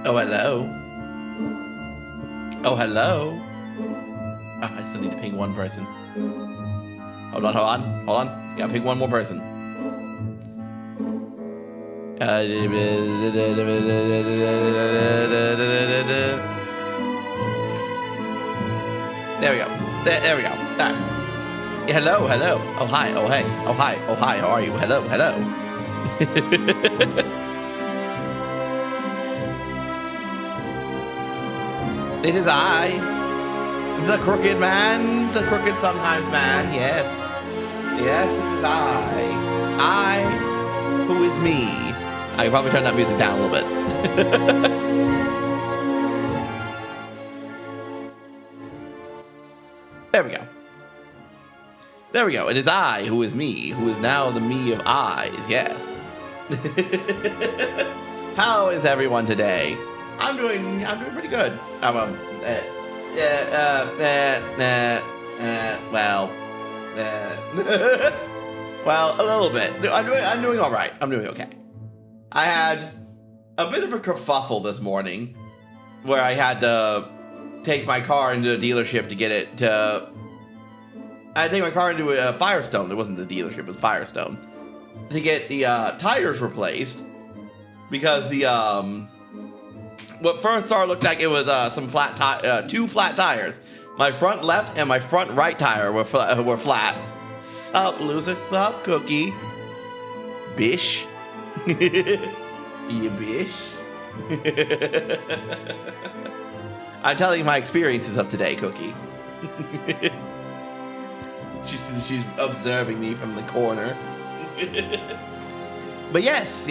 Oh, hello. Oh, hello. Oh, I still need to ping one person. Hold on, hold on, hold on. Gotta ping one more person. There we go. There we go. Hello, hello. Oh, hi. Oh, hey. Oh, hi. Oh, hi. How are you? Hello, hello. It is I, the crooked man, the crooked sometimes man, yes. Yes, it is I, who is me. I can probably turn that music down a little bit. There we go. There we go. It is I who is me, who is now the me of eyes, yes. How is everyone today? I'm doing pretty good. Well, a little bit. I'm doing all right. I'm doing okay. I had a bit of a kerfuffle this morning where I had to take my car into the dealership to get it to... I had to take my car into a Firestone. It wasn't the dealership, it was Firestone. To get the tires replaced. Because the... What first started looked like it was some two flat tires. My front left and my front right tire were flat. Sup, loser? Sup, Cookie? Bish? You bish? I'm telling you my experiences of today, Cookie. She's observing me from the corner. But yes.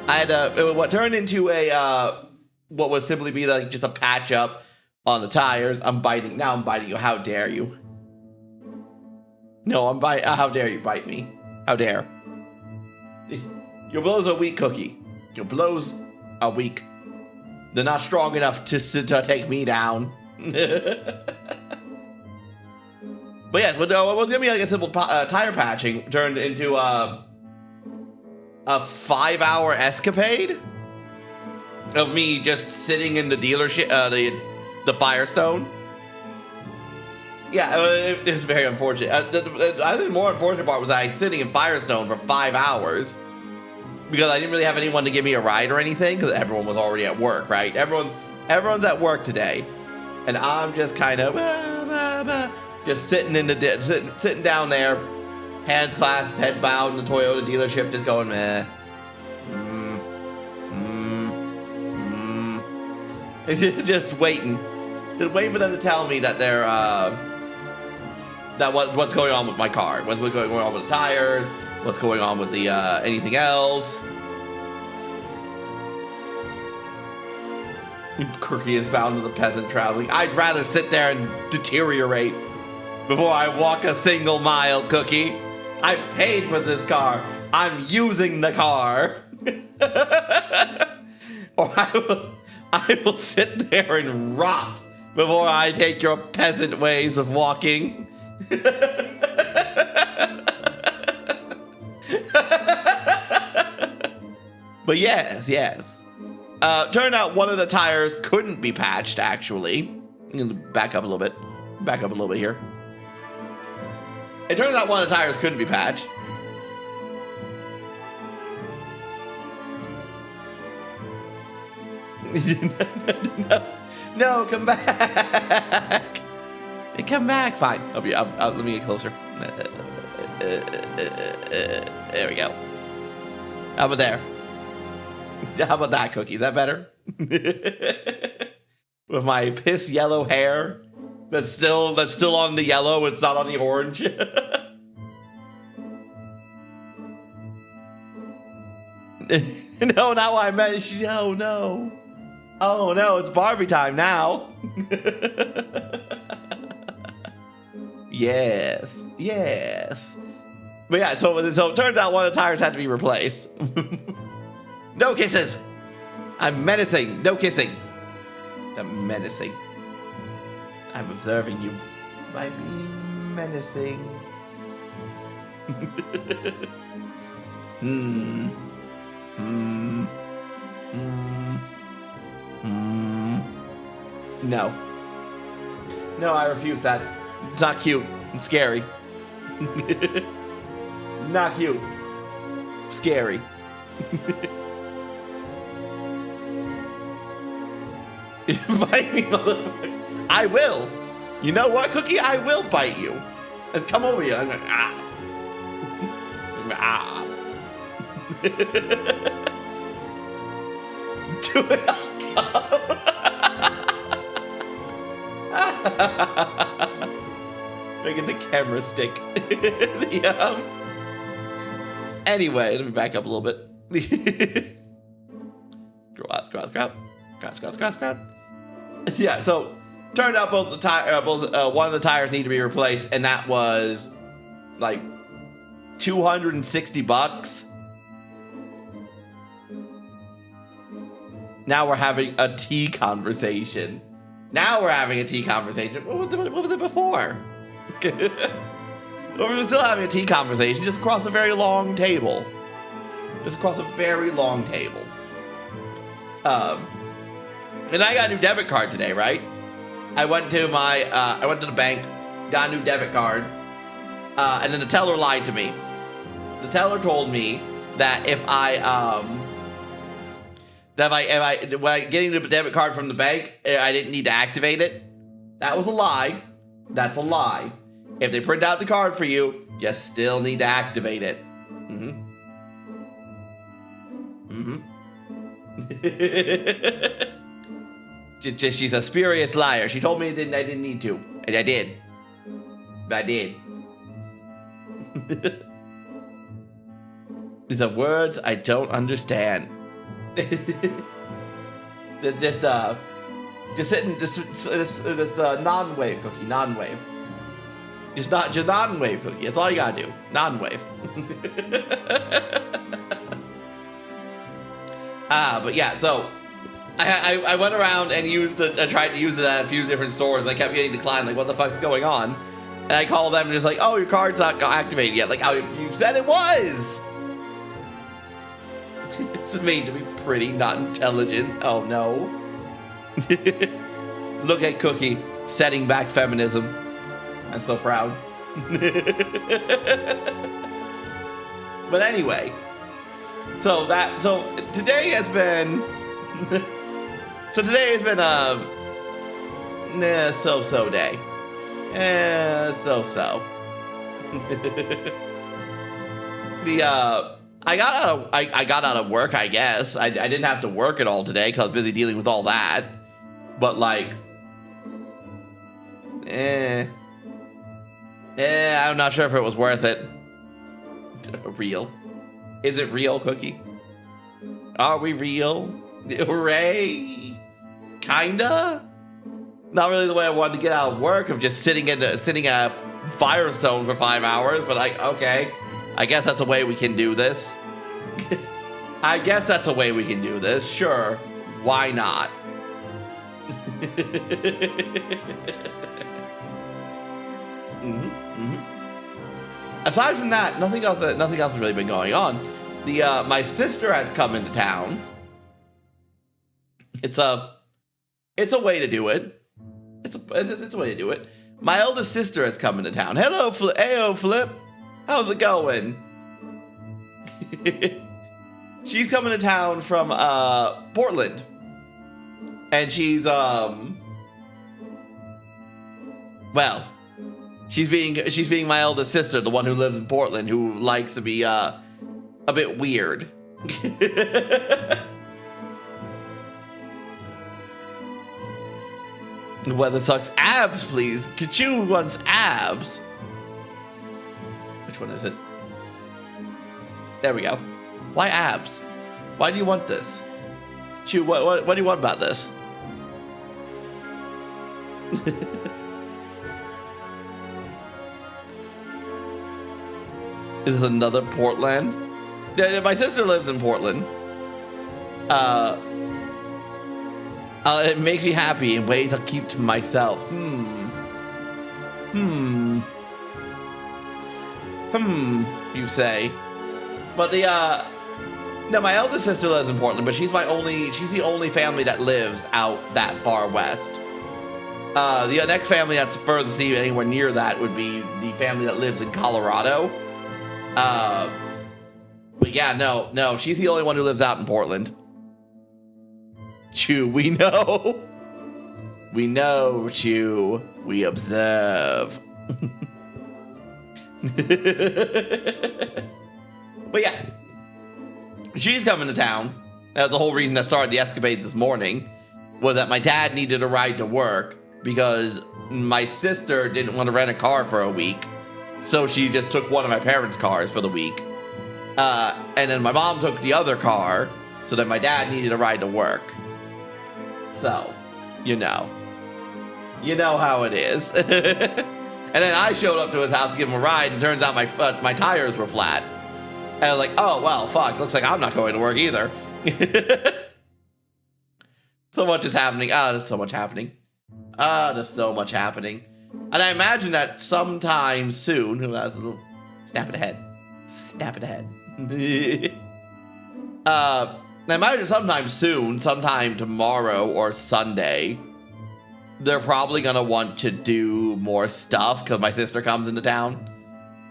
I had what turned into a what would simply be like just a patch up on the tires. I'm biting you. How dare you? No, how dare you bite me? How dare? Your blows are weak, Cookie. Your blows are weak. They're not strong enough to take me down. But yes, what was gonna be like a simple tire patching turned into a 5-hour escapade of me just sitting in the dealership, the Firestone. Yeah, it was very unfortunate. I think the more unfortunate part was that I was sitting in Firestone for 5 hours because I didn't really have anyone to give me a ride or anything because everyone was already at work, right? Everyone's at work today, and I'm just kind of just sitting sitting down there, hands clasped, head bowed in the Toyota dealership, just going meh. Just waiting for them to tell me that they're what's going on with my car, what's going on with the tires, what's going on with the anything else. Cookie is bound to the peasant traveling. I'd rather sit there and deteriorate before I walk a single mile, Cookie. I paid for this car. I'm using the car. Or I will sit there and rot before I take your peasant ways of walking. But yes. Turned out one of the tires couldn't be patched, actually. I'm gonna back up a little bit here. It turns out one of the tires couldn't be patched. No, come back. Come back. Fine. Let me get closer. There we go. How about there? How about that, Cookie? Is that better? With my piss yellow hair that's still on the yellow, it's not on the orange. No, not what I meant. Oh no. Oh no, it's Barbie time now. Yes. But yeah, so it turns out one of the tires had to be replaced. No kisses. I'm menacing. No kissing. I'm menacing. I'm observing you by being menacing. No, I refuse that. It's not cute. It's scary. Not cute. Scary. Bite me, motherfucker. I will. You know what, Cookie? I will bite you. And come over here. I'm like, ah. Do it all Making the camera stick. Anyway, let me back up a little bit. Scrap. Yeah, so turned out one of the tires need to be replaced, and that was like $260. Now we're having a tea conversation. What was it before? We're still having a tea conversation, just across a very long table. And I got a new debit card today, right? I went to the bank, got a new debit card, and then the teller lied to me. The teller told me that if getting the debit card from the bank, I didn't need to activate it. That was a lie. That's a lie. If they print out the card for you, you still need to activate it. She's a spurious liar. She told me I didn't need to, and I did. These are words I don't understand. Just non-wave cookie, non-wave. Just non-wave cookie. That's all you gotta do. Non-wave. But yeah, so I went around and I tried to use it at a few different stores. I kept getting declined. Like, what the fuck is going on? And I called them and just like, oh, your card's not activated yet. Like, you said it was. It's made to be pretty not intelligent. Oh no. Look at Cookie setting back feminism. I'm so proud. But anyway, so today has been a so-so day. So-so. I got out of work, I guess. I didn't have to work at all today because I was busy dealing with all that. But like, I'm not sure if it was worth it. Real? Is it real, Cookie? Are we real? Hooray! Kinda? Not really the way I wanted to get out of work, of just sitting at Firestone for 5 hours, but okay. I guess that's a way we can do this. Sure. Why not? Aside from that, nothing else has really been going on. My sister has come into town. It's a way to do it. It's a way to do it. My eldest sister has come into town. Hello, Ayo, Flip. How's it going? She's coming to town from Portland. And she's she's being my eldest sister, the one who lives in Portland, who likes to be a bit weird. Weather sucks. Abs, please. Kachu wants abs. Which one is it? There we go. Why abs? Why do you want this? Chew, what do you want about this? Is this another Portland? Yeah, my sister lives in Portland. It makes me happy in ways I'll keep to myself. You say. But no, my eldest sister lives in Portland, but she's the only family that lives out that far west. The next family that's furthest anywhere near that would be the family that lives in Colorado. But yeah, no, she's the only one who lives out in Portland. Chew, we know. We know, Chew. We observe. But yeah. she's coming to town. That was the whole reason that started the escapades this morning, was that my dad needed a ride to work because my sister didn't want to rent a car for a week. So she just took one of my parents' cars for the week. And then my mom took the other car, so that my dad needed a ride to work. So, you know how it is. And then I showed up to his house to give him a ride, and turns out my tires were flat. And I was like, oh, well, fuck, looks like I'm not going to work either. So much is happening. There's so much happening. There's so much happening. And I imagine that sometime soon, who has a little snap it ahead. Snap it ahead. I imagine sometime soon, sometime tomorrow or Sunday, they're probably gonna want to do more stuff because my sister comes into town.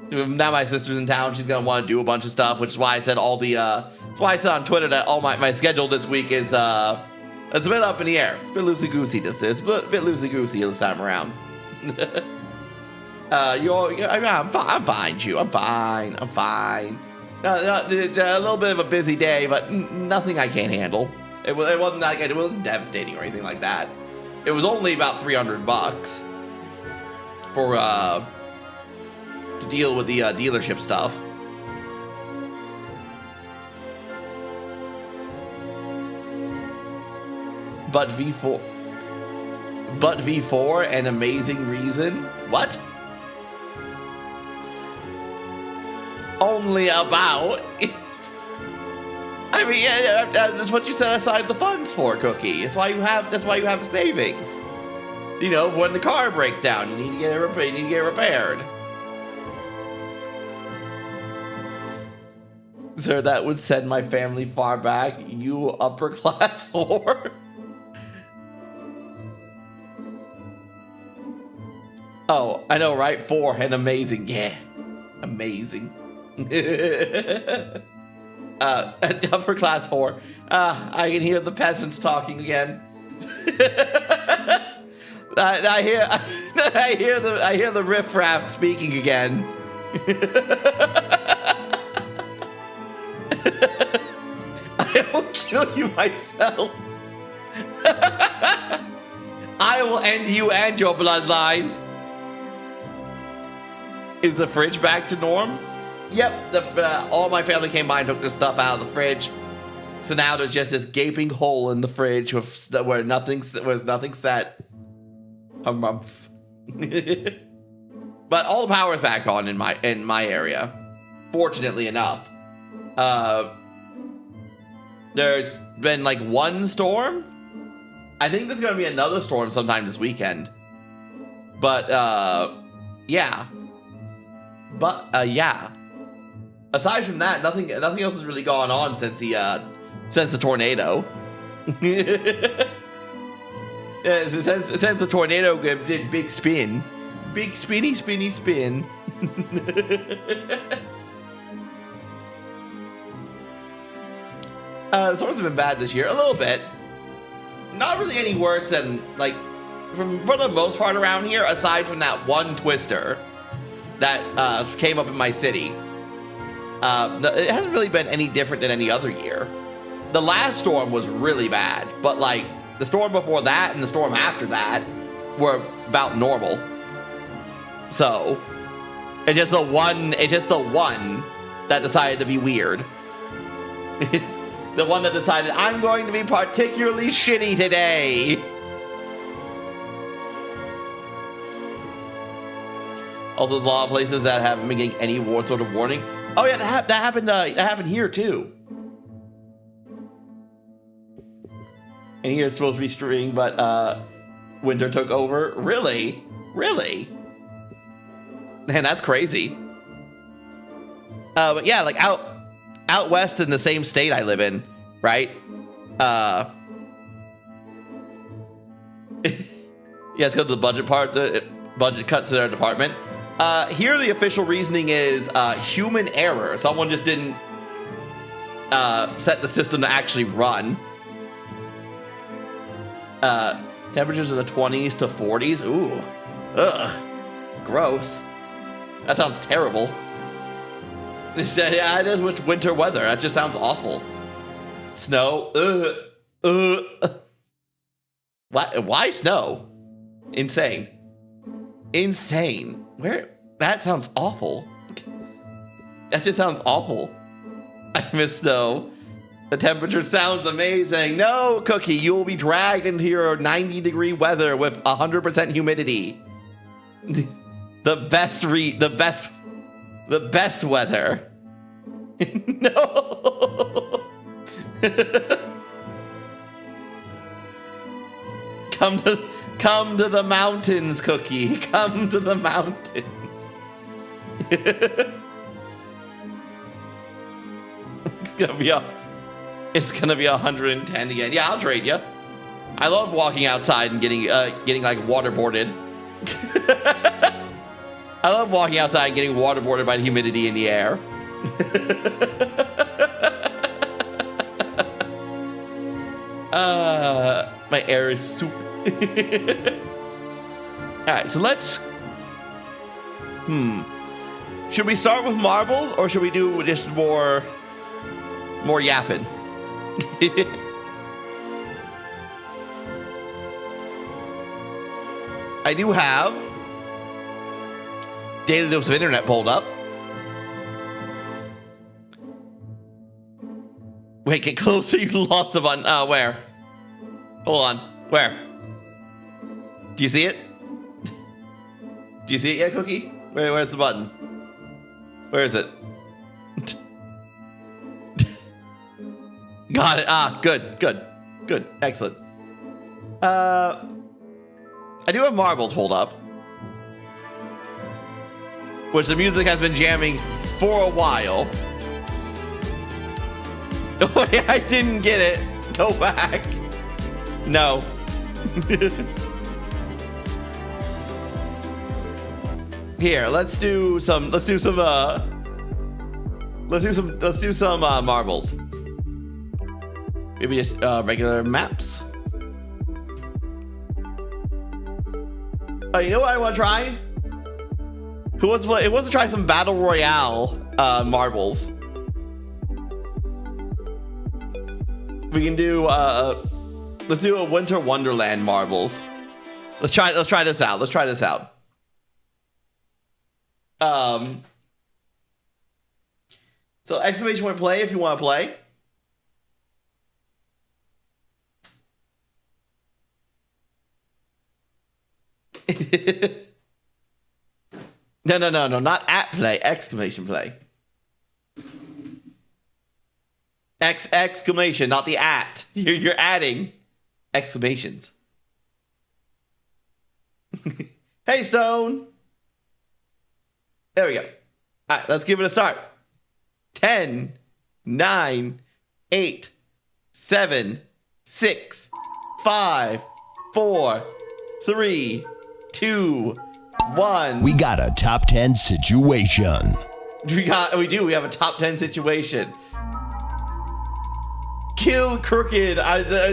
Now my sister's in town, she's gonna want to do a bunch of stuff, which is why I said that's why I said on Twitter that all my schedule this week is it's a bit up in the air. It's a bit loosey-goosey this time around. I'm fine, Chew. I'm fine. A little bit of a busy day, but nothing I can't handle. It wasn't like it wasn't devastating or anything like that. It was only about $300 for to deal with the dealership stuff. But V4, an amazing reason? What? Only about. I mean, yeah, that's what you set aside the funds for, Cookie. That's why you have savings. You know, when the car breaks down, you need to get it repaired. Sir, that would send my family far back. You upper class whore. Oh, I know, right? 4 and amazing. Yeah, amazing. Upper class whore. I can hear the peasants talking again. I hear the riffraff speaking again. I will kill you myself. I will end you and your bloodline. Is the fridge back to norm? Yep, all my family came by and took their stuff out of the fridge. So now there's just this gaping hole in the fridge where nothing set. A month. But all the power is back on in my area. Fortunately enough. There's been like one storm. I think there's gonna be another storm sometime this weekend. But yeah. Yeah. Aside from that, nothing else has really gone on since the tornado. Since the tornado did big spin. Big spinny spin. The storms have been bad this year, a little bit. Not really any worse than, like, for the most part around here, aside from that one twister that came up in my city. It hasn't really been any different than any other year. The last storm was really bad, but like the storm before that and the storm after that were about normal. So it's just the one that decided to be weird. The one that decided, I'm going to be particularly shitty today. Also, there's a lot of places that haven't been getting any sort of warning. Oh yeah, that happened here too. And here it's supposed to be spring, but winter took over. Really? Man, that's crazy. But yeah, like out west in the same state I live in, right? Yeah, it's because of the budget cuts to their department. Here the official reasoning is human error. Someone just didn't set the system to actually run. Temperatures in the 20s to 40s. Ooh. Ugh. Gross. That sounds terrible. Yeah, it is with winter weather. That just sounds awful. What? Snow? Why snow? Insane. Insane. Where? That sounds awful. That just sounds awful. I miss snow. The temperature sounds amazing. No, Cookie, you will be dragged into your 90-degree weather with 100% humidity. The best weather. No. Come to the mountains, Cookie. Come to the mountains. It's gonna be 110 again. Yeah, I'll trade you. I love walking outside and getting like waterboarded. I love walking outside and getting waterboarded by the humidity in the air. My air is soup. Alright, so let's... Should we start with marbles, or should we do just more yapping? I do have Daily Dose of Internet pulled up. Wait, get closer, you lost the button. Where? Hold on. Where? Do you see it? Do you see it yet, Cookie? Where's the button? Where is it? Got it. Good. Excellent. I do have marbles pulled up, which the music has been jamming for a while. Oh, yeah, I didn't get it. Go back. No. Here, let's do some marbles. Maybe just regular maps. Oh, you know what I want to try? Who wants to try some Battle Royale marbles? We can do let's do a Winter Wonderland marbles. Let's try this out. So exclamation point play if you want to play. No, not at play, exclamation play. Exclamation, not the at. You're adding exclamations. Hey, Stone. There we go. All right, let's give it a start. 10, 9, 8, 7, 6, 5, 4, 3, 2, 1. We got a top 10 situation. We have a top 10 situation. Kill Crooked.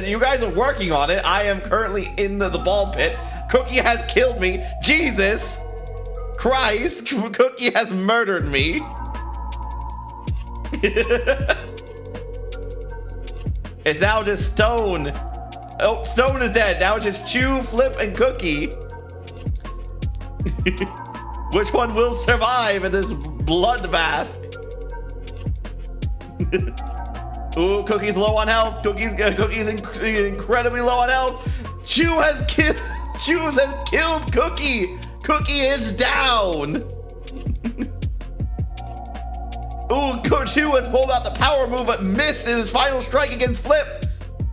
You guys are working on it. I am currently in the ball pit. Cookie has killed me. Jesus Christ. Cookie has murdered me. It's now just Stone. Oh, Stone is dead. Now it's just Chew, Flip, and Cookie. Which one will survive in this bloodbath? Ooh, Cookie's low on health. Cookie's incredibly low on health. Chew has killed Cookie. Cookie is down. Ooh, Chew has pulled out the power move but missed in his final strike against Flip.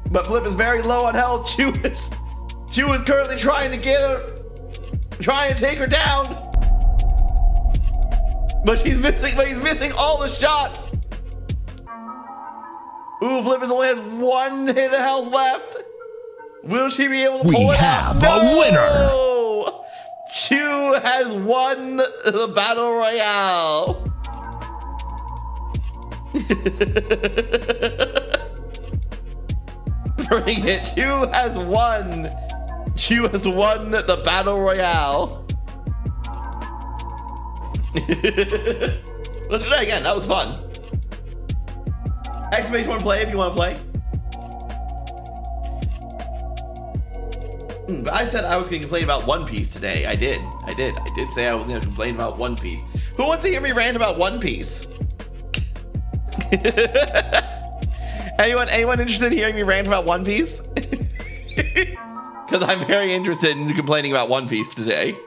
But Flip is very low on health. Chew is currently trying to take her down. But he's missing all the shots. Ooh, Flip only has one hit of health left. Will she be able to pull it out? We have a winner. Chew has won the Battle Royale. Bring it. Chew has won. Chew has won the Battle Royale. Let's do that again. That was fun. Exclamation point play if you want to play. But I said I was going to complain about One Piece today. I did say I was going to complain about One Piece. Who wants to hear me rant about One Piece? Anyone interested in hearing me rant about One Piece? Because I'm very interested in complaining about One Piece today.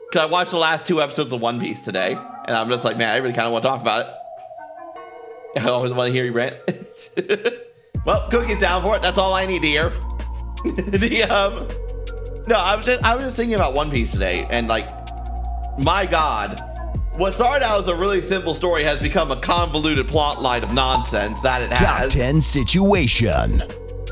Because I watched the last 2 episodes of One Piece today, and I'm just like, man, I really kind of want to talk about it. I always want to hear you rant. Well, Cookie's down for it. That's all I need to hear. No, I was just thinking about One Piece today, and like, my God, what started out as a really simple story has become a convoluted plot line of nonsense. That it has. Top 10 situation.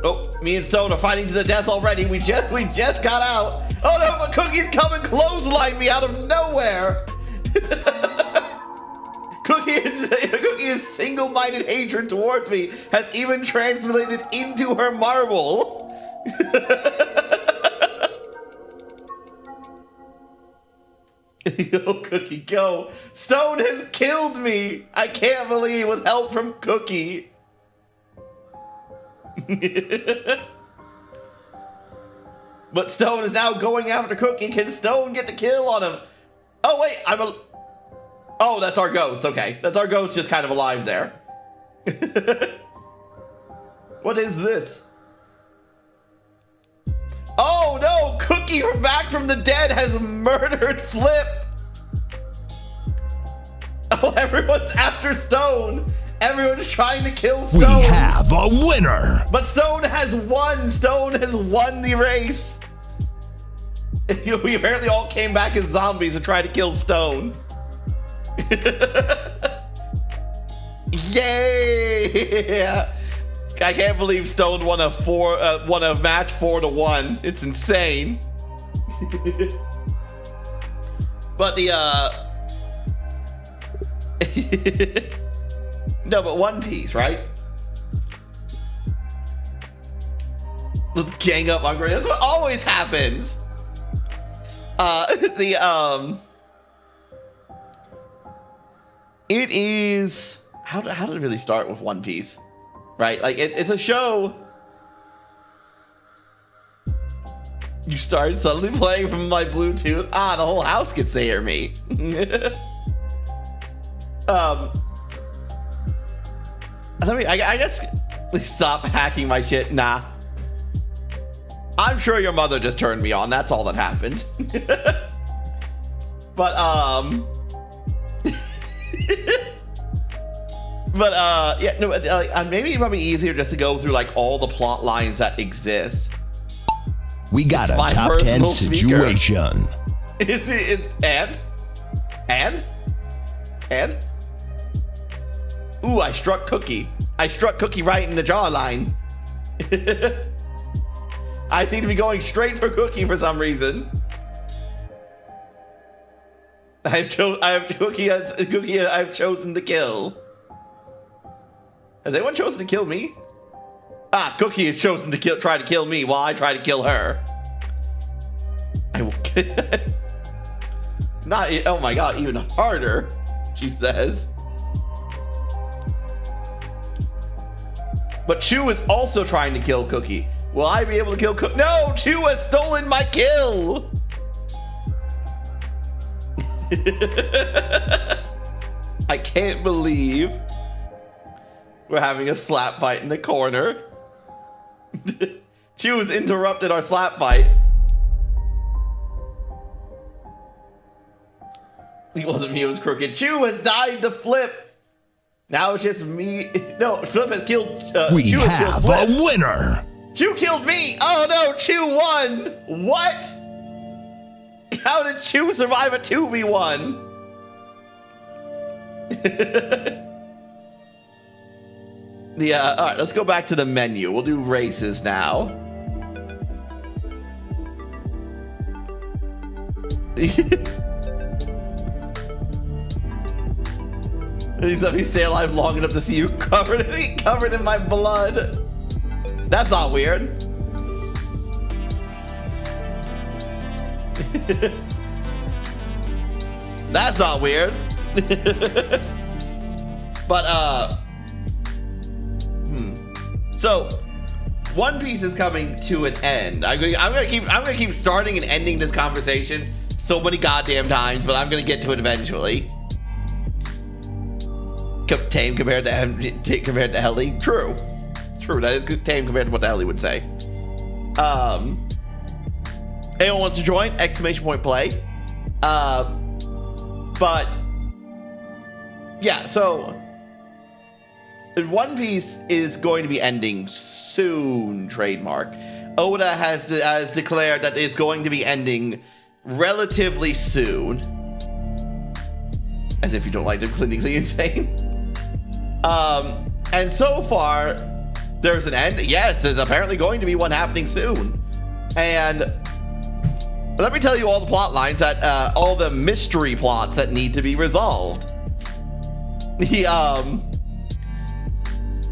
Oh, me and Stone are fighting to the death already. We just got out. Oh no, but Cookie's coming clothesline me out of nowhere. Cookie's single-minded hatred towards me has even translated into her marble. Go, Cookie, go. Stone has killed me. I can't believe with help from Cookie. But Stone is now going after Cookie. Can Stone get the kill on him? Oh, wait, oh, that's our ghost. Okay, that's our ghost just kind of alive there. What is this? Oh no, Cookie back from the dead has murdered Flip. Oh, everyone's after Stone. Everyone's trying to kill Stone. We have a winner. But Stone has won. Stone has won the race. We apparently all came back as zombies to try to kill Stone. Yay! I can't believe Stone won a match 4-1. It's insane. But no, but One Piece, right? Let's gang up on Gray. That's what always happens. It is how did it really start with One Piece? Right? Like, it's a show. You start suddenly playing from my Bluetooth. Ah, the whole house gets to hear me. I guess please stop hacking my shit. Nah. I'm sure your mother just turned me on. That's all that happened. But yeah, no, maybe it'd probably be easier just to go through like all the plot lines that exist. We got a top 10 situation. And? Ooh, I struck Cookie. I struck Cookie right in the jawline. I seem to be going straight for Cookie for some reason. I've chosen to kill. Has anyone chosen to kill me? Ah, Cookie has chosen to try to kill me while I try to kill her. I will not. Oh my god, even harder, she says. But Chew is also trying to kill Cookie. Will I be able to kill Cookie? No, Chew has stolen my kill. I can't believe we're having a slap fight in the corner. Chew has interrupted our slap fight. It wasn't me, it was Crooked. Chew has died to Flip. Now it's just me. No, Flip has killed. We have a winner. Chew killed me. Oh no, Chew won. What? How did Chew survive a 2v1? All right, let's go back to the menu. We'll do races now. Let me stay alive long enough to see you covered in my blood. That's not weird. That's not weird. But so One Piece is coming to an end. I'm gonna keep starting and ending this conversation so many goddamn times, but I'm gonna get to it eventually. Tame compared to Ellie. True. That is tame compared to what the Ellie would say. Anyone wants to join? !play. But yeah, so One Piece is going to be ending soon. Trademark. Oda has declared that it's going to be ending relatively soon. As if you don't like them clinically insane. And so far, there's an end. Yes, there's apparently going to be one happening soon. And let me tell you all the plot lines that, all the mystery plots that need to be resolved.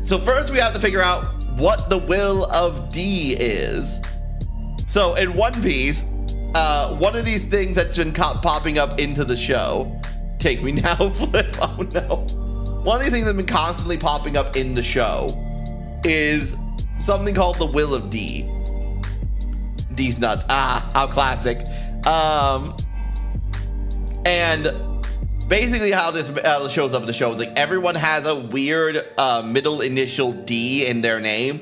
So first we have to figure out what the Will of D is. So in One Piece, one of these things that's been popping up into the show. Take me now, Flip. Oh no. One of these things that's been constantly popping up in the show is something called the Will of D. D's nuts. Ah, how classic. And basically how this shows up in the show is like everyone has a weird middle initial D in their name.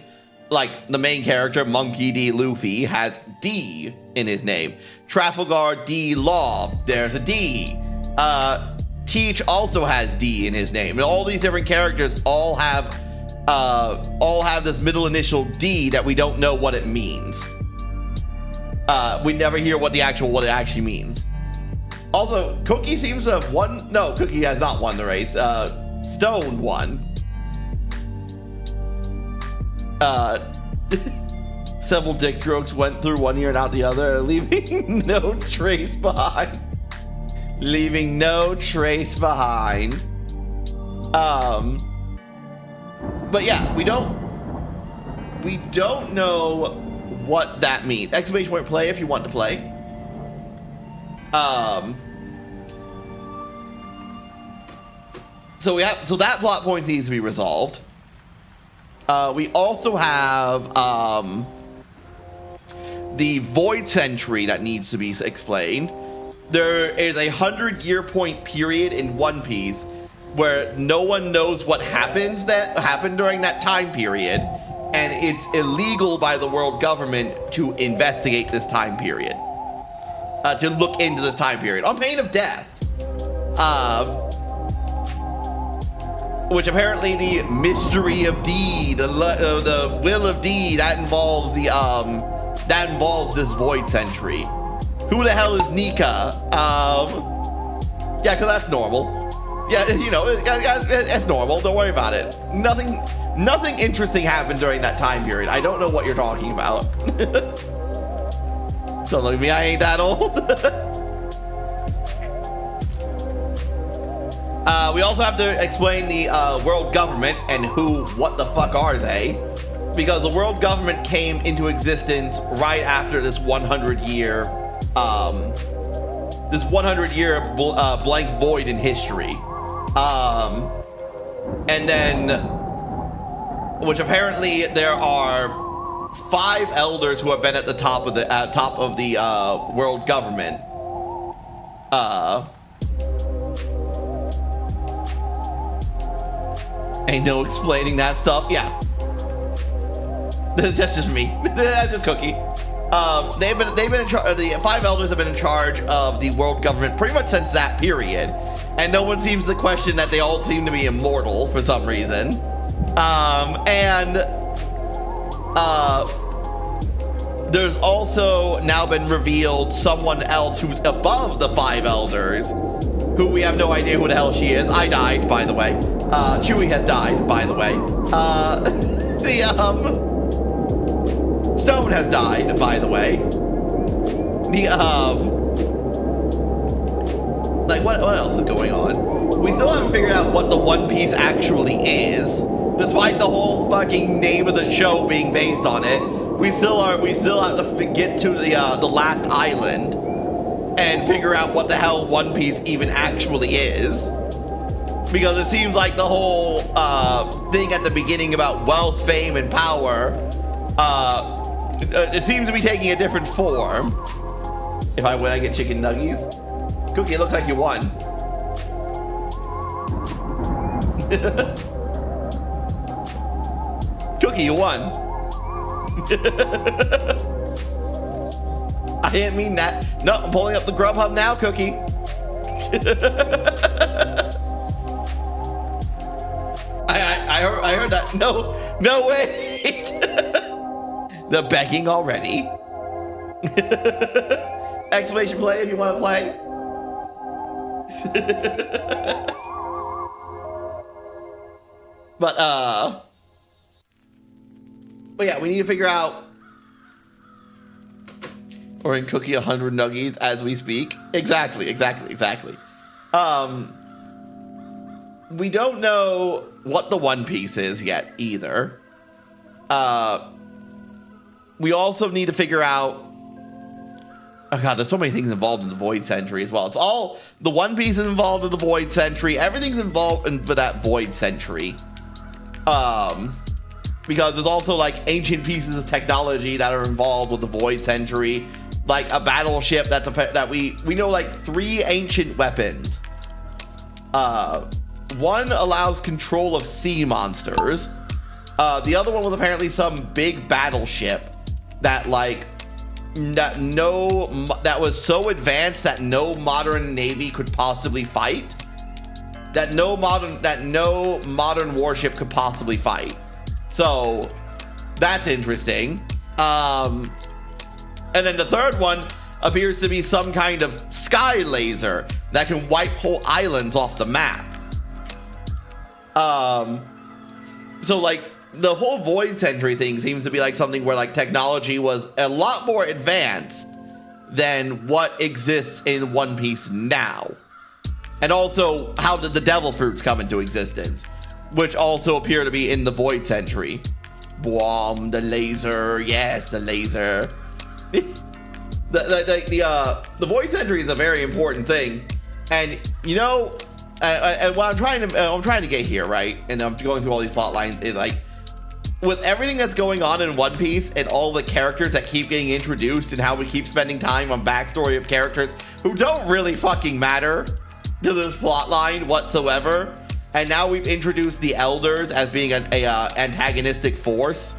Like the main character, Monkey D. Luffy, has D in his name. Trafalgar D. Law, there's a D. Teach also has D in his name. And all these different characters all have this middle initial D that we don't know what it means. We never hear what it actually means. Also, Cookie seems to have won. No, Cookie has not won the race. Stone won. Several dick strokes went through one ear and out the other, leaving no trace behind. Leaving no trace behind. But yeah, we don't know what that means. !play if you want to play. So that plot point needs to be resolved. We also have the Void Century that needs to be explained. There is a 100-year point period in One Piece where no one knows what happened during that time period, and it's illegal by the world government to investigate this time period, to look into this time period on pain of death. Which apparently the mystery of D, the Will of D, that involves this Void Century. Who the hell is Nika? Yeah, because that's normal. Yeah, you know, it's normal. Don't worry about it. Nothing interesting happened during that time period. I don't know what you're talking about. Don't look at me, I ain't that old. We also have to explain the world government and what the fuck are they? Because the world government came into existence right after this 100-year blank void in history. And then, which apparently there are 5 elders who have been at the top of the world government. Ain't no explaining that stuff. Yeah, that's just me. That's just Cookie. They've been in charge. The 5 elders have been in charge of the world government pretty much since that period, and no one seems to question that they all seem to be immortal for some reason. There's also now been revealed someone else who's above the 5 elders, who we have no idea who the hell she is. I died, by the way. Chewie has died, by the way. Stone has died, by the way. What else is going on? We still haven't figured out what the One Piece actually is, despite the whole fucking name of the show being based on it. We still have to get to the last island and figure out what the hell One Piece even actually is. Because it seems like the whole thing at the beginning about wealth, fame, and power It seems to be taking a different form. If I win, I get chicken nuggies. Cookie, it looks like you won. Cookie, you won. I didn't mean that. No, I'm pulling up the Grubhub now, Cookie. I heard that. No way. The begging already. Exclamation play if you want to play. But yeah, we need to figure out. Or in Cookie 100 nuggies as we speak. Exactly. We don't know what the One Piece is yet either. We also need to figure out. Oh god, there's so many things involved in the Void Century as well. It's all the One Piece is involved in the Void Century. Everything's involved in that Void Century. Because there's also like ancient pieces of technology that are involved with the Void Century, like a battleship that we know like 3 ancient weapons. One allows control of sea monsters. The other one was apparently some big battleship that was so advanced that no modern navy could possibly fight. That no modern warship could possibly fight. So that's interesting. And then the third one appears to be some kind of sky laser that can wipe whole islands off the map. So like the whole Void Century thing seems to be like something where like technology was a lot more advanced than what exists in One Piece now. And also, how did the Devil Fruits come into existence? Which also appear to be in the Void Century. Boom, the laser. Yes, the laser. The Void Century is a very important thing. And, you know, and what I'm trying to get here, right? And I'm going through all these plot lines is like, with everything that's going on in One Piece and all the characters that keep getting introduced and how we keep spending time on backstory of characters who don't really fucking matter to this plot line whatsoever, and now we've introduced the Elders as being an antagonistic force,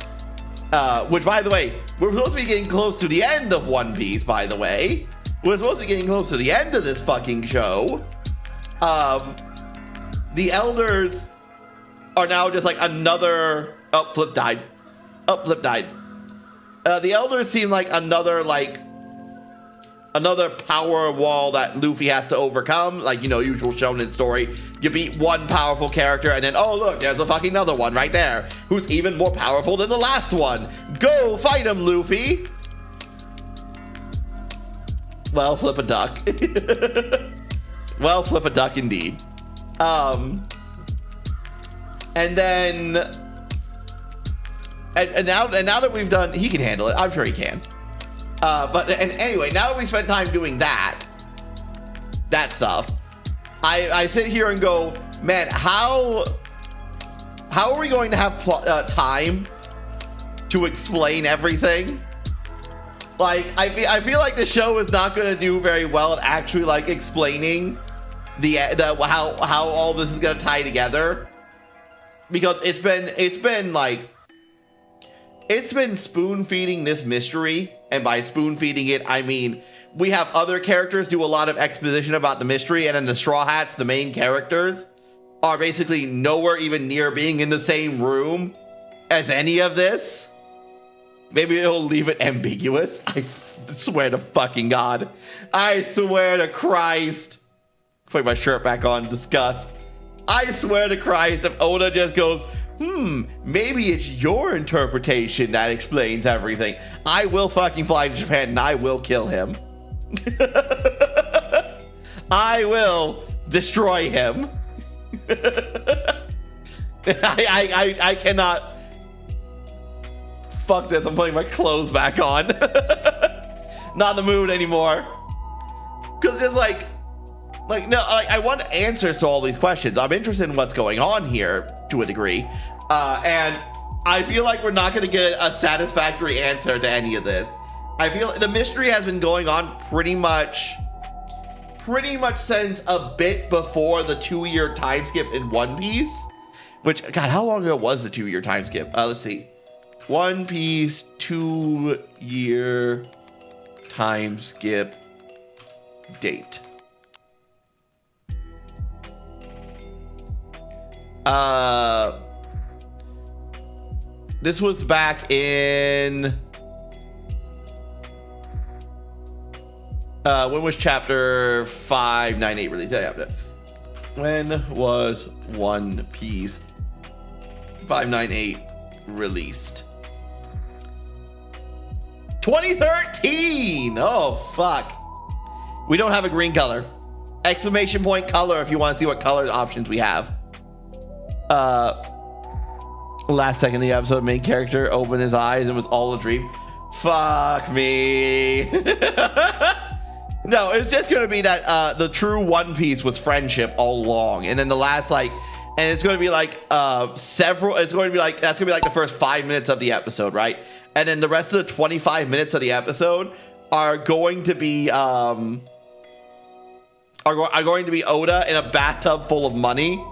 which, by the way, we're supposed to be getting close to the end of One Piece, by the way. We're supposed to be getting close to the end of this fucking show. The Elders are now just like another... Oh, Flip died. The Elders seem like another power wall that Luffy has to overcome. Like, you know, usual shonen story. You beat one powerful character and then, oh look, there's a fucking another one right there who's even more powerful than the last one. Go fight him, Luffy. Well, flip a duck. Well, flip a duck indeed. And then... And now that we've done, he can handle it. I'm sure he can. But anyway, now that we spent time doing that stuff, I sit here and go, man, how are we going to have time to explain everything? Like, I feel like the show is not going to do very well at actually like explaining how all this is going to tie together, because it's been spoon feeding this mystery, and by spoon feeding it, I mean we have other characters do a lot of exposition about the mystery, and then the Straw Hats, the main characters, are basically nowhere even near being in the same room as any of this. Maybe it'll leave it ambiguous. I swear to fucking God. I swear to Christ. Put my shirt back on, disgust. I swear to Christ, if Oda just goes, maybe it's your interpretation that explains everything, I will fucking fly to Japan and I will kill him. I will destroy him. I cannot. Fuck this, I'm putting my clothes back on. Not in the mood anymore. Because it's like no, I want answers to all these questions. I'm interested in what's going on here to a degree. And I feel like we're not going to get a satisfactory answer to any of this. I feel the mystery has been going on pretty much since a bit before the 2-year time skip in One Piece. Which, God, how long ago was the 2-year time skip? Let's see. One Piece 2-year time skip date. This was back in when was chapter 598 released? When was One Piece 598 released? 2013. Oh fuck. We don't have a green color. Exclamation point color if you want to see what color options we have. Last second of the episode, main character opened his eyes and it was all a dream. Fuck me. No, it's just gonna be that the true One Piece was friendship all along, and then the last and it's gonna be like it's going to be like that's gonna be like the first 5 minutes of the episode, right? And then the rest of the 25 minutes of the episode are going to be are going to be Oda in a bathtub full of money.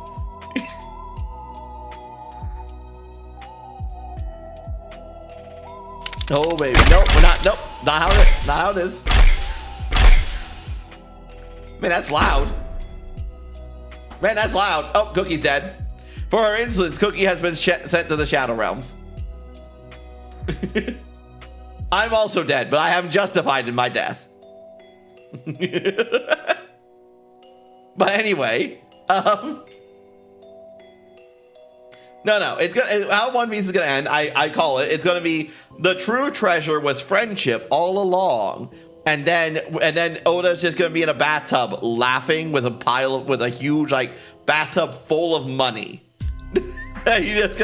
Oh baby, nope, we're not. Nope, not how it is. Man, that's loud. Man, that's loud. Oh, Cookie's dead. For her insolence, Cookie has been sent to the Shadow Realms. I'm also dead, but I am justified in my death. But anyway, no, it's gonna how One Piece is gonna end. I call it. It's gonna be the true treasure was friendship all along. And then Oda's just gonna be in a bathtub laughing with a huge bathtub full of money. It's just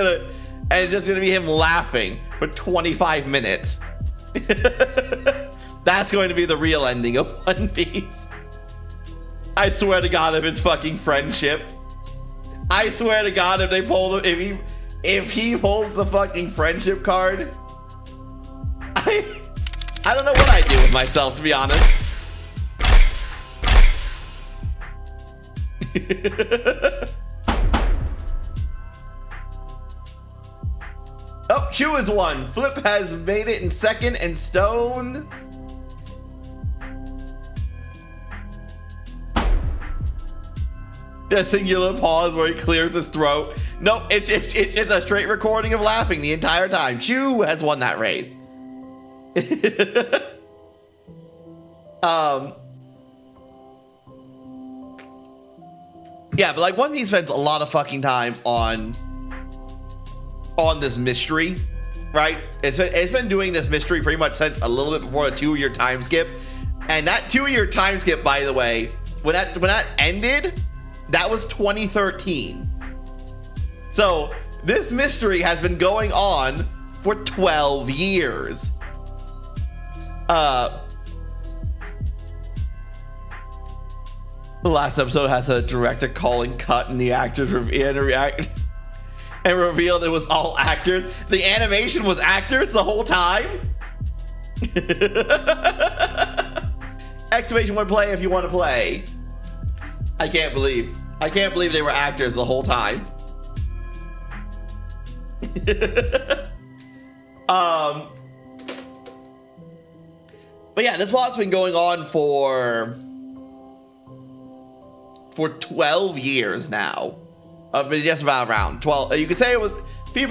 gonna be him laughing for 25 minutes. That's going to be the real ending of One Piece. I swear to God, if it's fucking friendship. I swear to God, if they pull if he pulls the fucking friendship card, I don't know what I'd do with myself, to be honest. Oh, Shu is one. Flip has made it in second, and Stone. The singular pause where he clears his throat. Nope, it's a straight recording of laughing the entire time. Shu has won that race. Yeah, but One Piece spends a lot of fucking time on this mystery, right? It's been doing this mystery pretty much since a little bit before the 2-year time skip, and that 2-year time skip, by the way, when that ended, that was 2013. So this mystery has been going on for 12 years. The last episode has a director calling cut and the actors revealed it was all actors. The animation was actors the whole time. Exclamation point play if you want to play. I can't believe they were actors the whole time. But yeah, this plot's been going on for 12 years now. Just about around 12. You could say it was.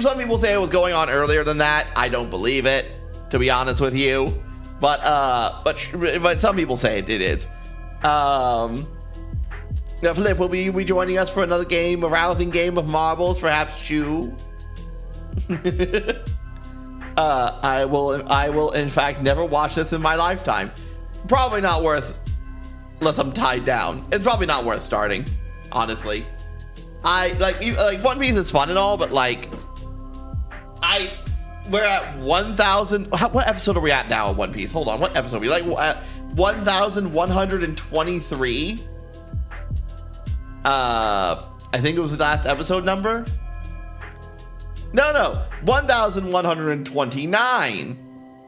Some people say it was going on earlier than that. I don't believe it, to be honest with you. But some people say it is. Flip will be joining us for another game, a rousing game of marbles, perhaps Shu. I will in fact never watch this in my lifetime. Probably not worth, unless I'm tied down. It's probably not worth starting, honestly. One Piece is fun and all, but we're at 1,000. What episode are we at now of One Piece? Hold on, what episode are we at 1,123? I think it was the last episode number. No, 1,129.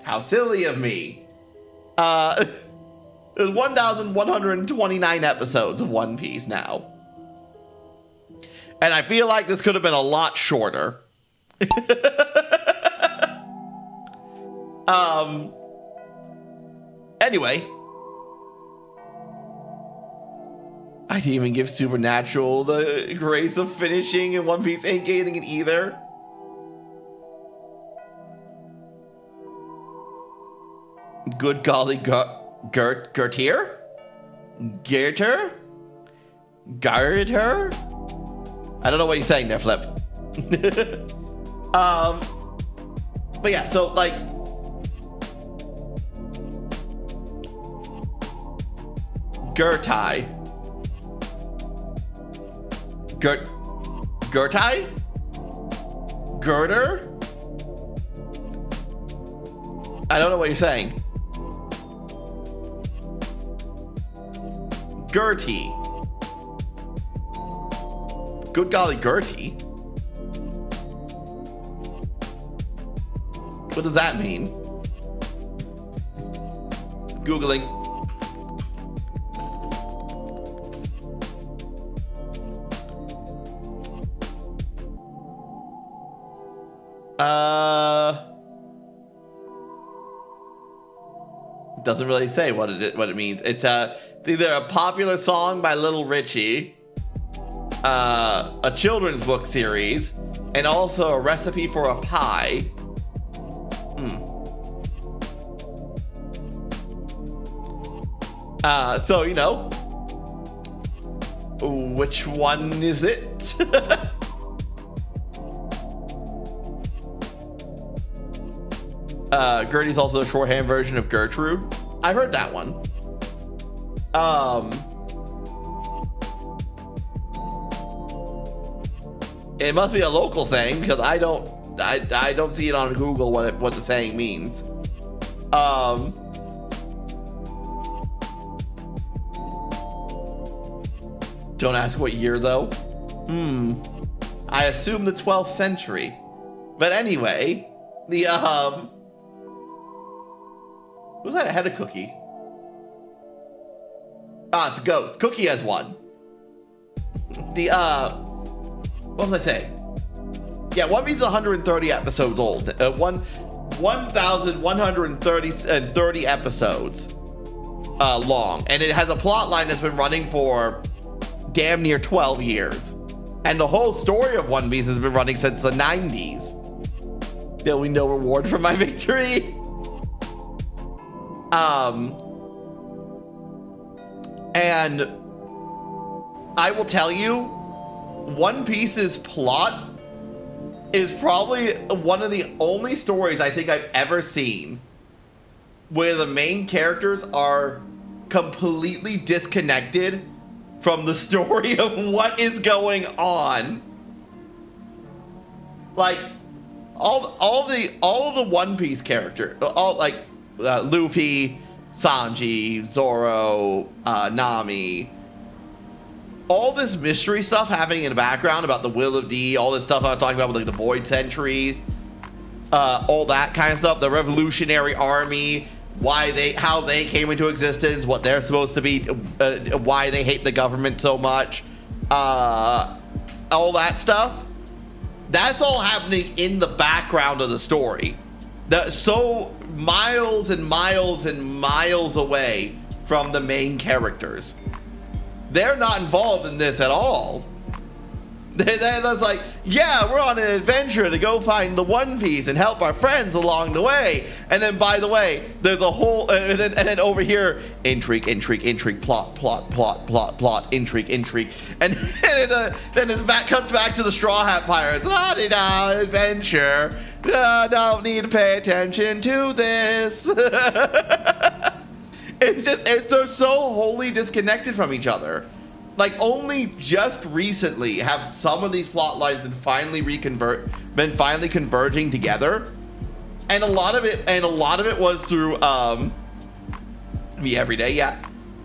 How silly of me. There's 1,129 episodes of One Piece now. And I feel like this could have been a lot shorter. Anyway. I didn't even give Supernatural the grace of finishing, and One Piece ain't getting it either. Good golly, Gertier? Gerter? Garter? I don't know what you're saying there, Flip. But yeah, so like, Gertai? Girder? I don't know what you're saying. Gertie. Good golly, Gertie. What does that mean? Googling. Doesn't really say what it means. It's either a popular song by Little Richie, a children's book series, and also a recipe for a pie. So, you know, which one is it? Gertie's also a shorthand version of Gertrude. I've heard that one. It must be a local saying because I don't see it on Google what the saying means. Don't ask what year though. I assume the 12th century. But anyway, the who's that ahead of Cookie? It's Ghost. Cookie has one. The what was I saying? Yeah, One Piece is 130 episodes old. 1,130 episodes long, and it has a plot line that's been running for damn near 12 years. And the whole story of One Piece has been running since the 90s. There'll be no reward for my victory. And I will tell you, One Piece's plot is probably one of the only stories I think I've ever seen where the main characters are completely disconnected from the story of what is going on. Like, all the One Piece characters, all like Luffy, Sanji, Zoro, Nami, all this mystery stuff happening in the background about the Will of D, all this stuff I was talking about with like the Void Sentries, all that kind of stuff, the Revolutionary Army, how they came into existence, what they're supposed to be, why they hate the government so much, all that stuff. That's all happening in the background of the story. So miles and miles and miles away from the main characters. They're not involved in this at all. They're just like, yeah, we're on an adventure to go find the One Piece and help our friends along the way. And then, by the way, there's a whole, and then over here, intrigue, plot, intrigue. And then it comes back to the Straw Hat Pirates. La-di-da, adventure. Don't need to pay attention to this. They're so wholly disconnected from each other. Like, only just recently have some of these plot lines been finally converging together, and a lot of it was through Me Every Day, yeah,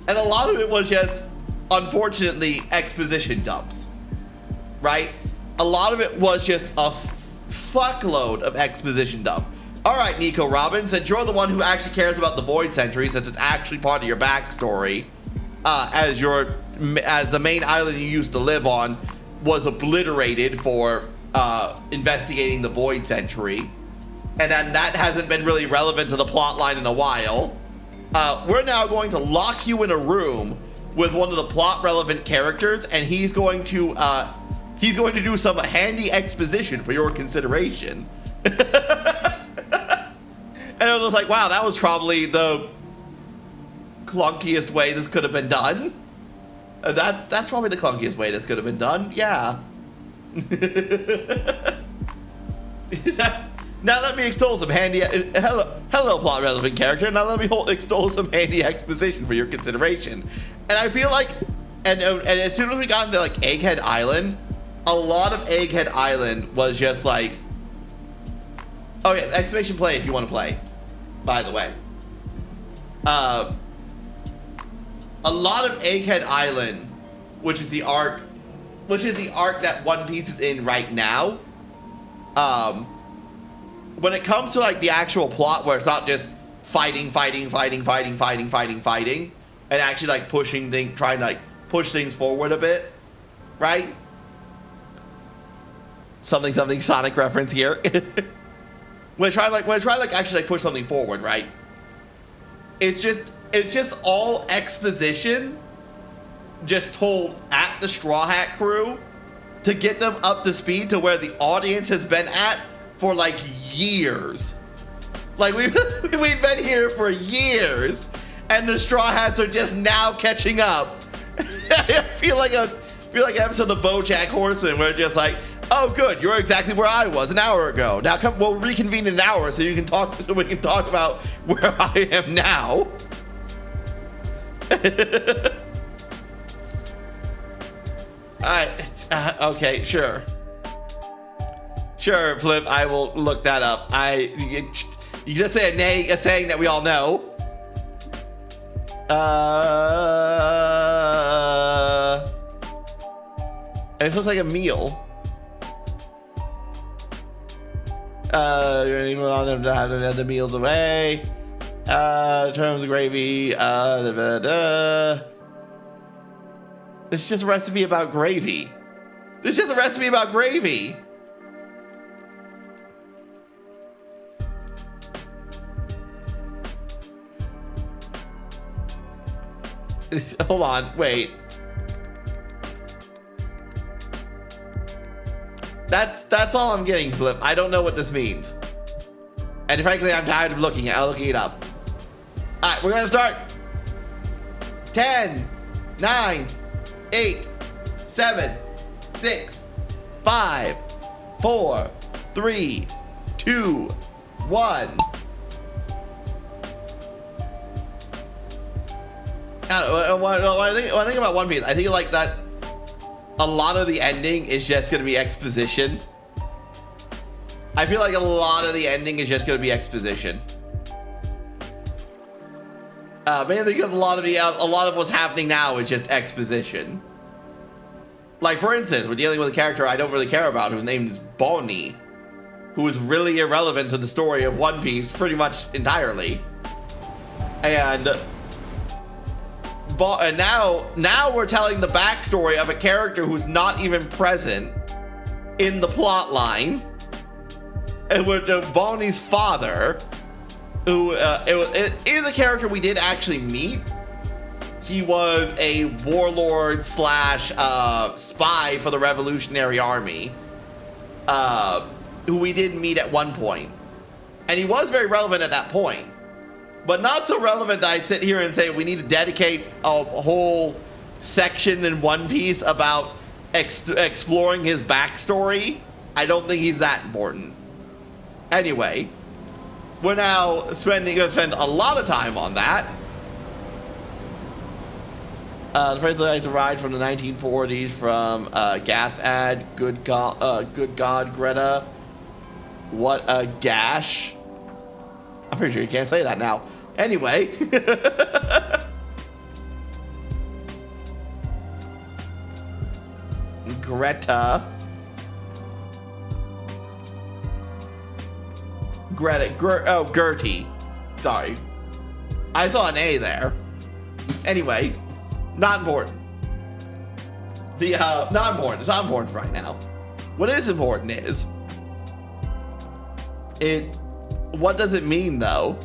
and a lot of it was just, unfortunately, exposition dumps, right? A lot of it was just a fuckload of exposition dump. All right, Nico Robin, since you're the one who actually cares about the Void Century, since it's actually part of your backstory, as the main island you used to live on was obliterated for investigating the Void Century, and then that hasn't been really relevant to the plot line in a while. We're now going to lock you in a room with one of the plot relevant characters, and he's going to do some handy exposition for your consideration. And I was just like, wow, that was probably the clunkiest way this could have been done. That's probably the clunkiest way this could have been done. Yeah. Now let me extol some handy. Hello, plot relevant character. Now let me extol some handy exposition for your consideration. And I feel like, and as soon as we got into like Egghead Island, a lot of Egghead Island was just like, oh yeah, exclamation play if you want to play. By the way, a lot of Egghead Island, which is the arc that One Piece is in right now. When it comes to like the actual plot, where it's not just fighting, and actually like pushing things, trying to like push things forward a bit, right? Something Sonic reference here. When I try to actually like push something forward, right? It's just all exposition, just told at the Straw Hat Crew to get them up to speed to where the audience has been at for like years. Like we've been here for years, and the Straw Hats are just now catching up. I feel like an episode of BoJack Horseman where it's just like, oh, good, you're exactly where I was an hour ago. Now we'll reconvene in an hour so we can talk about where I am now. Okay, sure, Flip. I will look that up. You just say a saying that we all know. It looks like a meal. The meals away. Terms of gravy. It's just a recipe about gravy. It's just a recipe about gravy. Hold on, wait. That's all I'm getting, Flip. I don't know what this means. And frankly, I'm tired of looking it up. Alright, we're gonna start. 10, 9, 8, 7, 6, 5, 4, 3, 2, 1. When I think about One Piece, I think like that a lot of the ending is just going to be exposition. I feel like a lot of the ending is just going to be exposition. Mainly because a lot of what's happening now is just exposition. Like, for instance, we're dealing with a character I don't really care about whose name is Bonnie, who is really irrelevant to the story of One Piece pretty much entirely. And now we're telling the backstory of a character who's not even present in the plot line, and with Bonnie's father, who it is a character we did actually meet. He was a warlord / spy for the Revolutionary Army, who we did meet at one point, and he was very relevant at that point. But not so relevant that I sit here and say we need to dedicate a whole section in One Piece about exploring his backstory. I don't think he's that important. Anyway, we're now going to spend a lot of time on that. The phrase I like to ride from the 1940s from Gas Ad, Good God, Greta. What a gash. I'm pretty sure you can't say that now. Anyway. Greta. Gertie. Sorry. I saw an A there. Anyway, not important. Not important. It's not important right now. What is important is what does it mean though?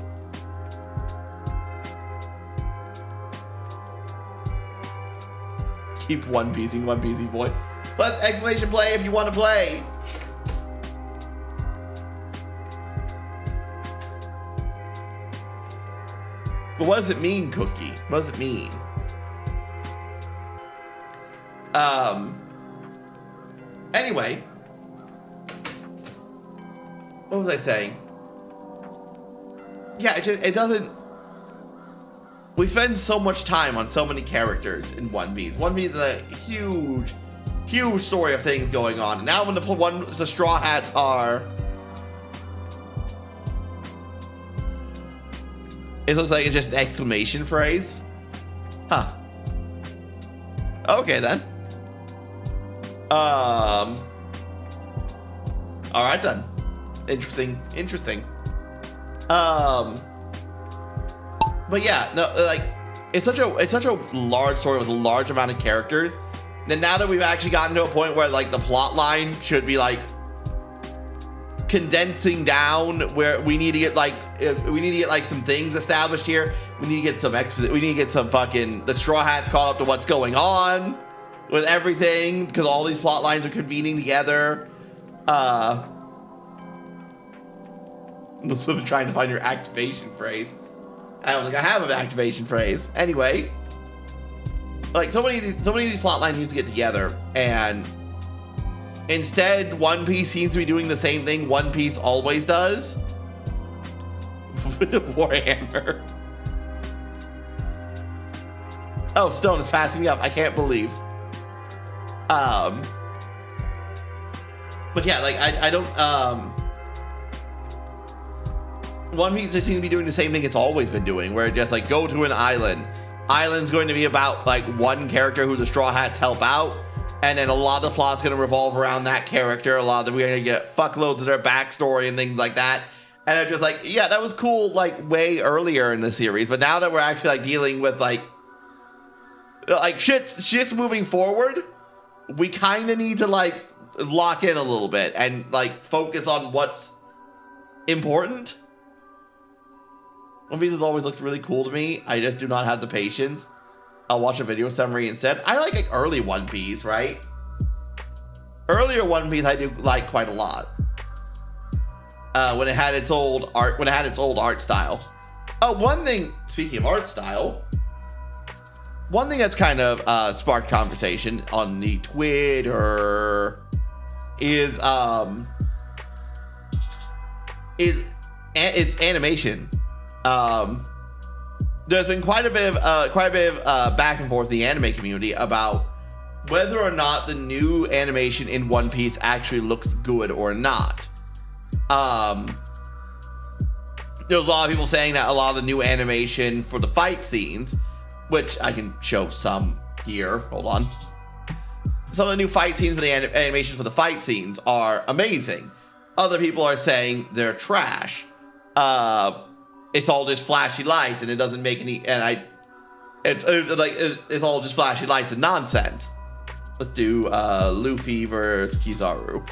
Keep one piecing boy. Plus exclamation play if you want to play. But what does it mean, Cookie? What does it mean? Anyway. What was I saying? Yeah, it doesn't... We spend so much time on so many characters in One Piece. One Piece is a huge story of things going on. And now when the Straw Hats are... It looks like it's just an exclamation phrase. Huh. Okay then. Alright then. Interesting. But yeah, no, like it's such a large story with a large amount of characters. Then now that we've actually gotten to a point where like the plot line should be like condensing down, where we need to get like some things established here. We need to get some we need to get some fucking the Straw Hats caught up to what's going on with everything, because all these plot lines are convening together. I'm still trying to find your activation phrase. I don't think I have an activation phrase. Anyway, like so many of these plot lines need to get together, and instead One Piece seems to be doing the same thing One Piece always does. Warhammer. Oh, Stone is passing me up. I can't believe. But yeah, like I don't One Piece just seems to be doing the same thing it's always been doing, where it just like go to an island. Island's going to be about like one character who the Straw Hats help out, and then a lot of the plot's going to revolve around that character. A lot of them, we're going to get fuckloads of their backstory and things like that. And I'm just like, yeah, that was cool like way earlier in the series, but now that we're actually like dealing with like shit's moving forward, we kind of need to like lock in a little bit and like focus on what's important. One Piece has always looked really cool to me. I just do not have the patience. I'll watch a video summary instead. I like early One Piece, right? Earlier One Piece I do like quite a lot. When it had its old art style. Oh, one thing, speaking of art style, one thing that's kind of sparked conversation on the Twitter is animation. There's been quite a bit of back and forth in the anime community about whether or not the new animation in One Piece actually looks good or not. There's a lot of people saying that a lot of the new animation for the fight scenes, which I can show some here, hold on. Some of the new fight scenes for the animations for the fight scenes are amazing. Other people are saying they're trash. It's all just flashy lights and it doesn't make any, it's all just flashy lights and nonsense. Let's do Luffy versus Kizaru.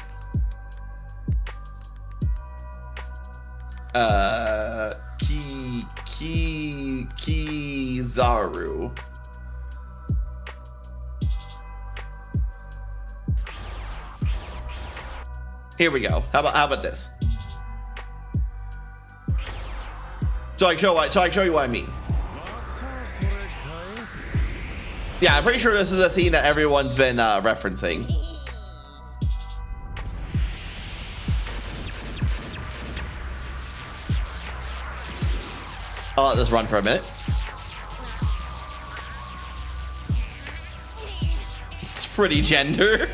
Kizaru. Here we go. How about this? So I can show you what I mean. Yeah, I'm pretty sure this is a scene that everyone's been referencing. I'll let this run for a minute. It's pretty gender.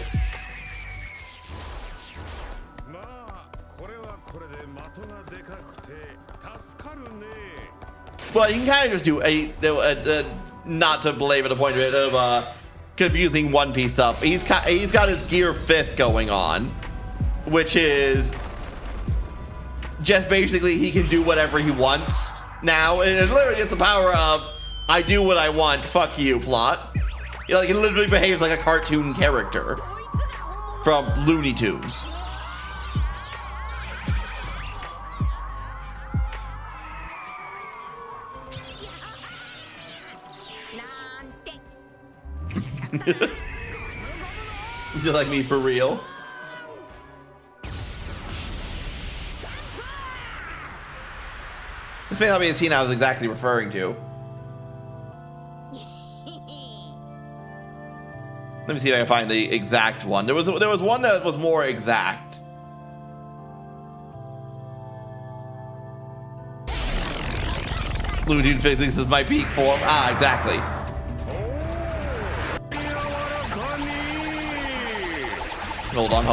Well, you can kind of just do a not to belabor the point of confusing One Piece stuff. He's got his Gear 5th going on, which is just basically he can do whatever he wants now. It's literally just the power of I do what I want, fuck you plot. Like, he literally behaves like a cartoon character from Looney Tunes. Just like me for real. This may not be the scene I was exactly referring to. Let me see if I can find the exact one. There was one that was more exact. Looney Tunes physics is my peak form. Ah, exactly. Hold on.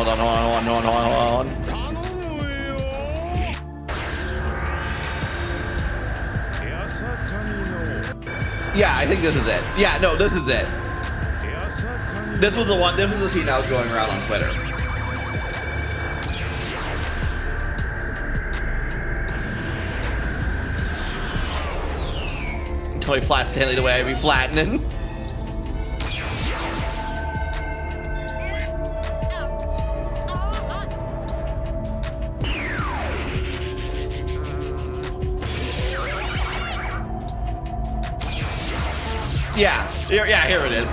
Yeah, I think this is it. Yeah, no, this is it. This was the one. This was the scene I was going around on Twitter. Totally flat Stanley the way I be flattening. Yeah, here it is.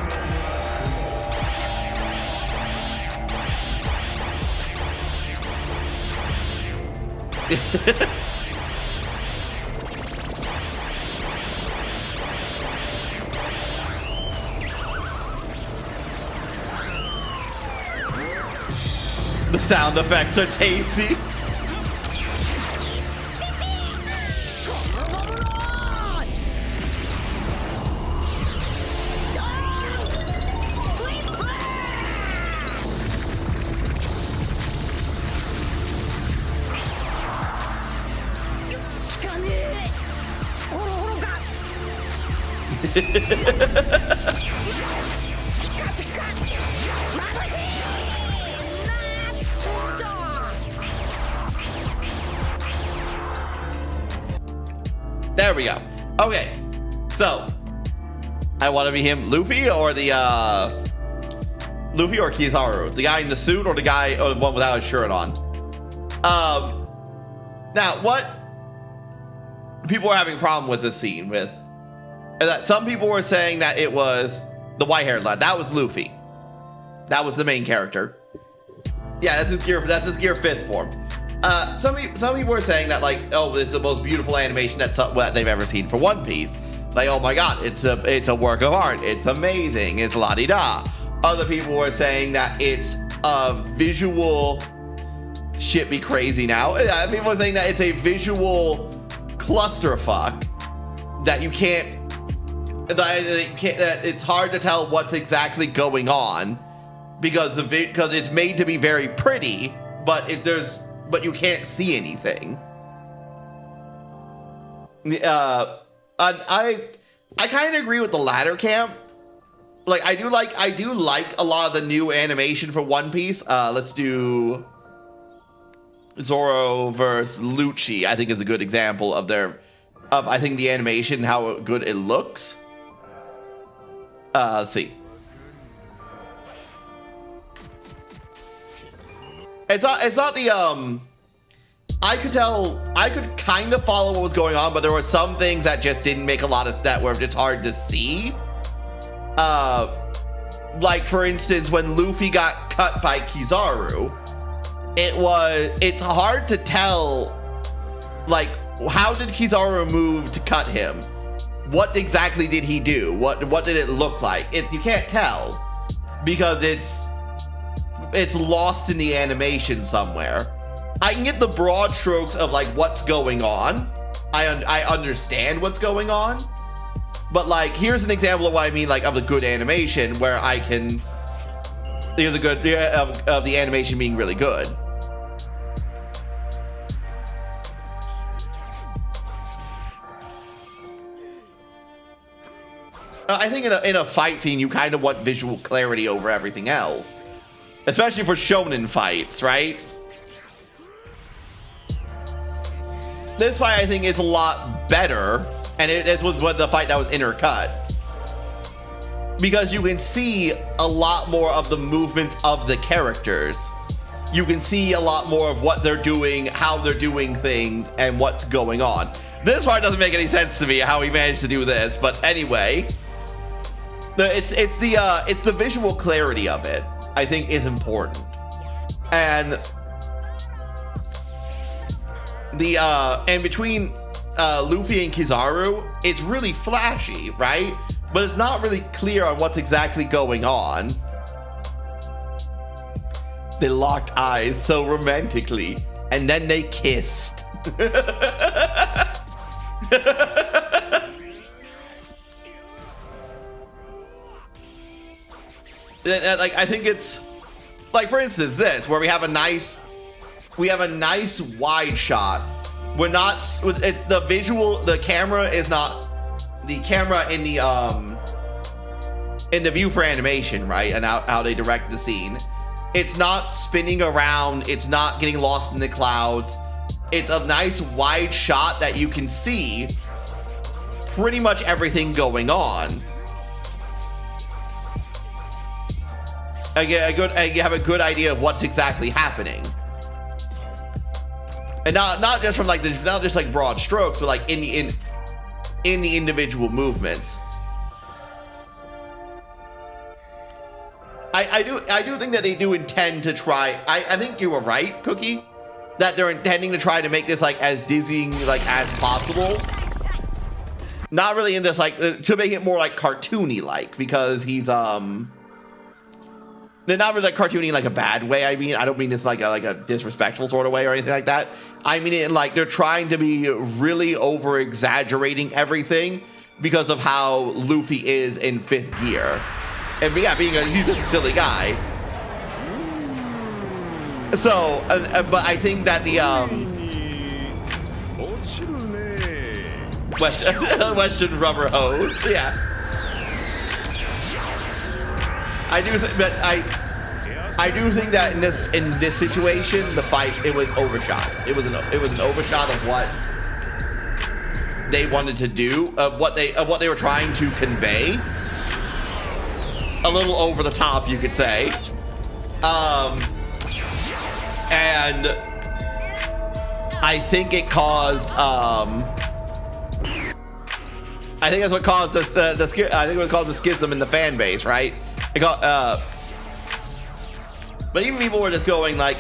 The sound effects are tasty. There we go. Okay, so I want to be him, Luffy or the Luffy or Kizaru, the guy in the suit or the guy or the one without his shirt on. Now what people are having a problem with this scene with is that some people were saying that it was the white-haired lad. That was Luffy. That was the main character. Yeah, that's his gear. That's his gear 5th form. Some people were saying that, like, oh, it's the most beautiful animation that they've ever seen for One Piece. Like, oh my god, it's a work of art. It's amazing. It's la-di-da. Other people were saying that it's a visual. Shit be crazy now. People were saying that it's a visual clusterfuck that you can't. That it's hard to tell what's exactly going on because it's made to be very pretty, but you can't see anything. I kind of agree with the latter camp. Like I do like a lot of the new animation for One Piece. Let's do Zoro versus Lucci. I think is a good example of I think the animation and how good it looks. Let's see. It's not the I could kind of follow what was going on, but there were some things that just didn't make a lot of that were just hard to see. Like for instance, when Luffy got cut by Kizaru, it's hard to tell, like, how did Kizaru move to cut him? What exactly did he do? What did it look like? You can't tell because it's lost in the animation somewhere. I can get the broad strokes of like what's going on. I understand what's going on, but like here's an example of what I mean, like of the good animation where I can of the animation being really good. I think in a fight scene, you kind of want visual clarity over everything else. Especially for shonen fights, right? this fight I think is a lot better, and this was what the fight that was intercut, because you can see a lot more of the movements of the characters. You can see a lot more of what they're doing, how they're doing things, and what's going on. This part doesn't make any sense to me, how he managed to do this, but anyway, it's the visual clarity of it, I think, is important. And between Luffy and Kizaru, it's really flashy, right? But it's not really clear on what's exactly going on. They locked eyes so romantically, and then they kissed. Like, I think it's like, for instance, this, where we have a nice wide shot. We're not the visual. The camera is not the camera in the view for animation, right? And how they direct the scene. It's not spinning around. It's not getting lost in the clouds. It's a nice wide shot that you can see pretty much everything going on. You have a good idea of what's exactly happening, and not just from like not just like broad strokes, but like in the individual movements. I do think that they do intend to try. I think you were right, Cookie, that they're intending to try to make this like as dizzying like as possible. Not really in this like to make it more like cartoony like, because he's they're not really like cartoony in like a bad way. I mean, I don't mean this like a disrespectful sort of way or anything like that. I mean it in like they're trying to be really over exaggerating everything because of how Luffy is in 5th gear. And yeah, he's just a silly guy. So, but I think that the Western rubber hose, yeah. I do think, but I do think that in this situation, the fight, it was overshot. It was an overshot of what they wanted to do, of what they were trying to convey. A little over the top, you could say. And I think it caused I think that's what caused the schism in the fan base, right? It got but even people were just going like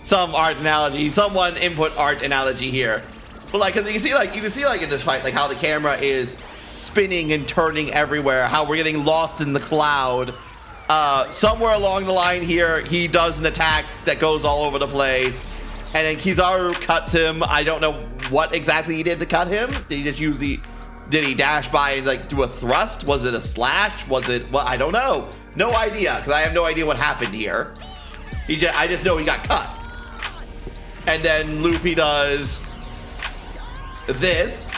some art analogy, someone input art analogy here. But like, cause you can see like in this fight, like how the camera is spinning and turning everywhere, how we're getting lost in the cloud. Somewhere along the line here, he does an attack that goes all over the place, and then Kizaru cuts him. I don't know what exactly he did to cut him. Did he just use did he dash by and like do a thrust? Was it a slash? Was it what? I don't know. No idea, because I have no idea what happened here. I just know he got cut. And then Luffy does this,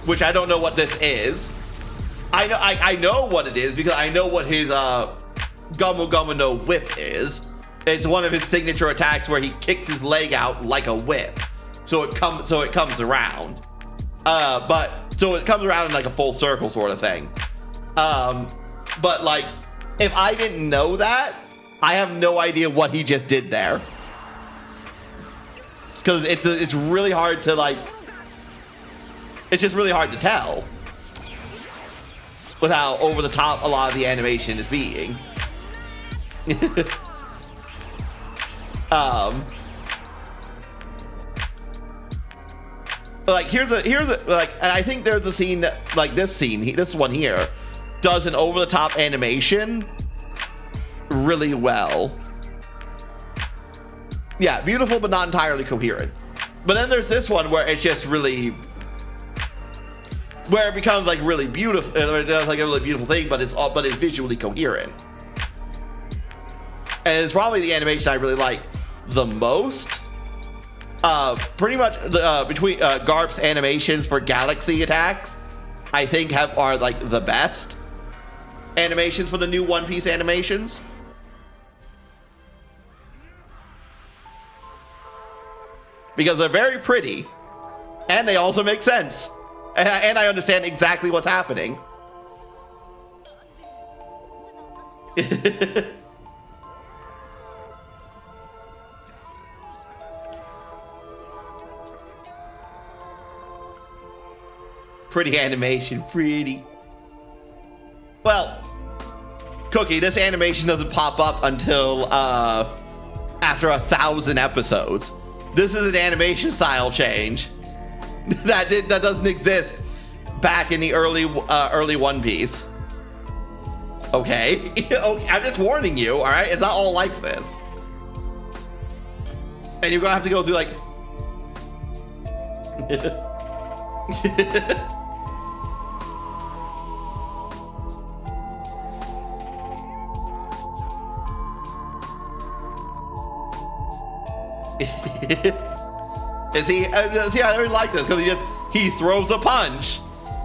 which I don't know what this is. I know what it is because I know what his Gomu Gomu no whip is. It's one of his signature attacks where he kicks his leg out like a whip, so it comes around. So it comes around in like a full circle sort of thing. But like, if I didn't know that, I have no idea what he just did there. Because it's really hard to like, it's just really hard to tell with how over the top a lot of the animation is being. Like here's a like, and I think there's a scene that, like this one here does an over the top animation really well. Yeah, beautiful, but not entirely coherent. But then there's this one where it's just really, where it becomes like really beautiful. It does like a really beautiful thing, but it's visually coherent. And it's probably the animation I really like the most. Pretty much between Garp's animations for galaxy attacks, I think are like the best. animations for the new One Piece animations. Because they're very pretty, and they also make sense. And I understand exactly what's happening. Pretty animation, pretty. Well, Cookie, this animation doesn't pop up until after 1,000 episodes. This is an animation style change that doesn't exist back in the early One Piece. Okay, okay, I'm just warning you. All right, it's not all like this, and you're gonna have to go through like. See, I don't like this because he throws a punch,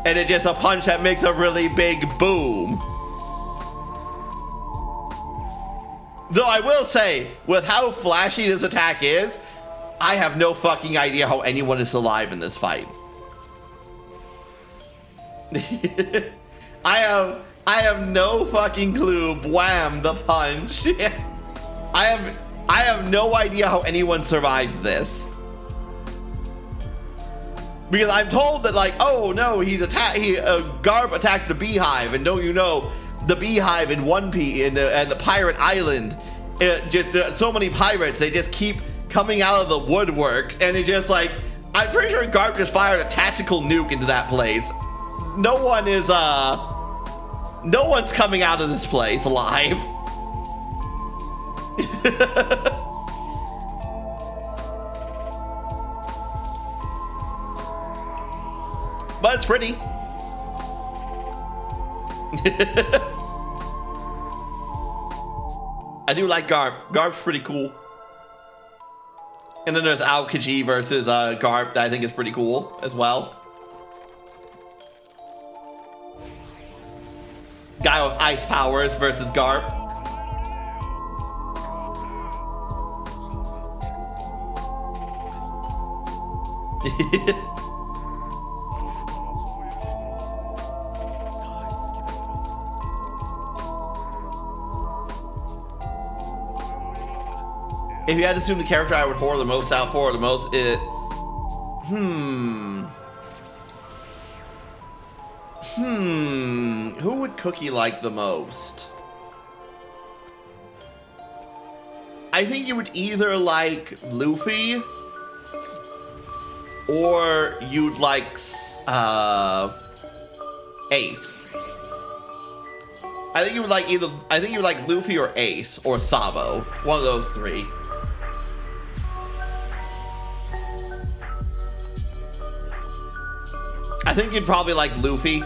and it's just a punch that makes a really big boom. Though I will say, with how flashy this attack is, I have no fucking idea how anyone is alive in this fight. I have no fucking clue. Wham! The punch. I have no idea how anyone survived this. Because I'm told that, like, oh no, Garp attacked the beehive, and don't you know, the beehive in One Piece and the pirate island, so many pirates, they just keep coming out of the woodworks, and it's just like, I'm pretty sure Garp just fired a tactical nuke into that place. No one's coming out of this place alive. But it's pretty. I do like Garp. Garp's pretty cool. And then there's Aokiji versus Garp that I think is pretty cool as well. Guy with ice powers versus Garp. If you had to assume the character I would whore the most out for, the most, who would Cookie like the most? I think you would either like Luffy, or you'd like Ace. I think you would like Luffy or Ace or Sabo. One of those three. I think you'd probably like Luffy,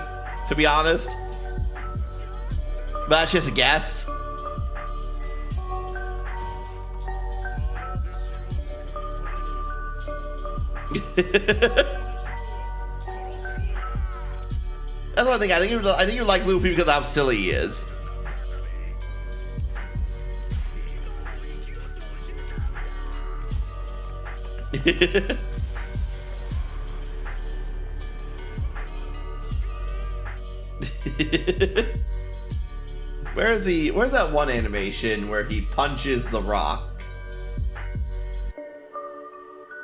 to be honest. But that's just a guess. That's what I think. I think you like Luffy because of how silly he is. Where's that one animation where he punches the rock?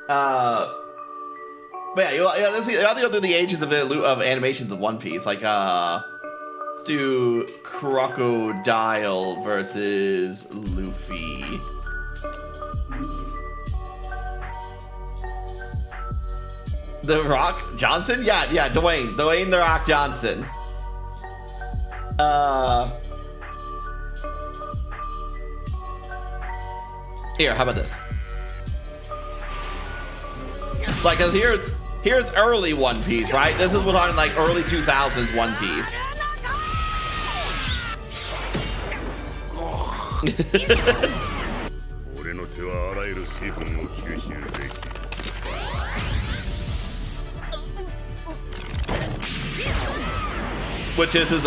But yeah, let's see. I have to go through the ages of animations of One Piece. Like, let's do Crocodile versus Luffy. The Rock Johnson? Yeah, Dwayne The Rock Johnson. Here, how about this? Like, cause here's early One Piece, right? This is what I'm like early 2000s One Piece. Which is his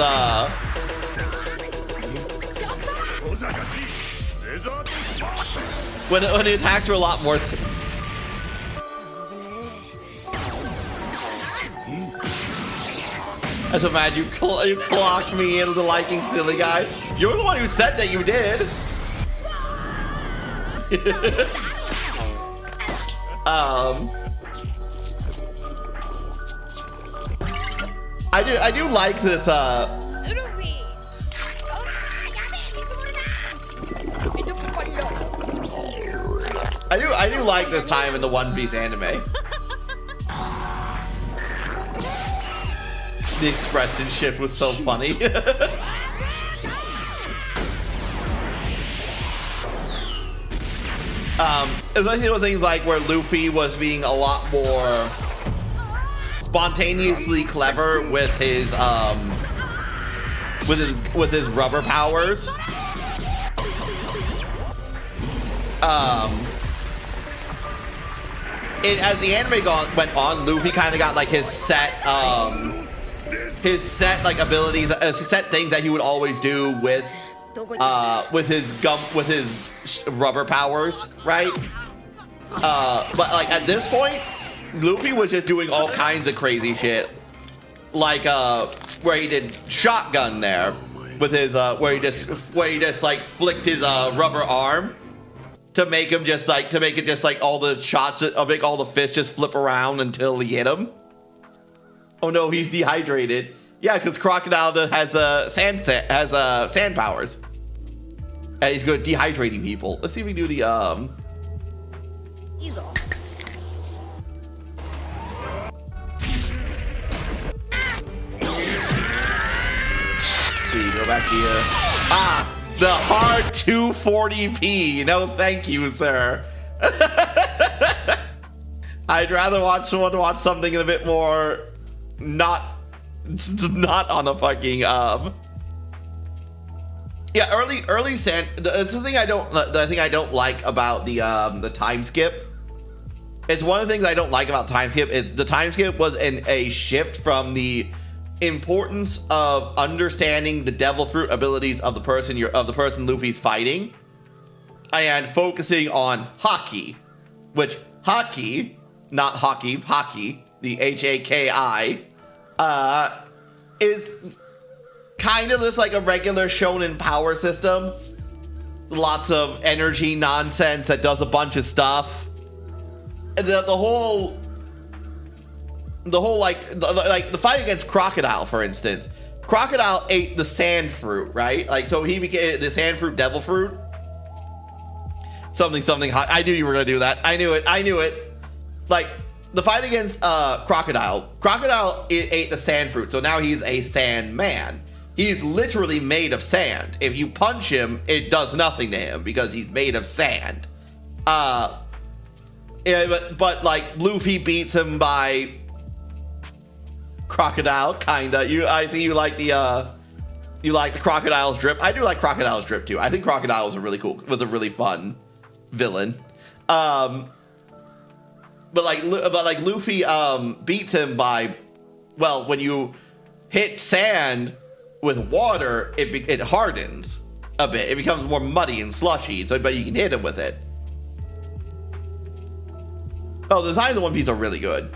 When the attacks were a lot more. I'm so mad you clocked me into liking silly guys. You're the one who said that you did. I do like this I do like this time in the One Piece anime. The expression shift was so funny. Especially with things like where Luffy was being a lot more spontaneously clever with his rubber powers. As the anime went on, Luffy kind of got like his set like abilities, set things that he would always do with his rubber powers, right? But like at this point, Luffy was just doing all kinds of crazy shit, like where he did shotgun there with his where he just like flicked his rubber arm to make it just like all the shots, make all the fish just flip around until he hit him. Oh no, he's dehydrated. Yeah, because Crocodile has sand powers, and he's good at dehydrating people. Let's see if we do the See, go back here. The hard 240p. No, thank you, sir. I'd rather watch something a bit more not on a fucking yeah, early sand. It's the thing I don't like about the time skip. It's one of the things I don't like about time skip. Is the time skip was a shift from the importance of understanding the devil fruit abilities of the person Luffy's fighting, and focusing on haki, which haki, not hockey, haki, the Haki, is kind of just like a regular shonen power system. Lots of energy nonsense that does a bunch of stuff. The whole the fight against Crocodile, for instance. Crocodile ate the sand fruit, right? Like, so he became the sand fruit, devil fruit. Something hot. I knew you were gonna do that. I knew it. Like, the fight against Crocodile ate the sand fruit, so now he's a sand man. He's literally made of sand. If you punch him, it does nothing to him because he's made of sand. Yeah, but like Luffy beats him by Crocodile, kinda. I see you like the Crocodile's drip. I do like Crocodile's drip too. I think Crocodile was a really fun villain. But Luffy beats him by, well, when you hit sand with water, it hardens a bit. It becomes more muddy and slushy. So, but you can hit him with it. Oh, the designs of One Piece are really good.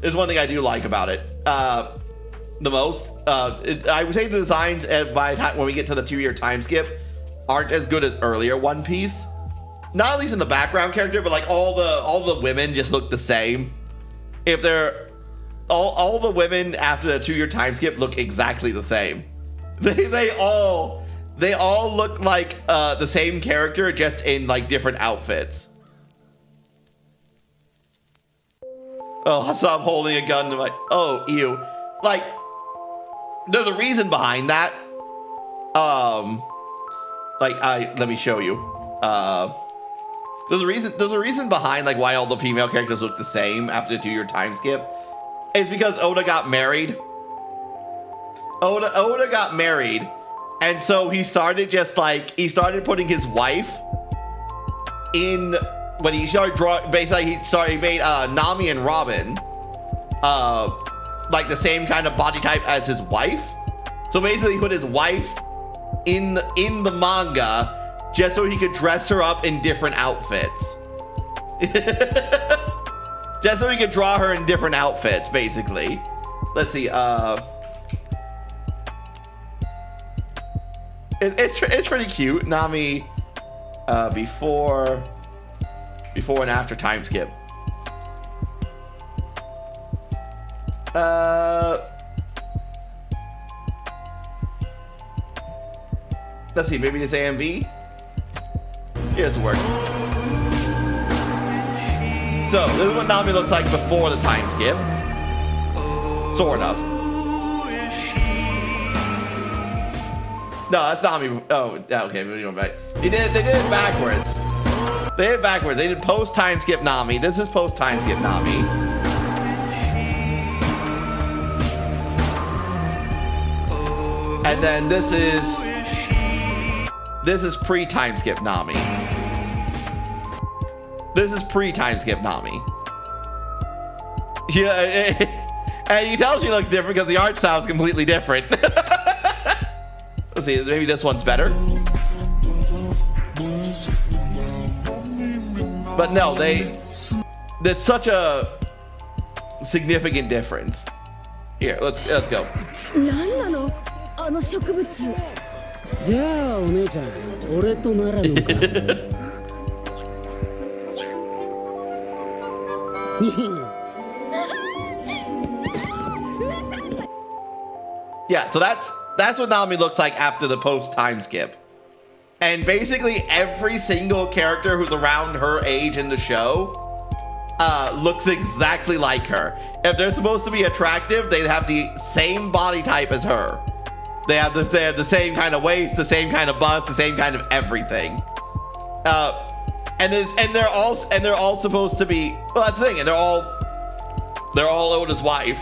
There's one thing I do like about it the most. I would say the designs by the time when we get to the 2-year time skip aren't as good as earlier One Piece. Not at least in the background character, but like all the women just look the same. If they're all the women after the 2-year time skip look exactly the same. They all look like the same character, just in like different outfits. Oh, so I'm holding a gun to my, oh, ew. Like, there's a reason behind that. Let me show you. There's a reason behind like why all the female characters look the same after the 2-year time skip. It's because Oda got married. Oda got married, and so he started putting his wife in. When he started drawing, basically he made Nami and Robin like the same kind of body type as his wife. So basically he put his wife in the manga just so he could dress her up in different outfits. Just so he could draw her in different outfits, basically. Let's see. It's pretty cute. Nami, before and after time skip. Let's see. Maybe this AMV. Yeah, it's work. So this is what Nami looks like before the time skip. Sort of. No, that's Nami. Oh, okay. Moving on back. They did it backwards. They did it backwards. They did post time skip Nami. This is post time skip Nami. And then this is pre time skip Nami. This is pre time skip Nami. Yeah, and you can tell she looks different because the art style is completely different. Let's see, maybe this one's better. But no, that's such a significant difference. Here, let's go. Yeah, so that's what Nami looks like after the post time skip. And basically every single character who's around her age in the show looks exactly like her. If they're supposed to be attractive, they have the same body type as her. They have the same kind of waist, the same kind of bust, the same kind of everything. And they're all supposed to be, well, that's the thing, and they're all Oda's wife.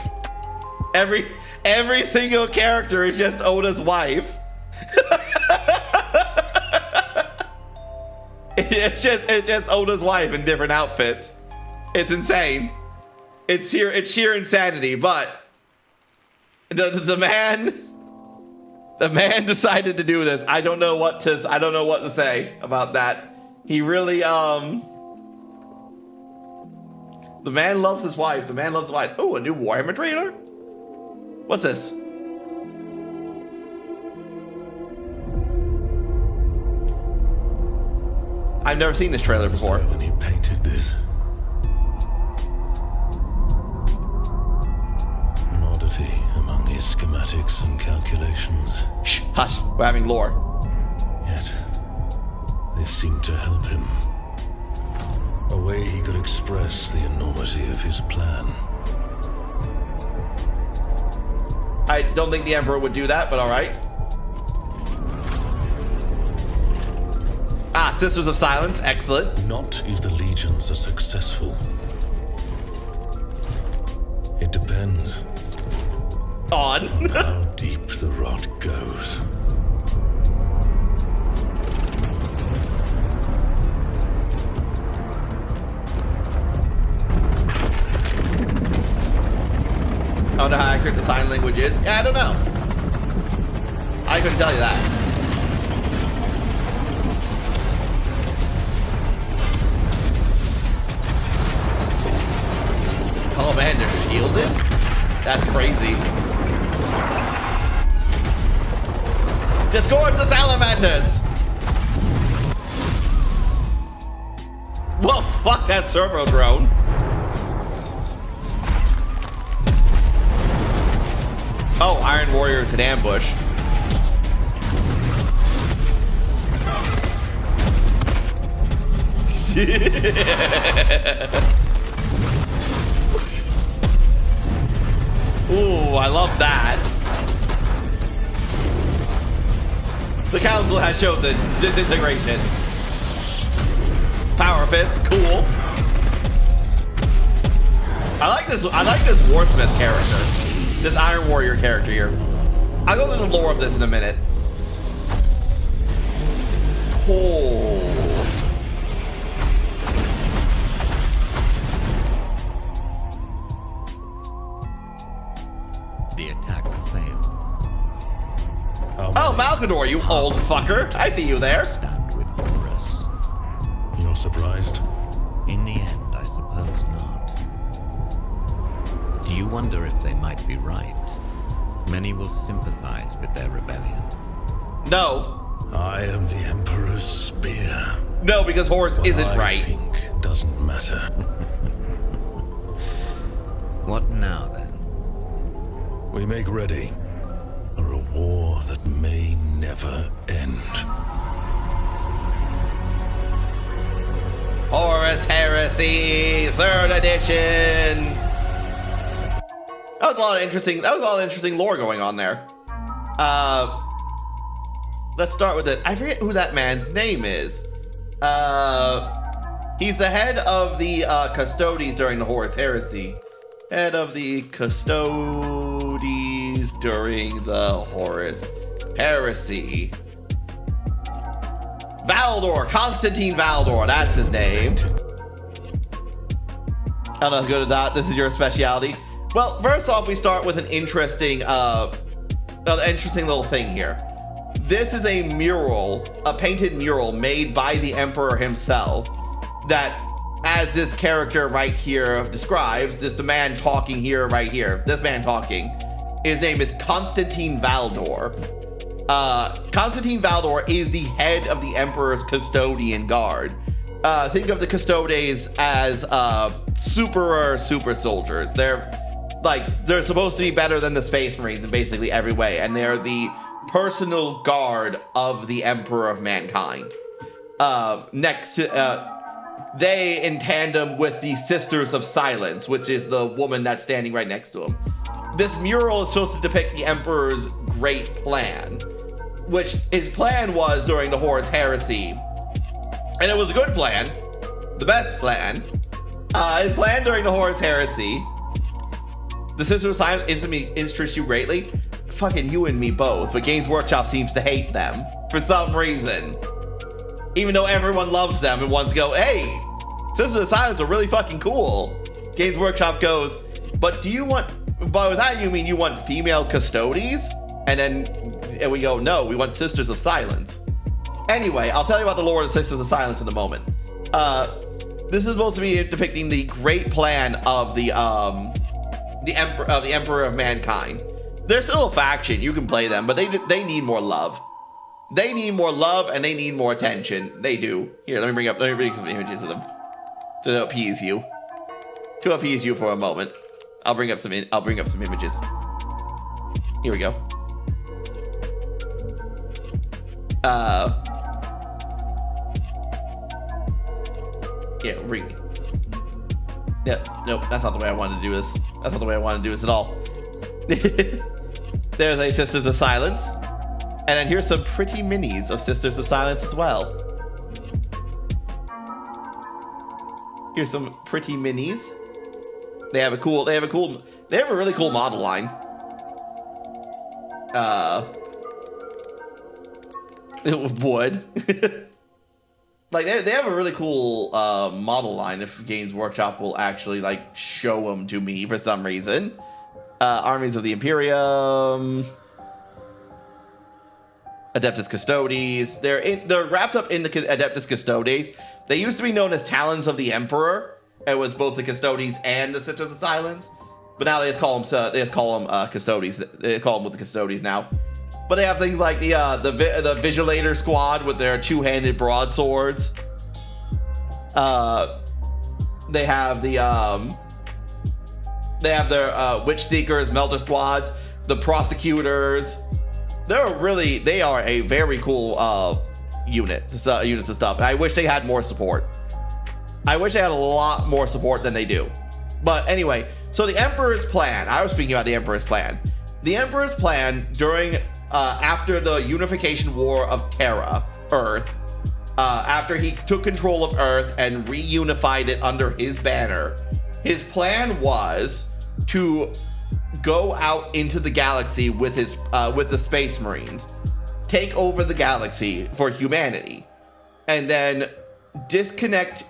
Every single character is just Oda's wife. It's just Oda's wife in different outfits. It's insane. It's sheer insanity. But the man decided to do this. I don't know what to say about that. He really the man loves his wife. The man loves his wife. Oh, a new Warhammer trailer? What's this? I've never seen this trailer before. When he painted this, an oddity among his schematics and calculations. Shh, hush, we're having lore. Yet, this seemed to help him. A way he could express the enormity of his plan. I don't think the Emperor would do that, but all right. Ah, Sisters of Silence, excellent. Not if the legions are successful. It depends on how deep the rod goes. I don't know how accurate the sign language is. Yeah, I don't know. I couldn't tell you that. Oh man, they're shielded? That's crazy. Discord the salamanders! Well, fuck that servo drone. Oh, Iron Warriors in ambush. Ooh, I love that. The council has chosen disintegration. Power fist, cool. I like this Warsmith character. This Iron Warrior character here. I'll go into the lore of this in a minute. Oh. Salvador, you old fucker. I see you there. Stand with Horus. You're surprised? In the end, I suppose not. Do you wonder if they might be right? Many will sympathize with their rebellion. No. I am the Emperor's spear. No, because Horus What isn't I right. think doesn't matter. What now, then? We make ready for a war that may never end. Horus Heresy, 3rd edition. That was a lot of interesting lore going on there. Let's start with it. I forget who that man's name is. He's the head of the Custodes during the Horus Heresy. Head of the Custodes during the Horus Heresy. Valdor, Constantine Valdor, that's his name. I'm not good at that. This is your specialty. Well, first off, we start with an interesting little thing here. This is a mural, a painted mural made by the Emperor himself that, as this character right here describes, the man talking here, right here, this man talking, his name is Constantine Valdor. Constantine Valdor is the head of the Emperor's custodian guard. Think of the Custodes as super soldiers. They're supposed to be better than the Space Marines in basically every way, and they're the personal guard of the Emperor of Mankind. They in tandem with the Sisters of Silence, which is the woman that's standing right next to him. This mural is supposed to depict the Emperor's great plan, which his plan was during the Horus Heresy. And it was a good plan. The best plan. His plan during the Horus Heresy. The Sisters of Silence interests you greatly. Fucking you and me both, but Games Workshop seems to hate them for some reason. Even though everyone loves them and wants to go, hey, Sisters of Silence are really fucking cool. Games Workshop goes, but with that you mean you want female Custodes? And we go, no, we want Sisters of Silence. Anyway, I'll tell you about the lore of the Sisters of Silence in a moment. This is supposed to be depicting the great plan of the Emperor of Mankind. They're still a faction, you can play them, but they need more love. They need more love and they need more attention. They do. Here, let me bring up some images of them to appease you. To appease you for a moment. I'll bring up some images. Here we go. Yeah, ring. Yeah, nope, that's not the way I wanted to do this. That's not the way I wanted to do this at all. There's a Sisters of Silence. And then here's some pretty minis of Sisters of Silence as well. Here's some pretty minis. They have a really cool model line. Wood. Like they have a really cool model line if Games Workshop will actually like show them to me for some reason. Armies of the Imperium, Adeptus Custodes. They're wrapped up in the Adeptus Custodes. They used to be known as Talons of the Emperor. It was both the Custodes and the Sisters of Silence, but now they just call them Custodes. They call them with the Custodes now. But they have things like the Vigilator Squad with their two-handed broadswords. They have their Witch Seekers, Melter Squads, the Prosecutors. They are a very cool units of stuff. I wish they had more support. I wish they had a lot more support than they do. But anyway, so the Emperor's plan. I was speaking about the Emperor's plan. The Emperor's plan during after the Unification War of Terra, Earth, after he took control of Earth and reunified it under his banner, his plan was to go out into the galaxy with the Space Marines, take over the galaxy for humanity, and then disconnect,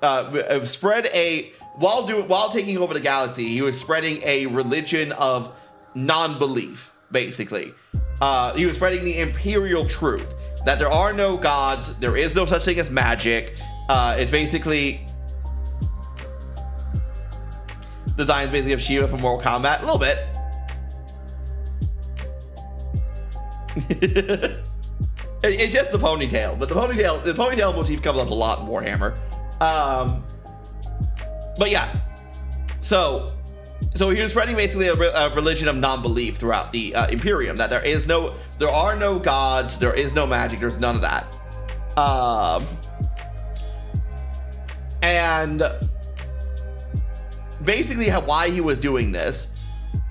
while taking over the galaxy, he was spreading a religion of non-belief, basically. He was spreading the imperial truth that there are no gods, there is no such thing as magic. It's basically designs basically of Shiva from Mortal Kombat, a little bit. It's just the ponytail, but the ponytail motif comes up a lot in Warhammer. But yeah, so he was spreading basically a religion of non-belief throughout the Imperium, that there are no gods, there is no magic, there's none of that. And basically why he was doing this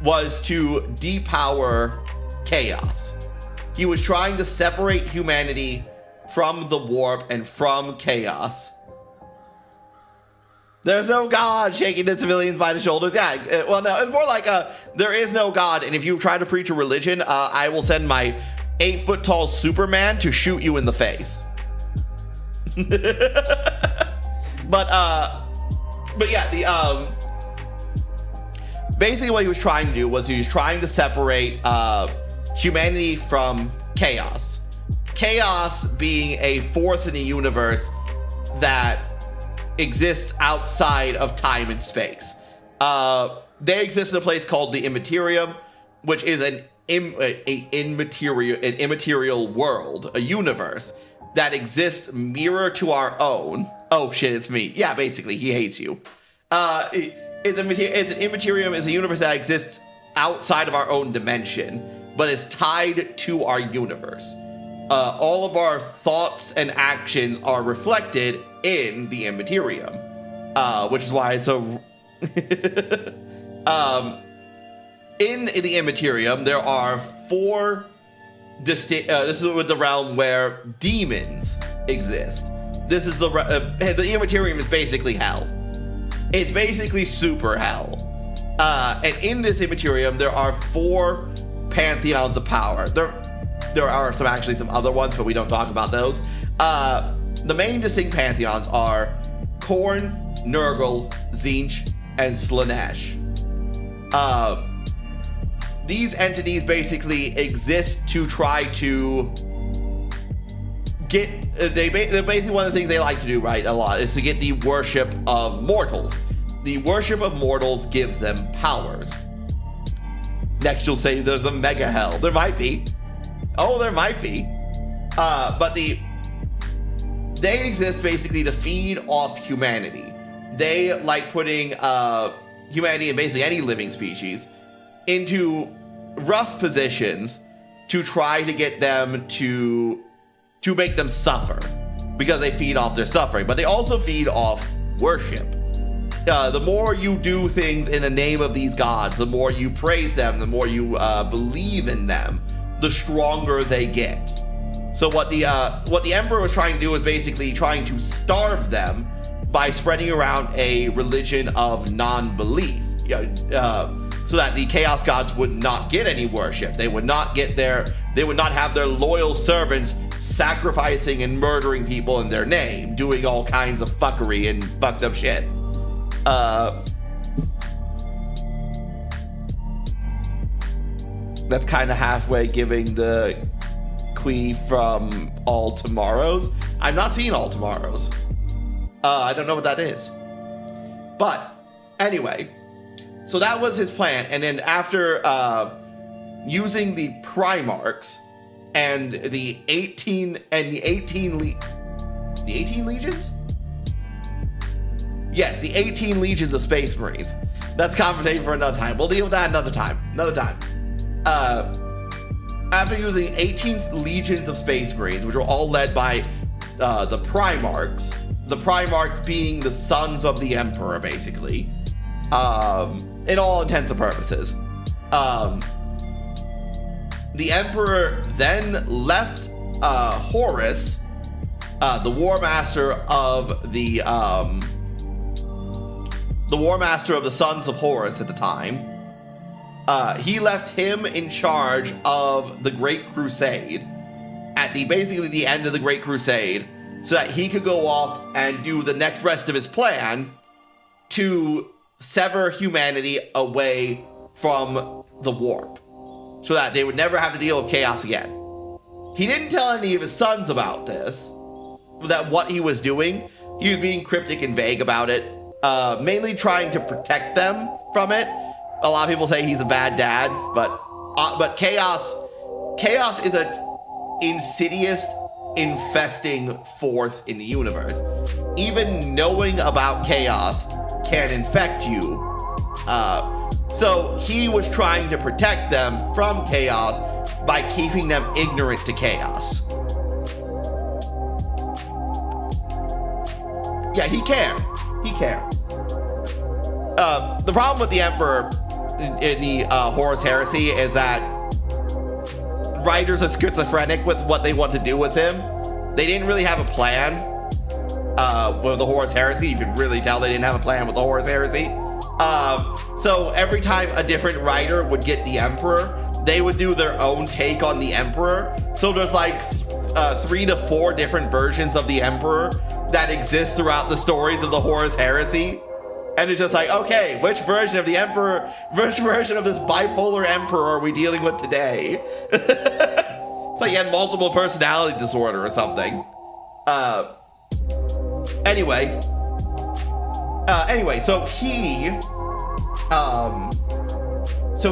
was to depower chaos. He was trying to separate humanity from the warp and from chaos. There's no God, shaking the civilians by the shoulders. Yeah, well, no, it's more like there is no God, and if you try to preach a religion, I will send my 8-foot-tall Superman to shoot you in the face. But yeah, basically what he was trying to do was he was trying to separate humanity from chaos. Chaos being a force in the universe that exists outside of time and space. They exist in a place called the Immaterium, which is an immaterial world, a universe that exists mirror to our own. Oh shit, it's me. Yeah, basically, he hates you. It's an Immaterium is a universe that exists outside of our own dimension, but is tied to our universe. All of our thoughts and actions are reflected in the Immaterium, which is why it's a in the Immaterium there are 4 distinct this is with the realm where demons exist. This is the Immaterium is basically hell. It's basically super hell. And in this Immaterium there are 4 pantheons of power. There are some other ones, but we don't talk about those. The main distinct pantheons are Khorne, Nurgle, Tzeentch, and Slaanesh. These entities basically exist to try to get. Basically one of the things they like to do, right, a lot, is to get the worship of mortals. The worship of mortals gives them powers. Next, you'll say there's a mega hell. There might be. Oh, there might be. But they exist basically to feed off humanity. They like putting humanity and basically any living species into rough positions to try to get them to make them suffer, because they feed off their suffering, but they also feed off worship. The more you do things in the name of these gods, the more you praise them, the more you believe in them, the stronger they get. So what the Emperor was trying to do was basically trying to starve them by spreading around a religion of non-belief, so that the Chaos Gods would not get any worship. They would not have their loyal servants sacrificing and murdering people in their name, doing all kinds of fuckery and fucked up shit. That's kind of halfway giving the Quee from All Tomorrows. I'm not seeing All Tomorrows. I don't know what that is. But anyway, so that was his plan. And then after using the Primarchs and the 18 legions? Yes, the 18 legions of Space Marines. That's conversation for another time. We'll deal with that another time. After using 18 legions of Space Marines, which were all led by the Primarchs being the sons of the Emperor, basically, in all intents and purposes. The Emperor then left Horus, the War Master of the Sons of Horus at the time. He left him in charge of the Great Crusade at basically the end of the Great Crusade, so that he could go off and do the next rest of his plan to sever humanity away from the warp. so that they would never have to deal with chaos again. He didn't tell any of his sons about this, that what he was doing. He was being cryptic and vague about it, mainly trying to protect them from it. A lot of people say he's a bad dad, but chaos is a insidious, infesting force in the universe. Even knowing about chaos can infect you. So he was trying to protect them from chaos by keeping them ignorant to chaos. Yeah, he cared. He cared. The problem with the Emperor in the Horus Heresy is that writers are schizophrenic with what they want to do with him. They didn't really have a plan with the Horus Heresy. You can really tell they didn't have a plan with the Horus Heresy. So every time a different writer would get the Emperor, they would do their own take on the Emperor. So there's like 3 to 4 different versions of the Emperor that exist throughout the stories of the Horus Heresy. And it's just like, okay, which version of the Emperor, which version of this bipolar Emperor are we dealing with today? It's like he had multiple personality disorder or something. Anyway, so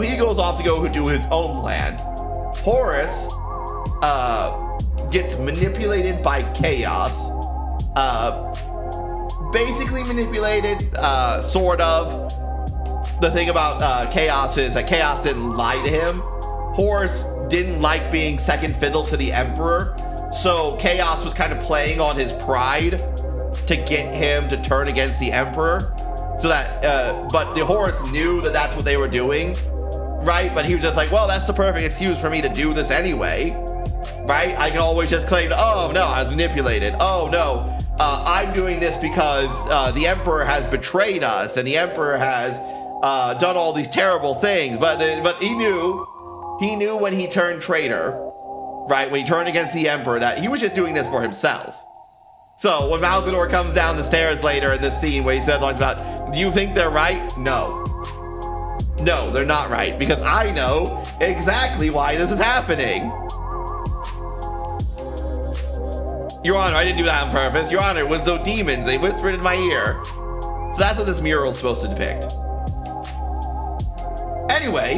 he goes off to go do his own plan. Horus gets manipulated by chaos. Basically manipulated, sort of. The thing about chaos is that chaos didn't lie to him. Horus didn't like being second fiddle to the Emperor, so chaos was kind of playing on his pride to get him to turn against the Emperor. So that, but the Horus knew that that's what they were doing, right? But he was just like, well, that's the perfect excuse for me to do this anyway, right? I can always just claim, oh no, I was manipulated. Oh no, I'm doing this because the Emperor has betrayed us, and the Emperor has done all these terrible things. But he knew when he turned traitor, right? When he turned against the Emperor, that he was just doing this for himself. So when Malgador comes down the stairs later in this scene where he says about, do you think they're right? No, they're not right, because I know exactly why this is happening. Your Honor, I didn't do that on purpose. Your Honor, it was those demons. They whispered in my ear. So that's what this mural is supposed to depict. Anyway,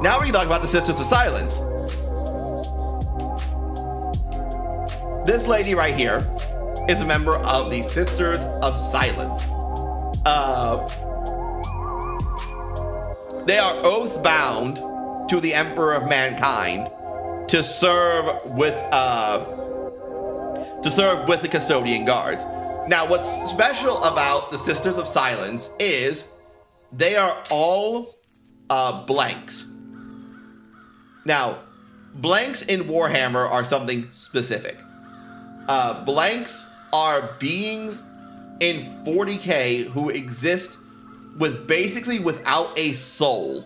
now we're going to talk about the Sisters of Silence. This lady right here is a member of the Sisters of Silence. They are oath bound to the Emperor of Mankind to serve with the Custodian Guards. Now, what's special about the Sisters of Silence is they are all blanks. Now, blanks in Warhammer are something specific. Blanks are beings in 40k who exist with basically without a soul.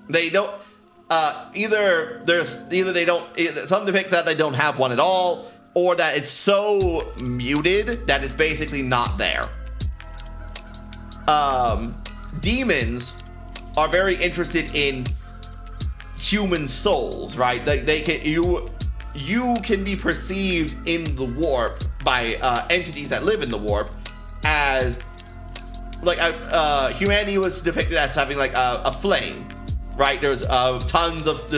They don't either they don't, some depict that they don't have one at all, or that it's so muted that it's basically not there. Demons are very interested in human souls, right? They can, you can be perceived in the warp by entities that live in the warp as like humanity was depicted as having like a flame, right? There's tons of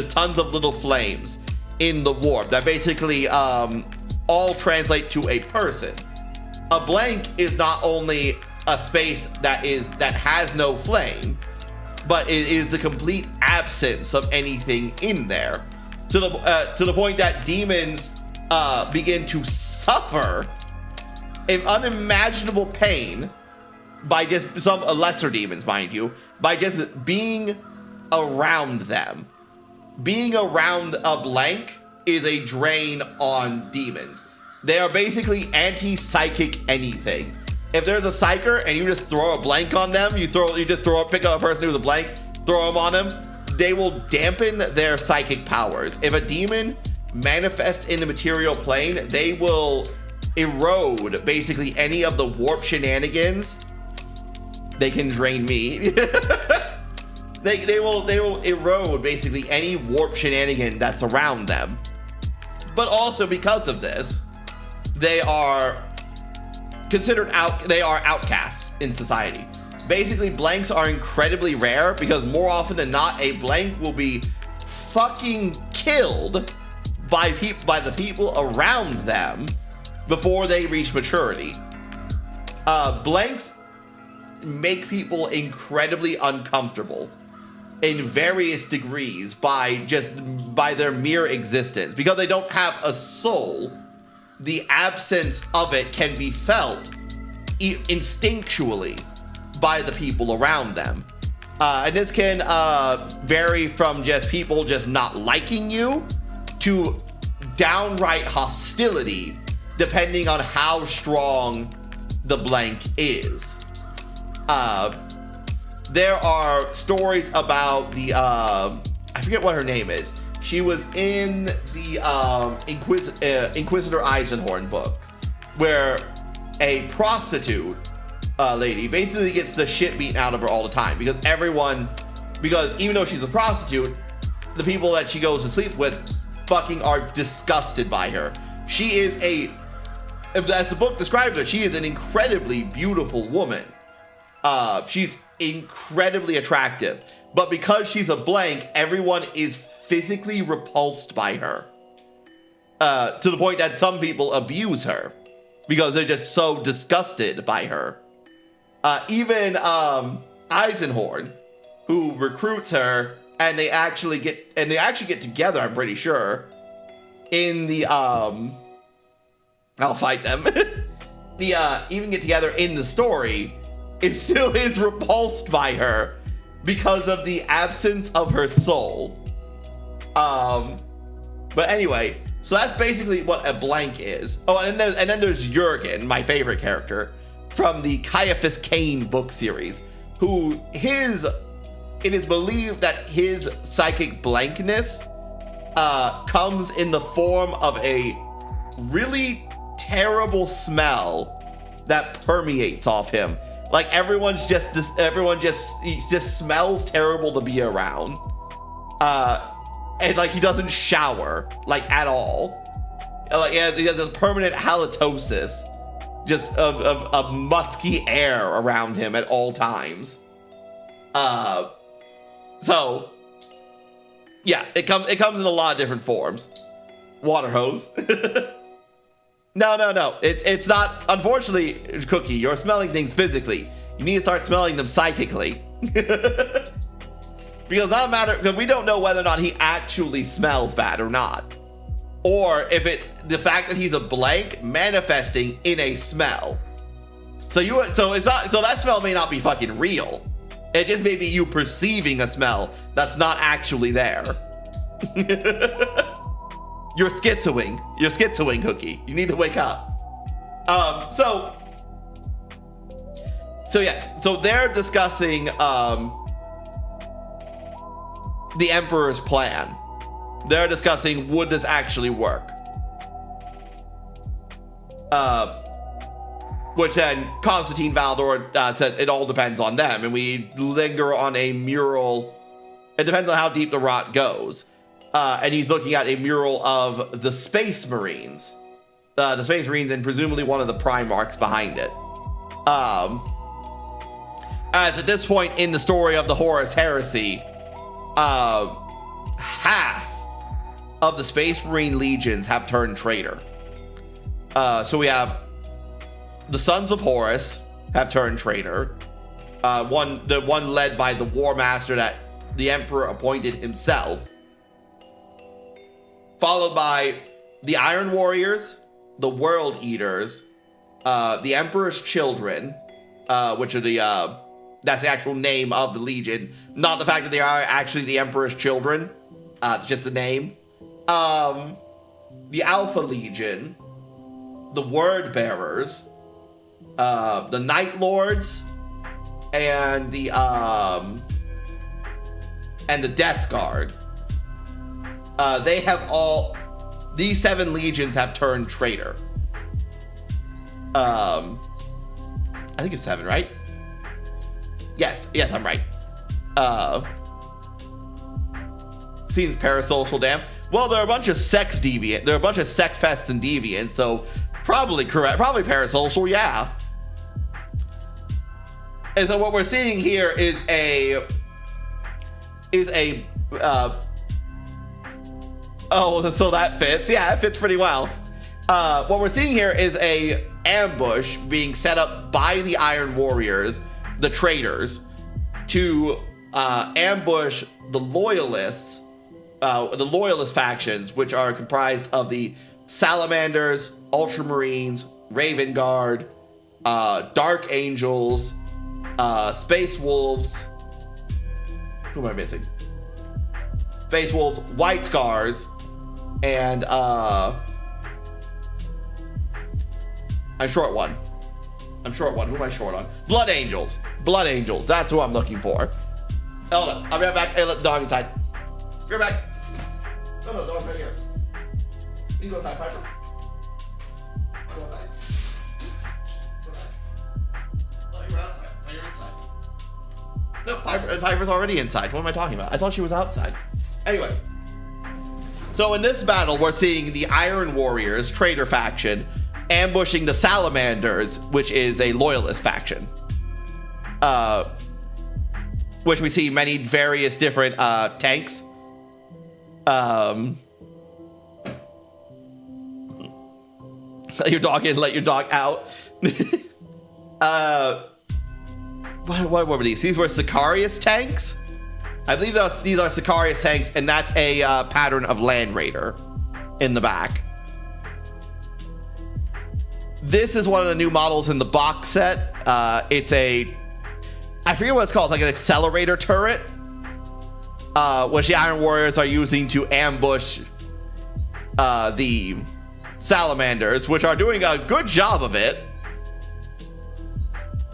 little flames in the warp that basically all translate to a person. A blank is not only a space that has no flame, but it is the complete absence of anything in there, to the point that demons begin to suffer an unimaginable pain by just some lesser demons, mind you, by just being around them. Being around a blank is a drain on demons. They are basically anti-psychic anything. If there's a psyker and you just throw a blank on them, pick up a person who's a blank, throw them on them, they will dampen their psychic powers. If a demon manifests in the material plane, they will erode basically any of the warp shenanigans. They can drain me. they will erode basically any warp shenanigan that's around them. But also because of this, they are considered they are outcasts in society. Basically, blanks are incredibly rare because more often than not, a blank will be fucking killed by the people around them before they reach maturity. Blanks make people incredibly uncomfortable in various degrees by their mere existence. Because they don't have a soul, the absence of it can be felt instinctually by the people around them. And this can vary from just people just not liking you to downright hostility, depending on how strong the blank is. There are stories about the I forget what her name is. She was in the Inquisitor Eisenhorn book, where a prostitute lady basically gets the shit beaten out of her all the time because even though she's a prostitute, the people that she goes to sleep with fucking are disgusted by her. She is as the book describes her, she is an incredibly beautiful woman. She's incredibly attractive, but because she's a blank, everyone is physically repulsed by her, to the point that some people abuse her because they're just so disgusted by her. Even Eisenhorn, who recruits her, and they actually get together, I'm pretty sure, in the I'll fight them. Even get together in the story, it still is repulsed by her because of the absence of her soul. But anyway, so that's basically what a blank is. Oh, and then there's Jurgen, my favorite character from the Caiaphas Cain book series, who it is believed that his psychic blankness comes in the form of a really terrible smell that permeates off him. Like everyone just smells terrible to be around. And like he doesn't shower like at all. Like he has a permanent halitosis, just of musky air around him at all times. So yeah, it comes in a lot of different forms. Water hose. No. It's not. Unfortunately, Cookie, you're smelling things physically. You need to start smelling them psychically. Because we don't know whether or not he actually smells bad or not. Or if it's the fact that he's a blank manifesting in a smell. So that smell may not be fucking real. It just may be you perceiving a smell that's not actually there. You're schizoing, Cookie. You need to wake up. So yes. So they're discussing the Emperor's plan. They're discussing, would this actually work? Which then Constantine Valdor says it all depends on them, and we linger on a mural. It depends on how deep the rot goes. And he's looking at a mural of the Space Marines. The Space Marines, and presumably one of the Primarchs behind it. As at this point in the story of the Horus Heresy, half of the Space Marine legions have turned traitor. So we have the Sons of Horus have turned traitor. The one led by the War Master that the Emperor appointed himself. Followed by the Iron Warriors, the World Eaters, the Emperor's Children, which are that's the actual name of the Legion, not the fact that they are actually the Emperor's children, just the name. The Alpha Legion, the Word Bearers, the Night Lords, and the Death Guard. These 7 legions have turned traitor. I think it's 7, right? Yes, I'm right. seems parasocial damn. Well, they're a bunch of sex deviant. They're a bunch of sex pests and deviants, so probably correct. Probably parasocial, yeah. And so what we're seeing here is oh, so that fits. Yeah, it fits pretty well. What we're seeing here is a ambush being set up by the Iron Warriors, the traitors, to ambush the loyalists, the loyalist factions, which are comprised of the Salamanders, Ultramarines, Raven Guard, Dark Angels, Space Wolves. Who am I missing? Space Wolves, White Scars, and I'm short one. Who am I short on? Blood Angels. That's who I'm looking for. Hold on. I'll be right back. Hey, let the dog inside. Be right back. No, dog's right here. You go inside, Piper. Go inside. No, you're outside. No, you're inside. No, Piper's already inside. What am I talking about? I thought she was outside. Anyway. So in this battle, we're seeing the Iron Warriors, traitor faction, ambushing the Salamanders, which is a loyalist faction. Which we see many various different tanks. Let your dog in, let your dog out. What were these? These were Sicarius tanks? I believe these are Sicarius tanks, and that's a pattern of Land Raider in the back. This is one of the new models in the box set. It's I forget what it's called. It's like an accelerator turret, which the Iron Warriors are using to ambush the Salamanders, which are doing a good job of it.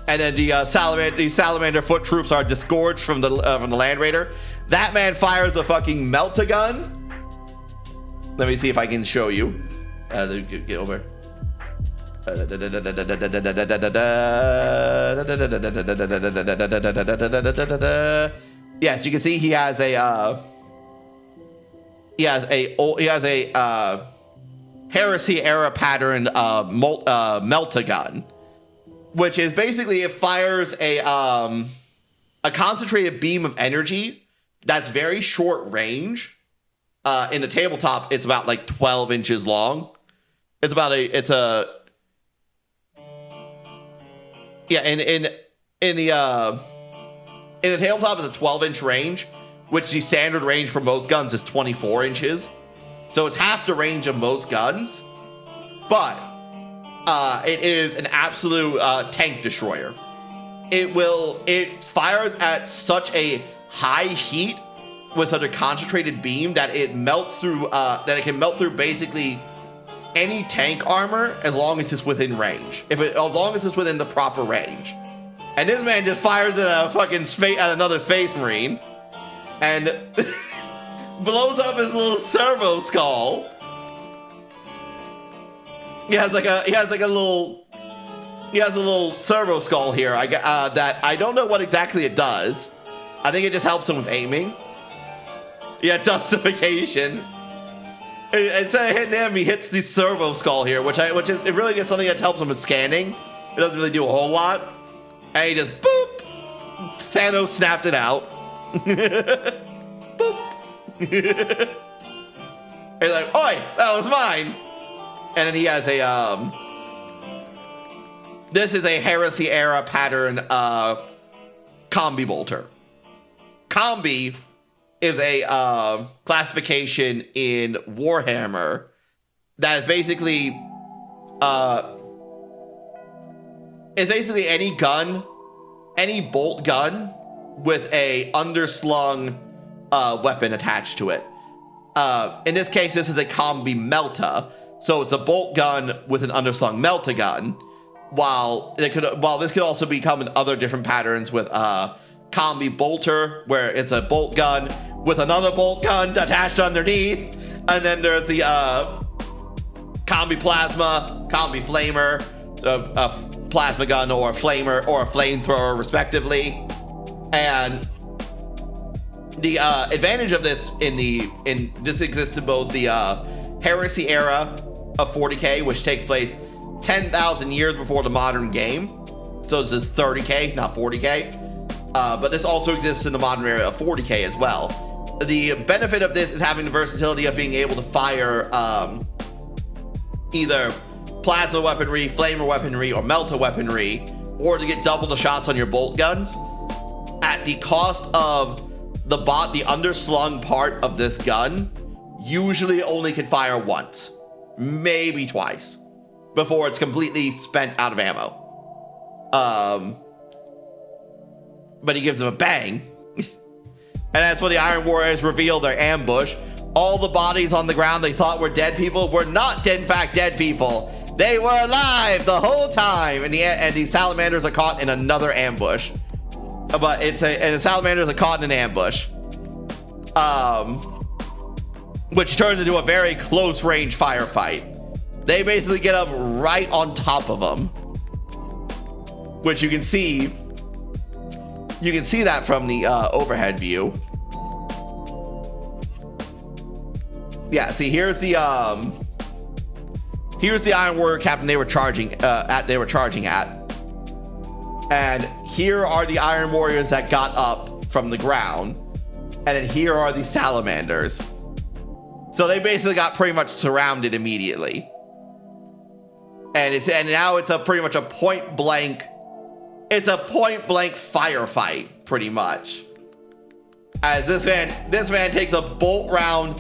And then the Salamander foot troops are disgorged from the Land Raider. That man fires a fucking melt-a-gun. Let me see if I can show you. Get over. Yes, you can see he has a Heresy era pattern melt-a-gun, which is basically it fires a concentrated beam of energy that's very short range. In the tabletop, it's about like 12 inches long. In the tabletop is a 12-inch range, which the standard range for most guns is 24 inches. So it's half the range of most guns, but it is an absolute tank destroyer. It fires at such a high heat with such a concentrated beam that it melts through it can melt through basically any tank armor as long as it's within range. As long as it's within the proper range. And this man just fires at another Space Marine and blows up his little servo skull. He has a little servo skull here. That I don't know what exactly it does. I think it just helps him with aiming. Yeah, justification. Instead of hitting him, he hits the servo skull here, which is really just something that helps him with scanning. It doesn't really do a whole lot. And he just boop. Thanos snapped it out. Boop. He's like, oi, that was mine. And then he has this is a Heresy era pattern combi bolter. Combi is a classification in Warhammer that is basically any gun, any bolt gun with a underslung weapon attached to it. In this case, this is a combi melta, so it's a bolt gun with an underslung melta gun. While this could also become in other different patterns with combi bolter, where it's a bolt gun with another bolt gun attached underneath, and then there's the combi plasma, combi flamer, a plasma gun or a flamer or a flamethrower, respectively. And The advantage of this this exists in both the Heresy era of 40k, which takes place 10,000 years before the modern game. So this is 30k, not 40k. But this also exists in the modern era of 40k as well. The benefit of this is having the versatility of being able to fire either plasma weaponry, flamer weaponry, or melta weaponry, or to get double the shots on your bolt guns at the cost of the underslung part of this gun usually only can fire once, maybe twice, before it's completely spent out of ammo. But he gives them a bang. And that's when the Iron Warriors reveal their ambush. All the bodies on the ground they thought were dead people were not, in fact, dead people. They were alive the whole time. And the salamanders are caught in another ambush. But the salamanders are caught in an ambush. Which turns into a very close range firefight. They basically get up right on top of them. Which you can see that from the overhead view. Yeah, see, here's the Iron Warrior captain they were charging at. And here are the Iron Warriors that got up from the ground. And then here are the salamanders. So they basically got pretty much surrounded immediately. And now it's pretty much a point blank firefight, pretty much. As this man takes a bolt round,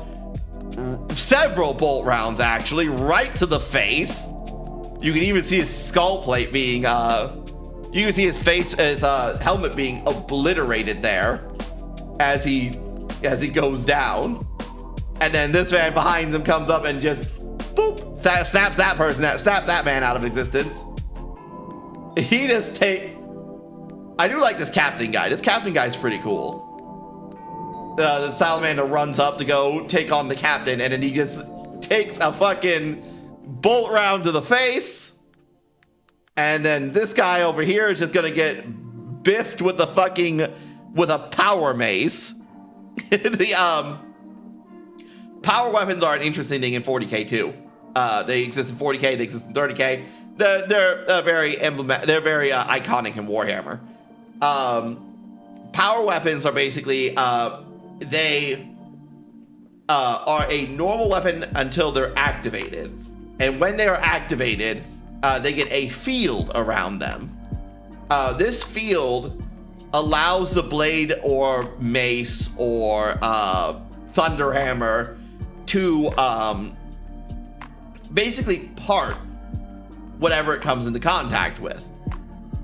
several bolt rounds actually, right to the face. You can even see his skull plate being, you can see his helmet being obliterated there as he goes down. And then this man behind him comes up and just boop, snaps that man out of existence. I do like this captain guy. This captain guy's pretty cool. The salamander runs up to go take on the captain, and then he just takes a fucking bolt round to the face. And then this guy over here is just gonna get biffed with a power mace. The power weapons are an interesting thing in 40k too. They exist in 40k, they exist in 30k. They're very iconic in Warhammer. Power weapons are basically they are a normal weapon until they're activated, and when they are activated, they get a field around them. This field allows the blade or mace or thunderhammer to basically part whatever it comes into contact with.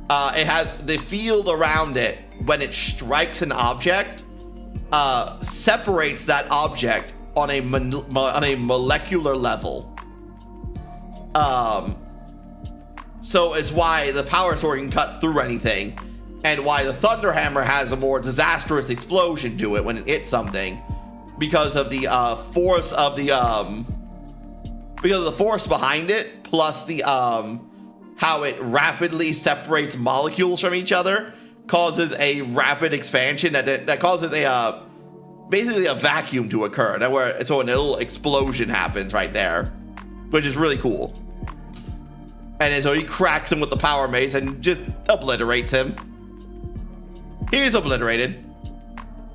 It has the field around it when it strikes an object, separates that object on a molecular level. So it's why the power sword can cut through anything, and why the thunderhammer has a more disastrous explosion to it when it hits something, because of the force of the force behind it, plus the how it rapidly separates molecules from each other, causes a rapid expansion that causes basically a vacuum to occur. So a little explosion happens right there, which is really cool. And then so he cracks him with the power mace and just obliterates him. He's obliterated.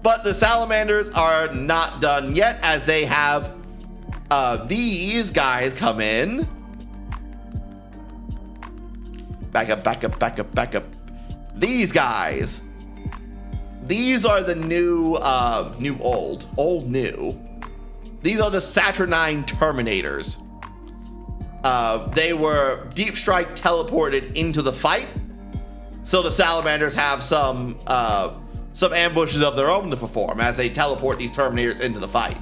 But the salamanders are not done yet, as they have these guys come in. Back up. These guys. These are the new, old new. These are the Saturnine Terminators. They were Deep Strike teleported into the fight, so the salamanders have some ambushes of their own to perform as they teleport these Terminators into the fight.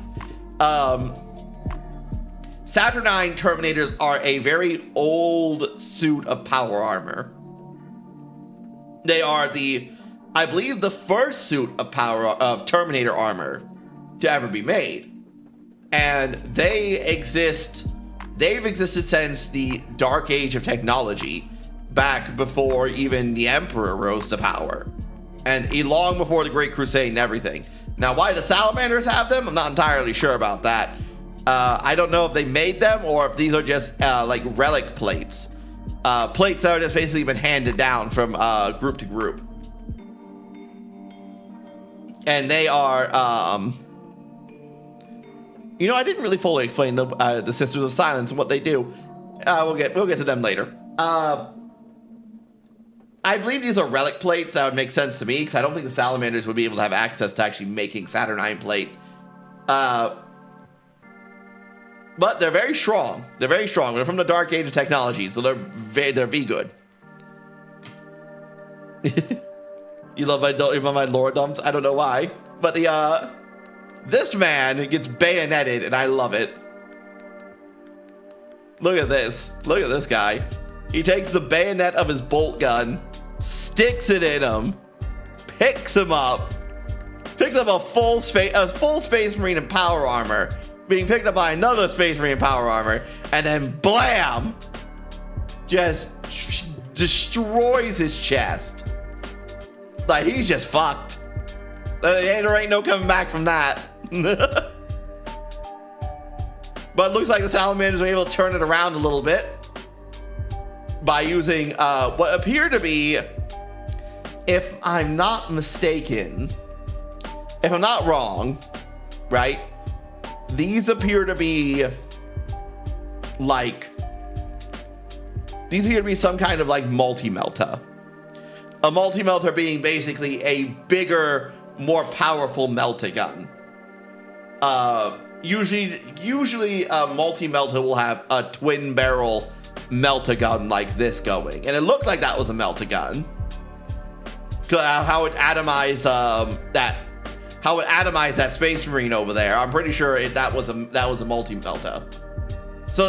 Saturnine Terminators are a very old suit of power armor. They are I believe, the first suit of Terminator armor to ever be made, and they've existed since the Dark Age of technology, back before even the Emperor rose to power, and long before the Great Crusade and everything. Now, why the salamanders have them, I'm not entirely sure about that. I don't know if they made them or if these are just like relic plates. Plates that are just basically been handed down from group to group. And they are, you know, I didn't really fully explain the Sisters of Silence and what they do. We'll get to them later. I believe these are relic plates. That would make sense to me because I don't think the salamanders would be able to have access to actually making Saturnine plate. But they're very strong. They're very strong. They're from the Dark Age of technology, so they're V good. You love my lore dumps? I don't know why, but this man gets bayoneted, and I love it. Look at this. Look at this guy. He takes the bayonet of his bolt gun, sticks it in him, picks him up, picks up a full Space Marine in power armor, being picked up by another Space Marine in power armor, and then blam! Just destroys his chest. Like, he's just fucked. There ain't no coming back from that. But it looks like the salamanders are able to turn it around a little bit by using what appear to be, if I'm not mistaken, if I'm not wrong, right? These appear to be like, these appear to be some kind of like multi-melta. A multi-melta being basically a bigger, more powerful melta gun. Usually a multi-melta will have a twin barrel melta gun like this going, and it looked like that was a melta gun. How it atomized that Space Marine over there. I'm pretty sure that was a multi-melta. So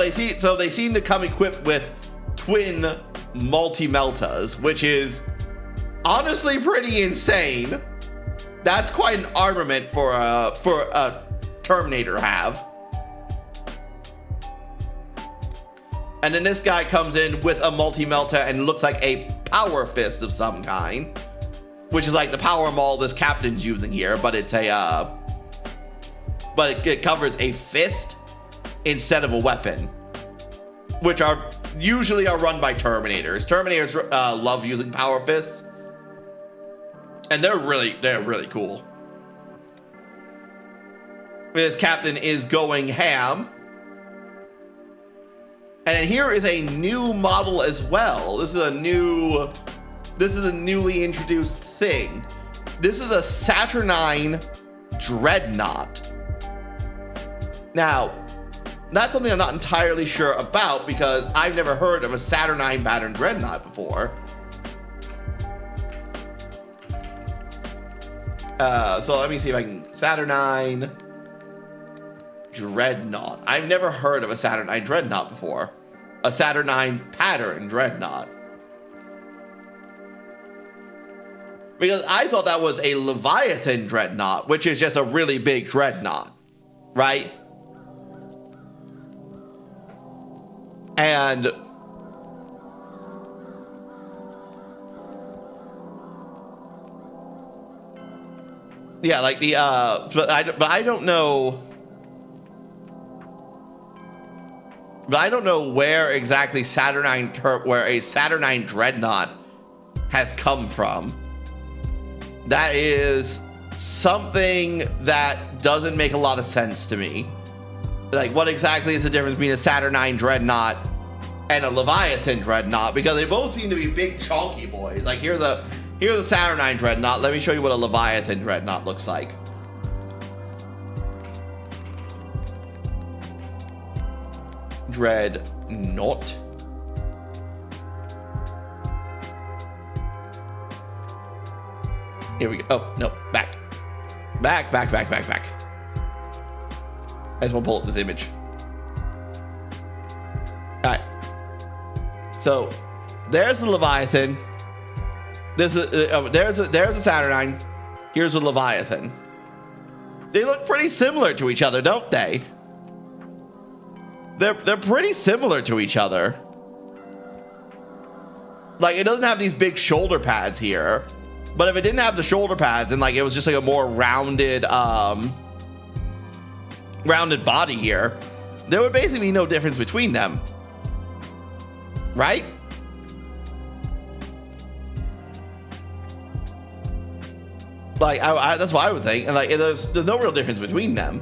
they seem to come equipped with twin multi-meltas, which is honestly pretty insane. That's quite an armament for a Terminator have. And then this guy comes in with a multi-melta and looks like a power fist of some kind, which is like the power maul this captain's using here, but it's a it covers a fist instead of a weapon, which are usually run by Terminators. Terminators love using power fists, and they're really cool. This captain is going ham. And then here is a new model as well. This is a newly introduced thing. This is a Saturnine Dreadnought. Now, that's something I'm not entirely sure about because I've never heard of a Saturnine pattern Dreadnought before. So let me see if I can... Saturnine Dreadnought. I've never heard of a Saturnine Dreadnought before. A Saturnine pattern Dreadnought. Because I thought that was a Leviathan Dreadnought, which is just a really big Dreadnought, right? And yeah, like the but I don't know. But I don't know where exactly where a Saturnine Dreadnought has come from. That is something that doesn't make a lot of sense to me. Like, what exactly is the difference between a Saturnine Dreadnought and a Leviathan Dreadnought? Because they both seem to be big, chunky boys. Like, here's the Saturnine Dreadnought. Let me show you what a Leviathan Dreadnought looks like. Dreadnought. Here we go. Oh, no. Back. I just want to pull up this image. Alright. So, there's the Leviathan. There's a Saturnine. Here's a Leviathan. They look pretty similar to each other, don't they? They're pretty similar to each other. Like, it doesn't have these big shoulder pads here. But if it didn't have the shoulder pads and like it was just like a more rounded rounded body here, there would basically be no difference between them, right? Like that's what I would think, and like there's no real difference between them.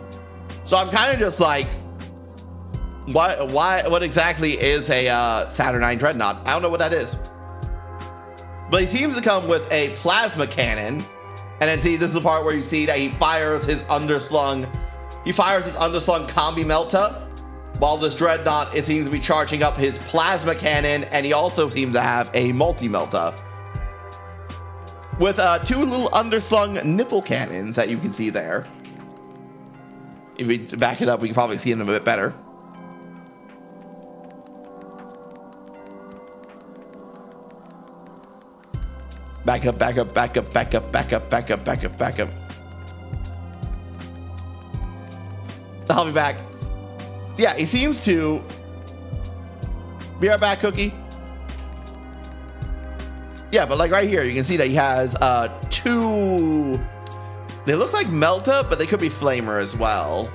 So I'm kind of just like, what exactly is a Saturnine Dreadnought? I don't know what that is. But he seems to come with a plasma cannon, and then see, this is the part where you see that he fires his underslung combi melta, while this Dreadnought, it seems to be charging up his plasma cannon, and he also seems to have a multi melta with two little underslung nipple cannons that you can see there. If we back it up, we can probably see them a bit better. Back up, back up, back up, back up, back up, back up, back up, back up. I'll be back. Yeah, he seems to be right back, Cookie. Yeah, but like right here, you can see that he has two. They look like Melta, but they could be Flamer as well.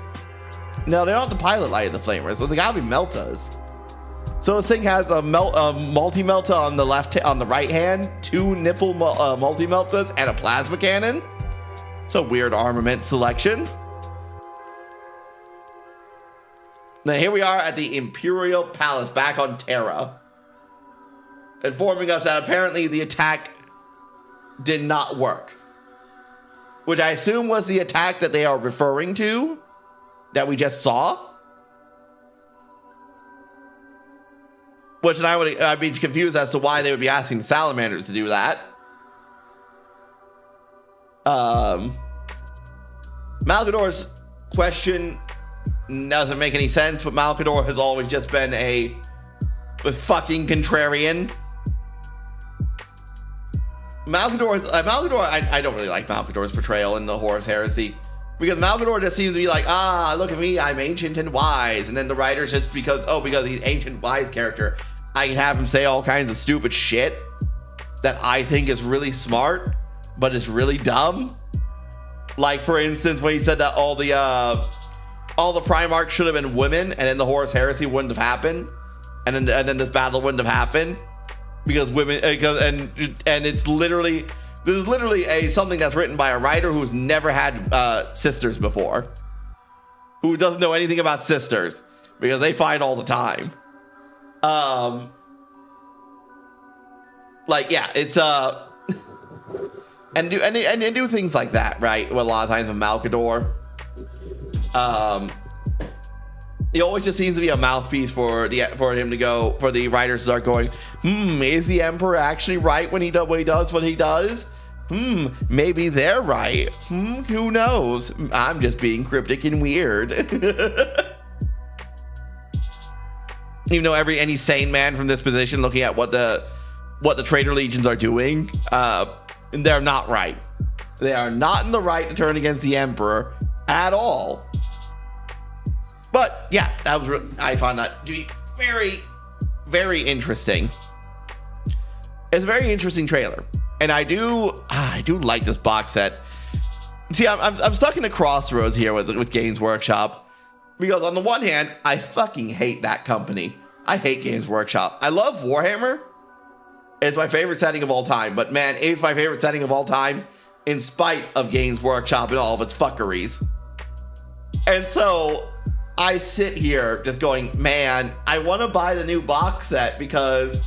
No, they don't have the pilot light of the Flamers, so they gotta be Meltas. So this thing has a multi-melta on the right hand, two nipple multi-meltas, and a plasma cannon. It's a weird armament selection. Now here we are at the Imperial Palace back on Terra, informing us that apparently the attack did not work. Which I assume was the attack that they are referring to, that we just saw. Which I'd be confused as to why they would be asking salamanders to do that. Malcador's question doesn't make any sense, but Malcador has always just been a fucking contrarian. Malcador, I don't really like Malcador's portrayal in the Horus Heresy, because Malcador just seems to be like, look at me, I'm ancient and wise, and then the writers just because he's ancient wise character, I can have him say all kinds of stupid shit that I think is really smart, but it's really dumb. Like for instance, when he said that all the Primarchs should have been women, and then the Horus Heresy wouldn't have happened, and then this battle wouldn't have happened. Because women, and it's literally, this is literally something that's written by a writer who's never had sisters before, who doesn't know anything about sisters because they fight all the time. Like yeah, it's and do things like that, right? Well, a lot of times with Malcador, he always just seems to be a mouthpiece for him to go, for the writers to start going, is the Emperor actually right when he does what he does? Maybe they're right. Who knows? I'm just being cryptic and weird. Even though any sane man from this position looking at what the traitor legions are doing, they're not right. They are not in the right to turn against the Emperor at all. But yeah, I found that to be very, very interesting. It's a very interesting trailer, and I do like this box set. See, I'm stuck in a crossroads here with Games Workshop, because on the one hand, I fucking hate that company. I hate Games Workshop. I love Warhammer. It's my favorite setting of all time, but man, it's my favorite setting of all time in spite of Games Workshop and all of its fuckeries. And so I sit here just going, man, I want to buy the new box set because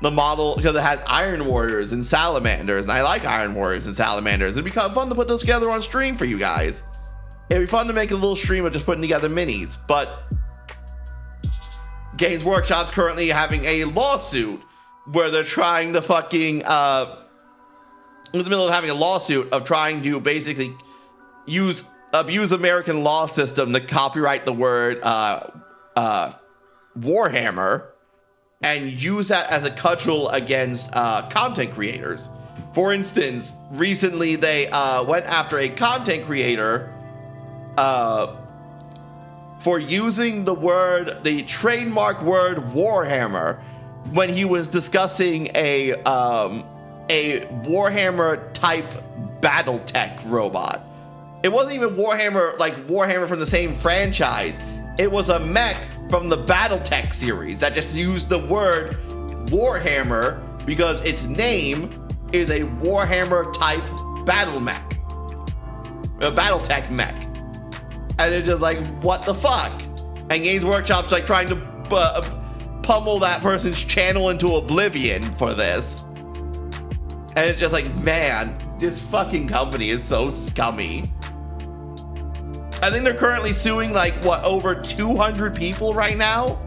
it has Iron Warriors and Salamanders, and I like Iron Warriors and Salamanders. It'd be kind of fun to put those together on stream for you guys. It'd be fun to make a little stream of just putting together minis, but Games Workshop's currently having a lawsuit where they're trying to fucking, in the middle of having a lawsuit of trying to basically abuse American law system to copyright the word Warhammer and use that as a cudgel against content creators. For instance, recently they went after a content creator for using the trademark word Warhammer when he was discussing a a Warhammer type BattleTech robot. It wasn't even Warhammer, like Warhammer from the same franchise. It was a mech from the BattleTech series that just used the word Warhammer because its name is a Warhammer type battle mech. A BattleTech mech. And it's just like, what the fuck? And Games Workshop's like trying to pummel that person's channel into oblivion for this. And it's just like, man, this fucking company is so scummy. I think they're currently suing like, what, over 200 people right now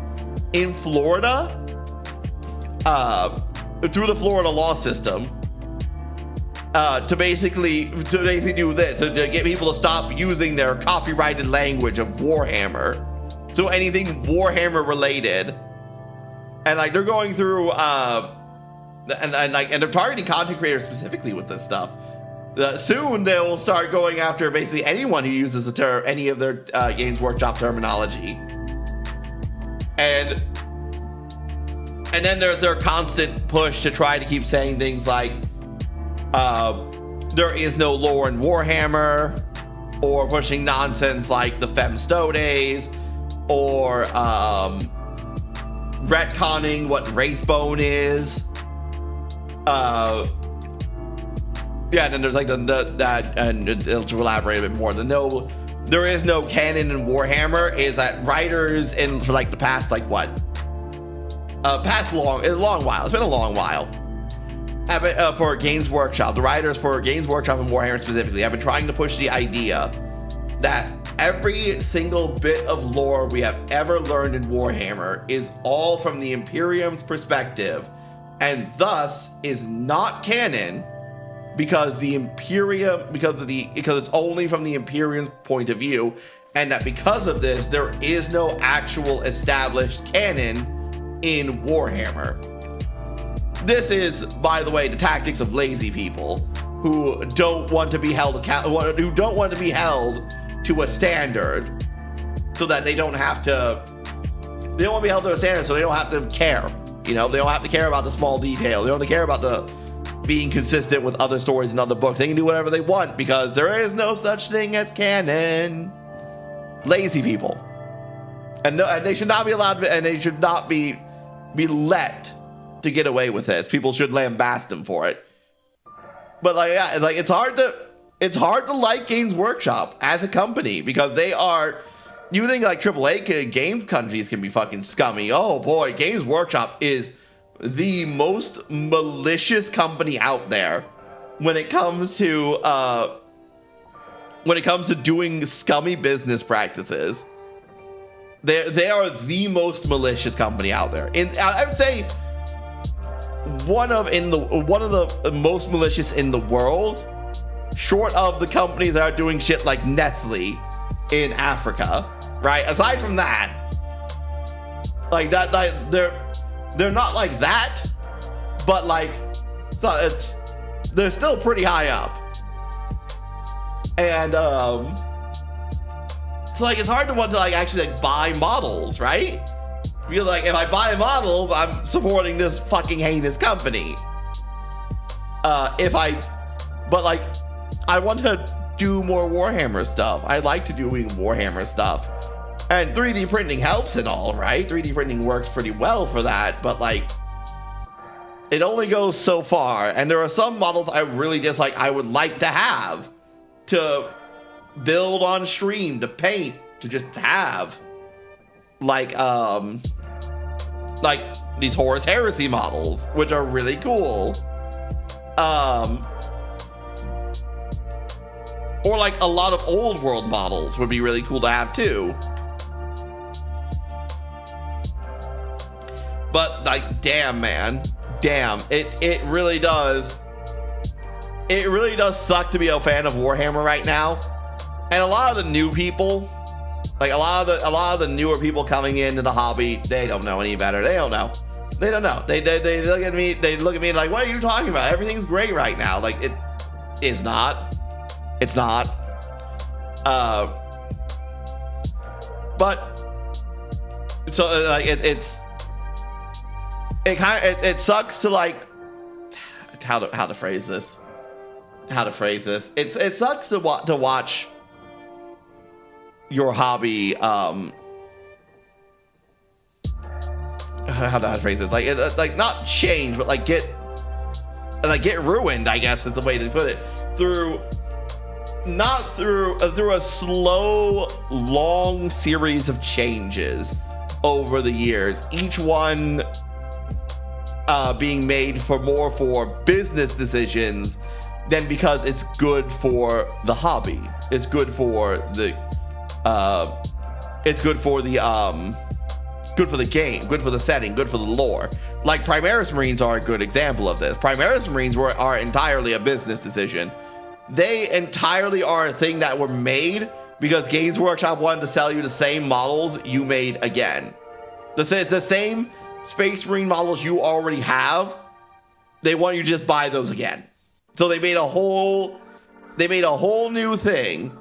in Florida? Through the Florida law system. To basically do this, to get people to stop using their copyrighted language of Warhammer. So anything Warhammer related. And like they're going through and they're targeting content creators specifically with this stuff. Soon they'll start going after basically anyone who uses the term, any of their Games Workshop terminology. And then there's their constant push to try to keep saying things like there is no lore in Warhammer, or pushing nonsense like the Femstodes, or retconning what Wraithbone is. Yeah, and then there's like that, and to elaborate a bit more, there is no canon in Warhammer is that writers for like the past like what? Past long while. It's been a long while. For Games Workshop, the writers for Games Workshop and Warhammer specifically have been trying to push the idea that every single bit of lore we have ever learned in Warhammer is all from the Imperium's perspective, and thus is not canon because it's only from the Imperium's point of view, and that because of this, there is no actual established canon in Warhammer. This is, by the way, the tactics of lazy people who don't want to be held to a standard, so that they don't want to be held to a standard, so they don't have to care. You know, they don't have to care about the small details. They don't have to care about the being consistent with other stories and other books. They can do whatever they want because there is no such thing as canon. Lazy people, and they should not be allowed to, and they should not be let to get away with this. People should lambast them for it. But like, yeah, like it's hard to like Games Workshop as a company because they are. You think like AAA game countries can be fucking scummy? Oh boy, Games Workshop is the most malicious company out there when it comes to doing scummy business practices. They are the most malicious company out there. I would say one of the most malicious in the world, short of the companies that are doing shit like Nestle in Africa, right? Aside from that, like that, like they're not like that, but like they're still pretty high up, and so like it's hard to want to like actually like buy models, right? Because like if I buy models, I'm supporting this fucking heinous company. But like I want to do more Warhammer stuff. I like to do Warhammer stuff, and 3D printing helps and all, right? 3D printing works pretty well for that, but like it only goes so far. And there are some models I really dislike. I would like to have to build on stream, to paint, to just have like these Horus Heresy models, which are really cool. Or like a lot of old world models would be really cool to have too. But like, damn, man, damn, it really does suck to be a fan of Warhammer right now. And a lot of the new people, like a lot of the newer people coming into the hobby, they don't know any better. They don't know. They look at me. They look at me like, "What are you talking about? Everything's great right now." Like it is not. It's not. But so like it sucks to like how to phrase this. It sucks to watch your hobby. How to phrase this? Like not change, but like get ruined, I guess is the way to put it, through a slow, long series of changes over the years, each one being made for business decisions than because it's good for the hobby. It's good for the game, good for the setting, good for the lore. Like Primaris Marines are a good example of this. Primaris Marines are entirely a business decision. They entirely are a thing that were made because Games Workshop wanted to sell you the same models you made again. The same Space Marine models you already have, they want you to just buy those again. So they made a whole new thing,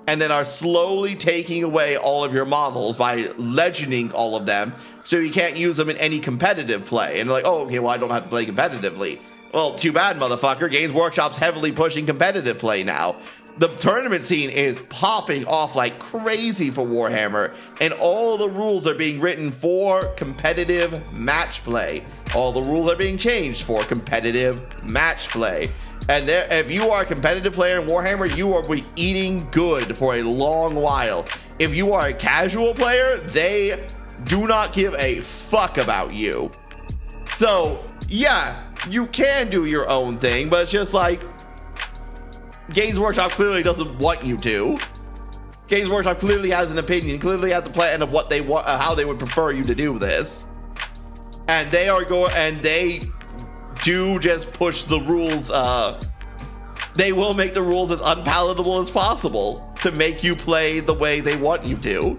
and then are slowly taking away all of your models by legending all of them, so you can't use them in any competitive play. And they're like, oh, okay, well, I don't have to play competitively. Well, too bad, motherfucker. Games Workshop's heavily pushing competitive play now. The tournament scene is popping off like crazy for Warhammer, and all the rules are being written for competitive match play. All the rules are being changed for competitive match play. And if you are a competitive player in Warhammer, you will be eating good for a long while. If you are a casual player, they do not give a fuck about you. So, yeah, you can do your own thing, but it's just like, Games Workshop clearly doesn't want you to. Games Workshop clearly has an opinion, clearly has a plan of what they want, how they would prefer you to do this. And they do just push the rules. They will make the rules as unpalatable as possible to make you play the way they want you to.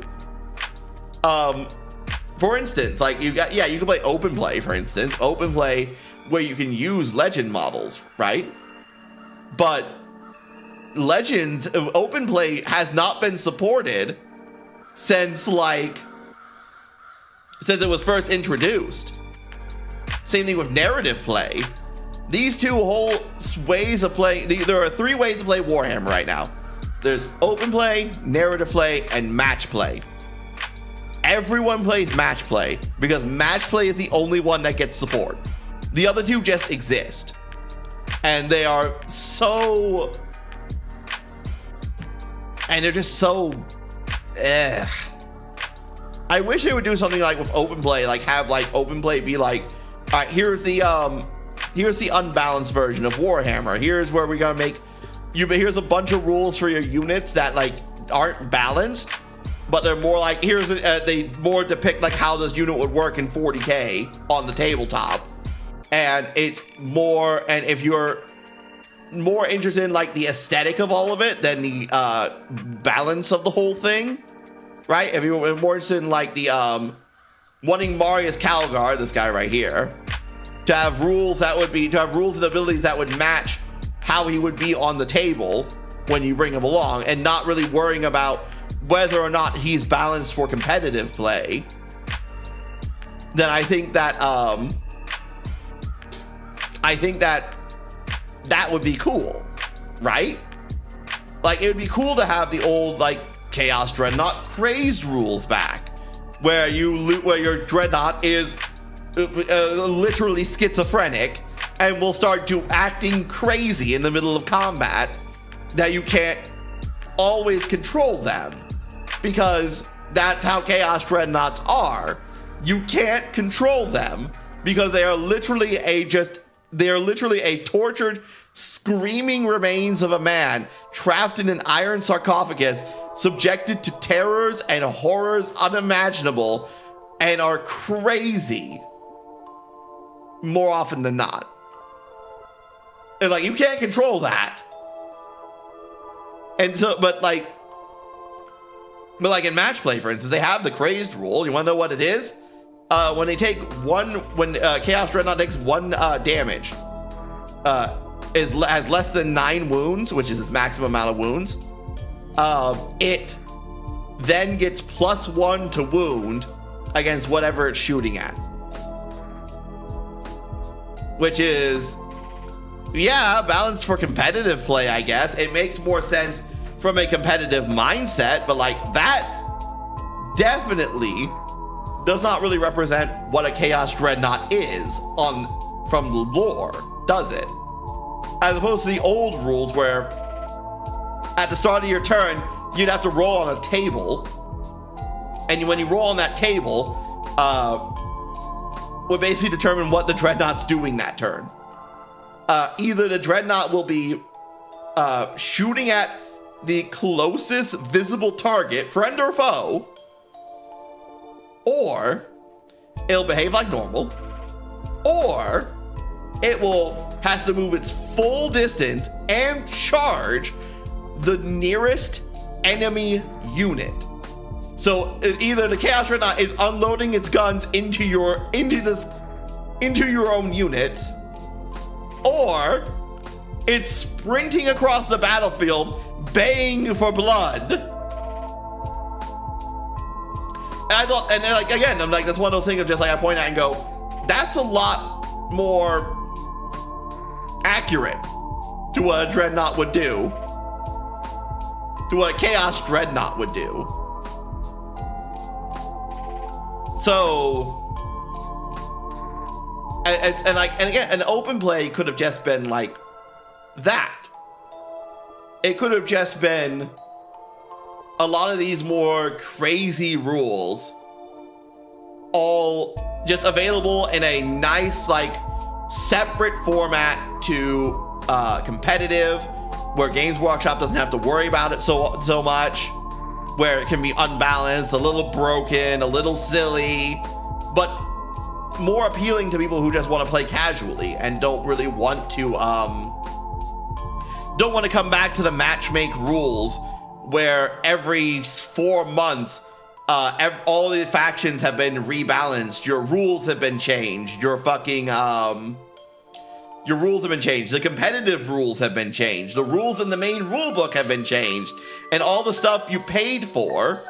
For instance, like you can play open play, for instance. Open play where you can use legend models, right? But Legends open play has not been supported since it was first introduced. Same thing with narrative play. These two whole ways of playing, there are 3 ways to play Warhammer right now. There's open play, narrative play, and match play. Everyone plays match play because match play is the only one that gets support. The other 2 just exist. And they are so... And they're just so... I wish they would do something like with open play, like have like open play be like, all right, here's the unbalanced version of Warhammer. Here's where we're gonna make you. Here's a bunch of rules for your units that like aren't balanced, but they're more like they more depict like how this unit would work in 40K on the tabletop, and it's more. And if you're more interested in like the aesthetic of all of it than the balance of the whole thing, right? If you're more interested in like the wanting Marius Calgar, this guy right here, to have rules and abilities that would match how he would be on the table when you bring him along, and not really worrying about whether or not he's balanced for competitive play, then I think that that would be cool, right? Like, it would be cool to have the old like Chaos Dreadnought crazed rules back, where your Dreadnought is literally schizophrenic and will start acting crazy in the middle of combat, that you can't always control them, because that's how Chaos Dreadnoughts are. You can't control them because they are literally a tortured, screaming remains of a man trapped in an iron sarcophagus, subjected to terrors and horrors unimaginable, and are crazy more often than not. And like, you can't control that. And so, but like in match play, for instance, they have the crazed rule. You want to know what it is? When Chaos Dreadnought takes 1 damage, has less than 9 wounds, which is its maximum amount of wounds, it then gets +1 to wound against whatever it's shooting at, which is yeah, balanced for competitive play, I guess. It makes more sense from a competitive mindset, but like that definitely does not really represent what a Chaos Dreadnought is from the lore, does it? As opposed to the old rules where at the start of your turn, you'd have to roll on a table, and when you roll on that table, would basically determine what the Dreadnought's doing that turn. Either the Dreadnought will be shooting at the closest visible target, friend or foe, or it'll behave like normal, or it has to move its full distance and charge the nearest enemy unit. So either the Chaos Dreadnought is unloading its guns into your own units, or it's sprinting across the battlefield, baying for blood. And I thought, and then like again, I'm like, that's one of those things of just like I point out and go, that's a lot more accurate to what a Dreadnought would do, to what a Chaos Dreadnought would do. So, and again, an open play could have just been like that. It could have just been a lot of these more crazy rules, all just available in a nice, like, separate format to competitive, where Games Workshop doesn't have to worry about it so much, where it can be unbalanced, a little broken, a little silly, but more appealing to people who just want to play casually and don't really want to come back to the matchmake rules where every 4 months all the factions have been rebalanced, your rules have been changed, your rules have been changed, the competitive rules have been changed, the rules in the main rulebook have been changed, and all the stuff you paid for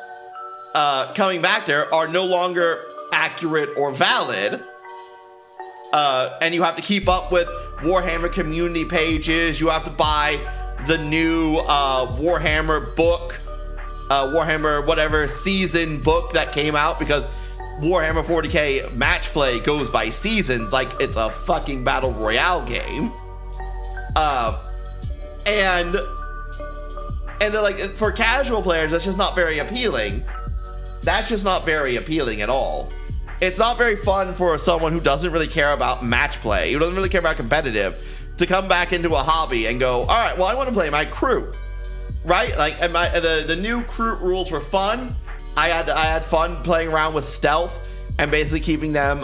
coming back there are no longer accurate or valid, and you have to keep up with Warhammer community pages, you have to buy the new Warhammer book, Warhammer whatever season book that came out, because Warhammer 40k match play goes by seasons like it's a fucking battle royale game. And they're like, for casual players, that's just not very appealing. That's just not very appealing at all. It's not very fun for someone who doesn't really care about match play, who doesn't really care about competitive, to come back into a hobby and go, all right, well, I want to play my crew, right? Like, and the new crew rules were fun. I had fun playing around with stealth and basically keeping them,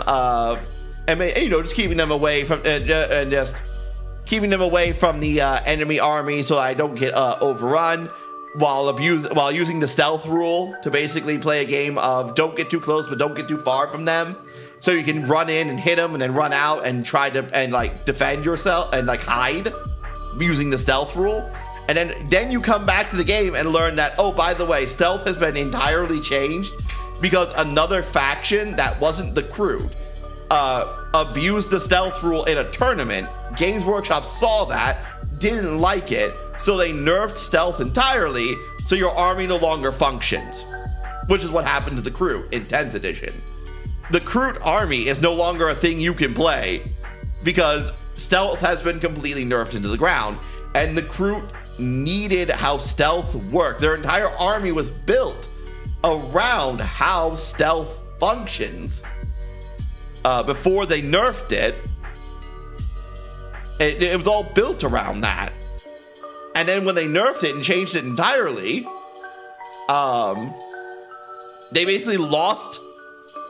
just keeping them away from just keeping them away from the enemy army so I don't get overrun, while using the stealth rule to basically play a game of don't get too close but don't get too far from them, so you can run in and hit them and then run out and try to like defend yourself and like hide using the stealth rule. And then you come back to the game and learn that, oh, by the way, stealth has been entirely changed because another faction that wasn't the crew abused the stealth rule in a tournament. Games Workshop saw that, didn't like it, so they nerfed stealth entirely, so your army no longer functions, which is what happened to the crew in 10th edition. The crew army is no longer a thing you can play because stealth has been completely nerfed into the ground, and the crew needed how stealth worked. Their entire army was built around how stealth functions. Before they nerfed it, it was all built around that. And then when they nerfed it and changed it entirely, they basically lost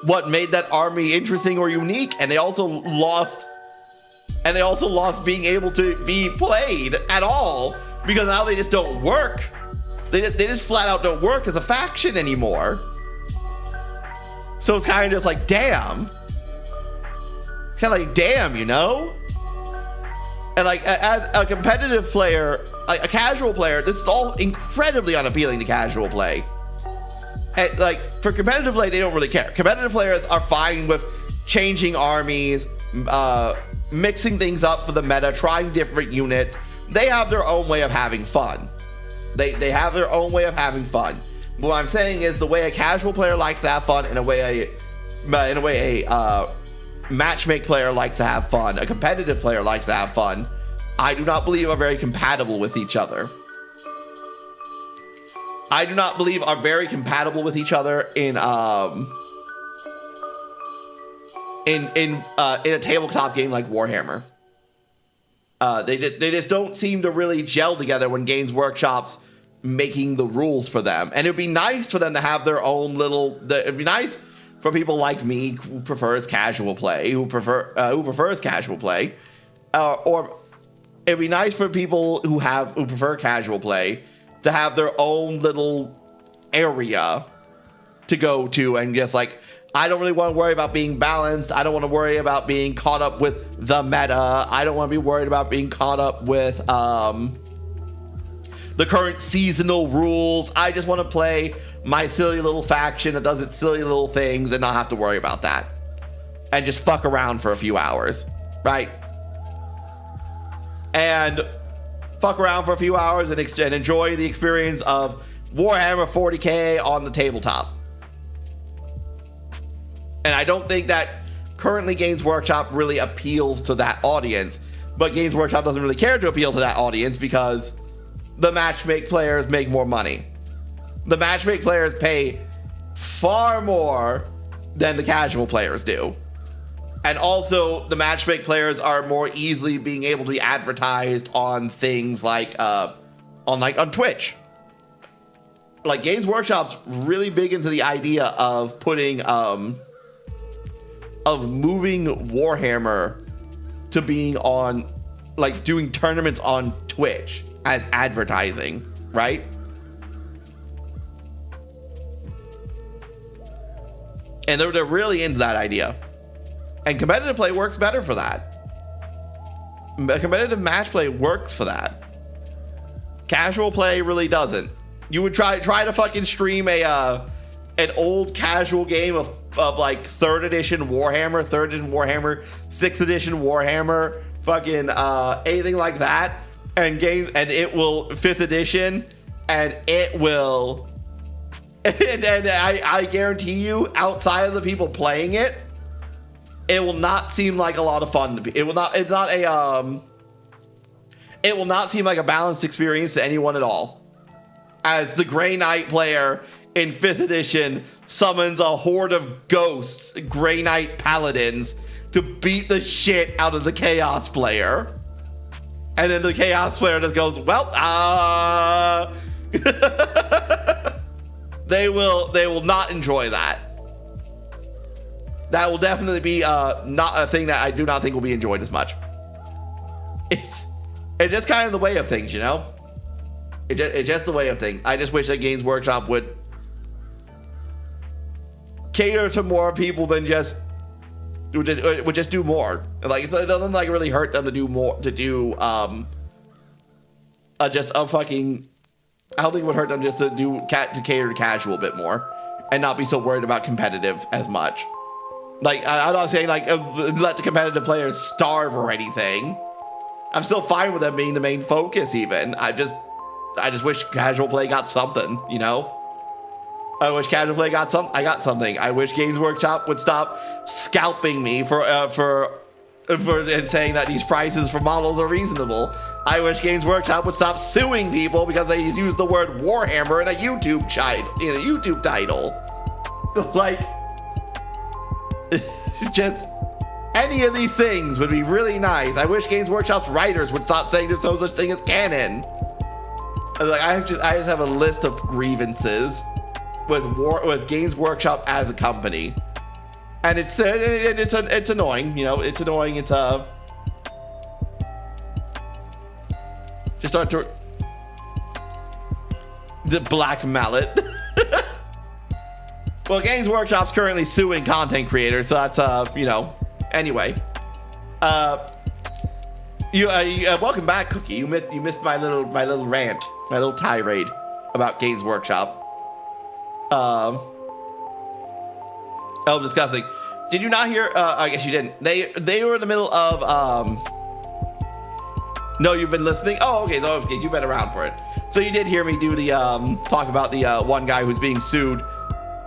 what made that army interesting or unique, and they also lost being able to be played at all, because now they just don't work. They just flat out don't work as a faction anymore. So it's kind of just like, damn. It's kind of like, damn, you know? And like, as a competitive player, like a casual player, this is all incredibly unappealing to casual play. And like, for competitive play, they don't really care. Competitive players are fine with changing armies, mixing things up for the meta, trying different units. They have their own way of having fun. They have their own way of having fun. What I'm saying is the way a casual player likes to have fun, in a way a matchmake player likes to have fun, a competitive player likes to have fun, I do not believe are very compatible with each other. I do not believe are very compatible with each other in a tabletop game like Warhammer. They just don't seem to really gel together when Games Workshop's making the rules for them. And it'd be nice for them to have their own little. It'd be nice for people like me who prefers casual play, who prefers casual play, or it'd be nice for people who prefer casual play to have their own little area to go to and just like, I don't really want to worry about being balanced. I don't want to worry about being caught up with the meta. I don't want to be worried about being caught up with the current seasonal rules. I just want to play my silly little faction that does its silly little things and not have to worry about that. And just fuck around for a few hours, right? And fuck around for a few hours and enjoy the experience of Warhammer 40k on the tabletop. And I don't think that currently Games Workshop really appeals to that audience. But Games Workshop doesn't really care to appeal to that audience because the matchmake players make more money. The matchmake players pay far more than the casual players do. And also, the matchmake players are more easily being able to be advertised on things like on Twitch. Like, Games Workshop's really big into the idea of putting of moving Warhammer to being on, like, doing tournaments on Twitch as advertising, right? And they're really into that idea. And competitive play works better for that. Competitive match play works for that. Casual play really doesn't. You would try to fucking stream an old casual game of like 3rd edition Warhammer, 6th edition Warhammer, fucking anything like that, and it will 5th edition, and it will, and I guarantee you, outside of the people playing it, it will not seem like a lot of fun to be. It will not seem like a balanced experience to anyone at all. As the Grey Knight player in 5th edition summons a horde of ghosts, Grey Knight paladins, to beat the shit out of the Chaos player. And then the Chaos player just goes, well, they will not enjoy that. That will definitely be not a thing that I do not think will be enjoyed as much. It's just kind of the way of things, you know? It's just the way of things. I just wish that Games Workshop would cater to more people than would just do more. Like, it doesn't like really hurt them to do more, to do just a fucking. I don't think it would hurt them just to cater to casual a bit more and not be so worried about competitive as much. Like, I'm not saying like let the competitive players starve or anything. I'm still fine with them being the main focus. Even I just wish casual play got something, you know. I wish casual play got something. I wish Games Workshop would stop scalping me for and saying that these prices for models are reasonable. I wish Games Workshop would stop suing people because they use the word Warhammer in a YouTube title. Like, just any of these things would be really nice. I wish Games Workshop's writers would stop saying there's no such thing as canon. Like, I just have a list of grievances with Games Workshop as a company, and it's annoying. You know, it's annoying. It's just start to the black mallet. Well, Games Workshop's currently suing content creators, so that's you know. Anyway, welcome back, Cookie. You missed my little rant, my little tirade about Games Workshop. Discussing. Did you not hear? I guess you didn't. They were in the middle of No, you've been listening. Oh, okay. So okay, you've been around for it. So you did hear me do the talk about the one guy who's being sued.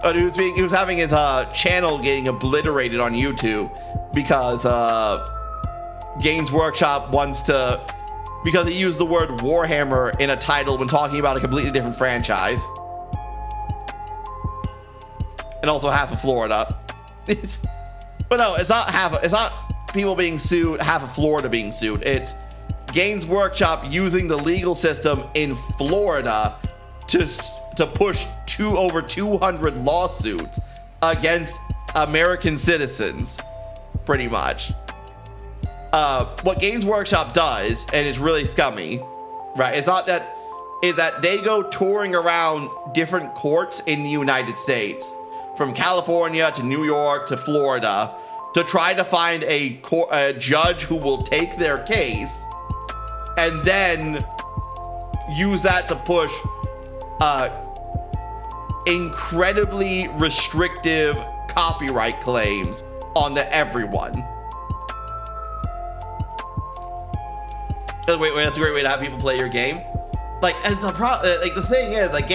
He was having his channel getting obliterated on YouTube because Games Workshop wants to, because he used the word Warhammer in a title when talking about a completely different franchise, and also half of Florida. But no, it's not people being sued, half of Florida being sued. It's Games Workshop using the legal system in Florida to push over 200 lawsuits against American citizens, pretty much. What Games Workshop does, and it's really scummy, right? Is that they go touring around different courts in the United States, from California to New York to Florida, to try to find a judge who will take their case and then use that to push incredibly restrictive copyright claims onto everyone. Wait, that's a great way to have people play your game. Like, and the thing is, like,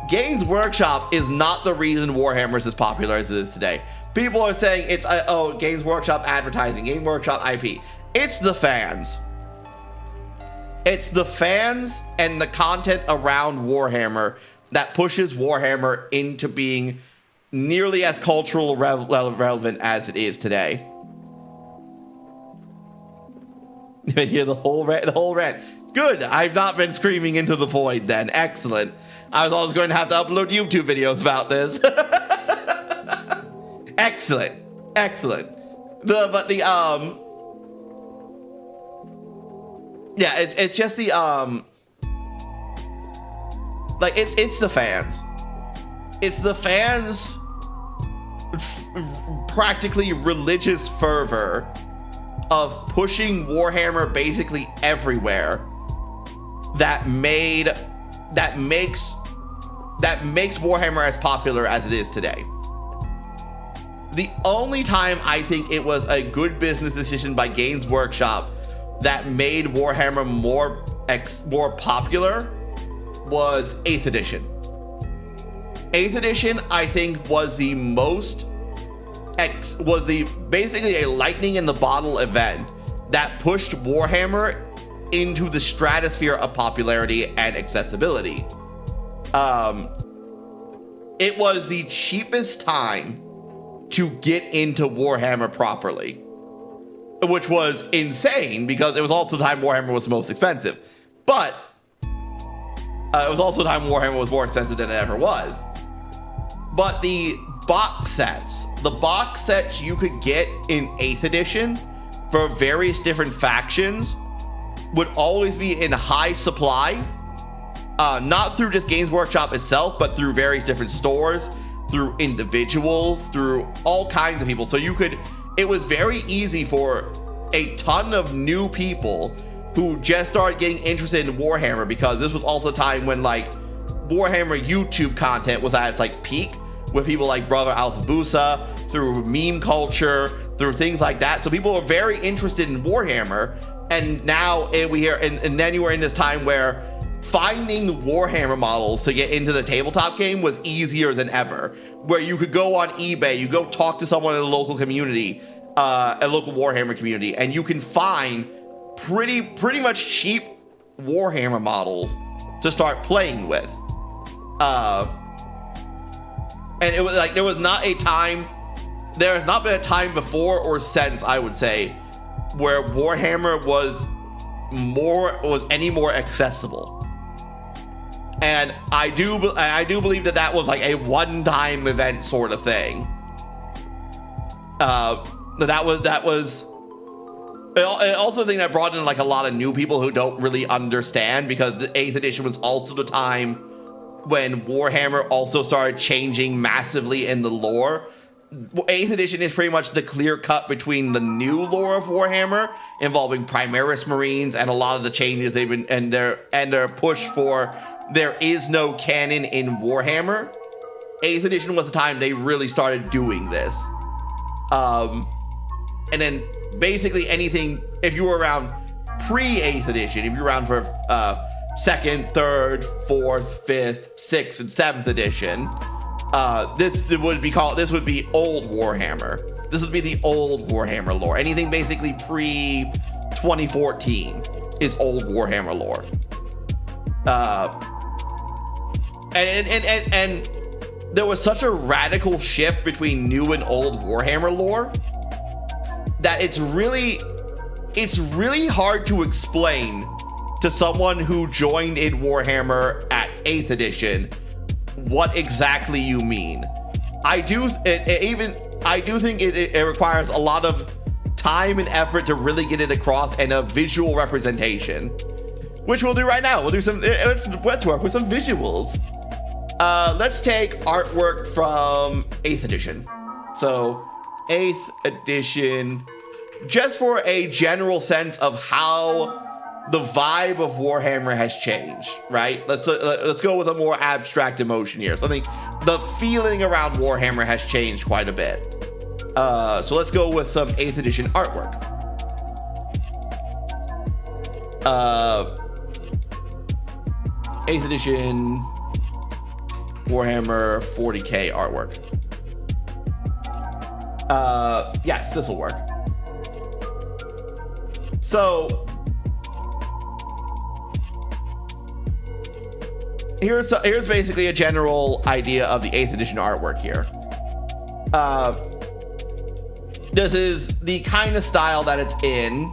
Games Workshop is not the reason Warhammer is as popular as it is today. People are saying it's Games Workshop advertising, Game Workshop IP. It's the fans. It's the fans and the content around Warhammer that pushes Warhammer into being nearly as cultural relevant as it is today. You hear the whole rant. Good. I've not been screaming into the void then. Excellent. I was always going to have to upload YouTube videos about this. Excellent. Yeah, it's just the like it's the fans. It's the fans' practically religious fervor of pushing Warhammer basically everywhere that makes Warhammer as popular as it is today. The only time I think it was a good business decision by Games Workshop that made Warhammer more popular was 8th edition. 8th edition, I think, was basically a lightning in the bottle event that pushed Warhammer into the stratosphere of popularity and accessibility. It was the cheapest time to get into Warhammer properly, which was insane because it was also the time Warhammer was the most expensive. But it was also the time Warhammer was more expensive than it ever was. But the box sets you could get in 8th edition for various different factions would always be in high supply, not through just Games Workshop itself, but through various different stores, through individuals, through all kinds of people. So it was very easy for a ton of new people who just started getting interested in Warhammer, because this was also a time when like Warhammer YouTube content was at its like peak, with people like Brother Alphabusa, through meme culture, through things like that. So people were very interested in Warhammer, and now then you were in this time where finding Warhammer models to get into the tabletop game was easier than ever, where you could go on eBay, you go talk to someone in a local community, a local Warhammer community, and you can find pretty much cheap Warhammer models to start playing with. And it was like there has not been a time before or since, I would say, where Warhammer was any more accessible. And I do believe that was like a one-time event sort of thing. That was also the thing that brought in like a lot of new people who don't really understand, because the 8th edition was also the time when Warhammer also started changing massively in the lore. 8th edition is pretty much the clear cut between the new lore of Warhammer, involving Primaris Marines and a lot of the changes they've been and their push for there is no canon in Warhammer. 8th edition was the time they really started doing this. And then basically anything, if you were around pre-8th edition, if you're around for 2nd, 3rd, 4th, 5th, 6th, and 7th edition, this would be old Warhammer. This would be the old Warhammer lore. Anything basically pre-2014 is old Warhammer lore. And there was such a radical shift between new and old Warhammer lore that it's really hard to explain to someone who joined in Warhammer at 8th edition what exactly you mean. I do think it requires a lot of time and effort to really get it across, and a visual representation, which we'll do right now. Let's work with some visuals. Let's take artwork from 8th edition. So 8th edition, just for a general sense of how the vibe of Warhammer has changed, right? Let's go with a more abstract emotion here. Something, the feeling around Warhammer has changed quite a bit. So let's go with some 8th edition artwork. 8th edition Warhammer 40k artwork. Yes, this will work. So here's basically a general idea of the 8th edition artwork here. This is the kind of style that it's in.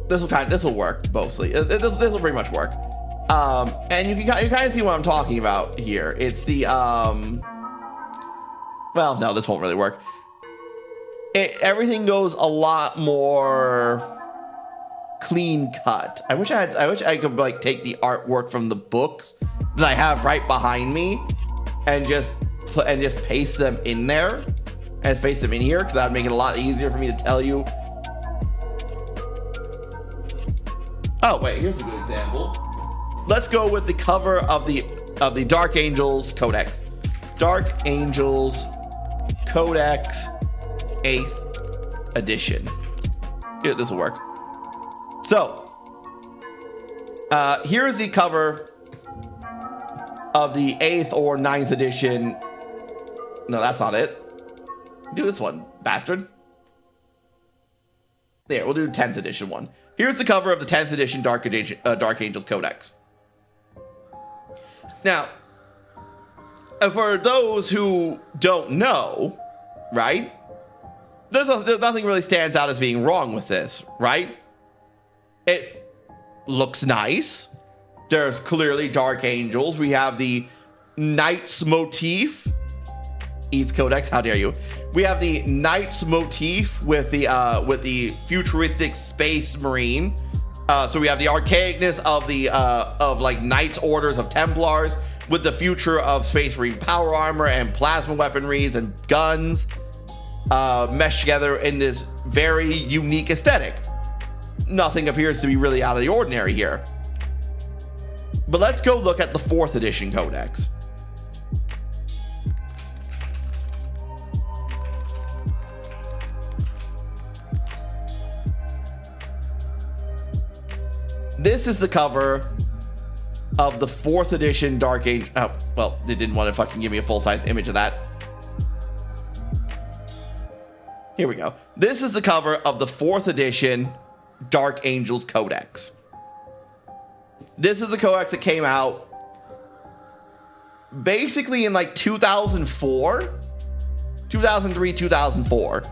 This will work mostly. This will pretty much work. And you kind of see what I'm talking about here. It's the well, no, this won't really work. Everything goes a lot more clean cut. I wish I could like take the artwork from the books that I have right behind me and just paste them in there and paste them in here, because that would make it a lot easier for me to tell you. Oh wait, here's a good example. Let's go with the cover of the Dark Angels Codex. Dark Angels Codex 8th edition. Yeah, this will work. So, here's the cover of the 8th or 9th edition. No, that's not it. Do this one, bastard. There, we'll do the 10th edition one. Here's the cover of the 10th edition Dark Angels Codex. Now, for those who don't know, right? There's nothing really stands out as being wrong with this, right? It looks nice. There's clearly Dark Angels. We have the Knights motif. Eats Codex, how dare you? We have the Knights motif with the futuristic space marine. So we have the archaicness of the like Knights Orders of Templars with the future of space marine power armor and plasma weaponries and guns meshed together in this very unique aesthetic. Nothing appears to be really out of the ordinary here. But let's go look at the 4th edition Codex. This is the cover of the 4th edition Dark Angel. Oh, well, they didn't want to fucking give me a full-size image of that. Here we go. This is the cover of the 4th edition Dark Angels Codex. This is the codex that came out basically in like 2003, 2004.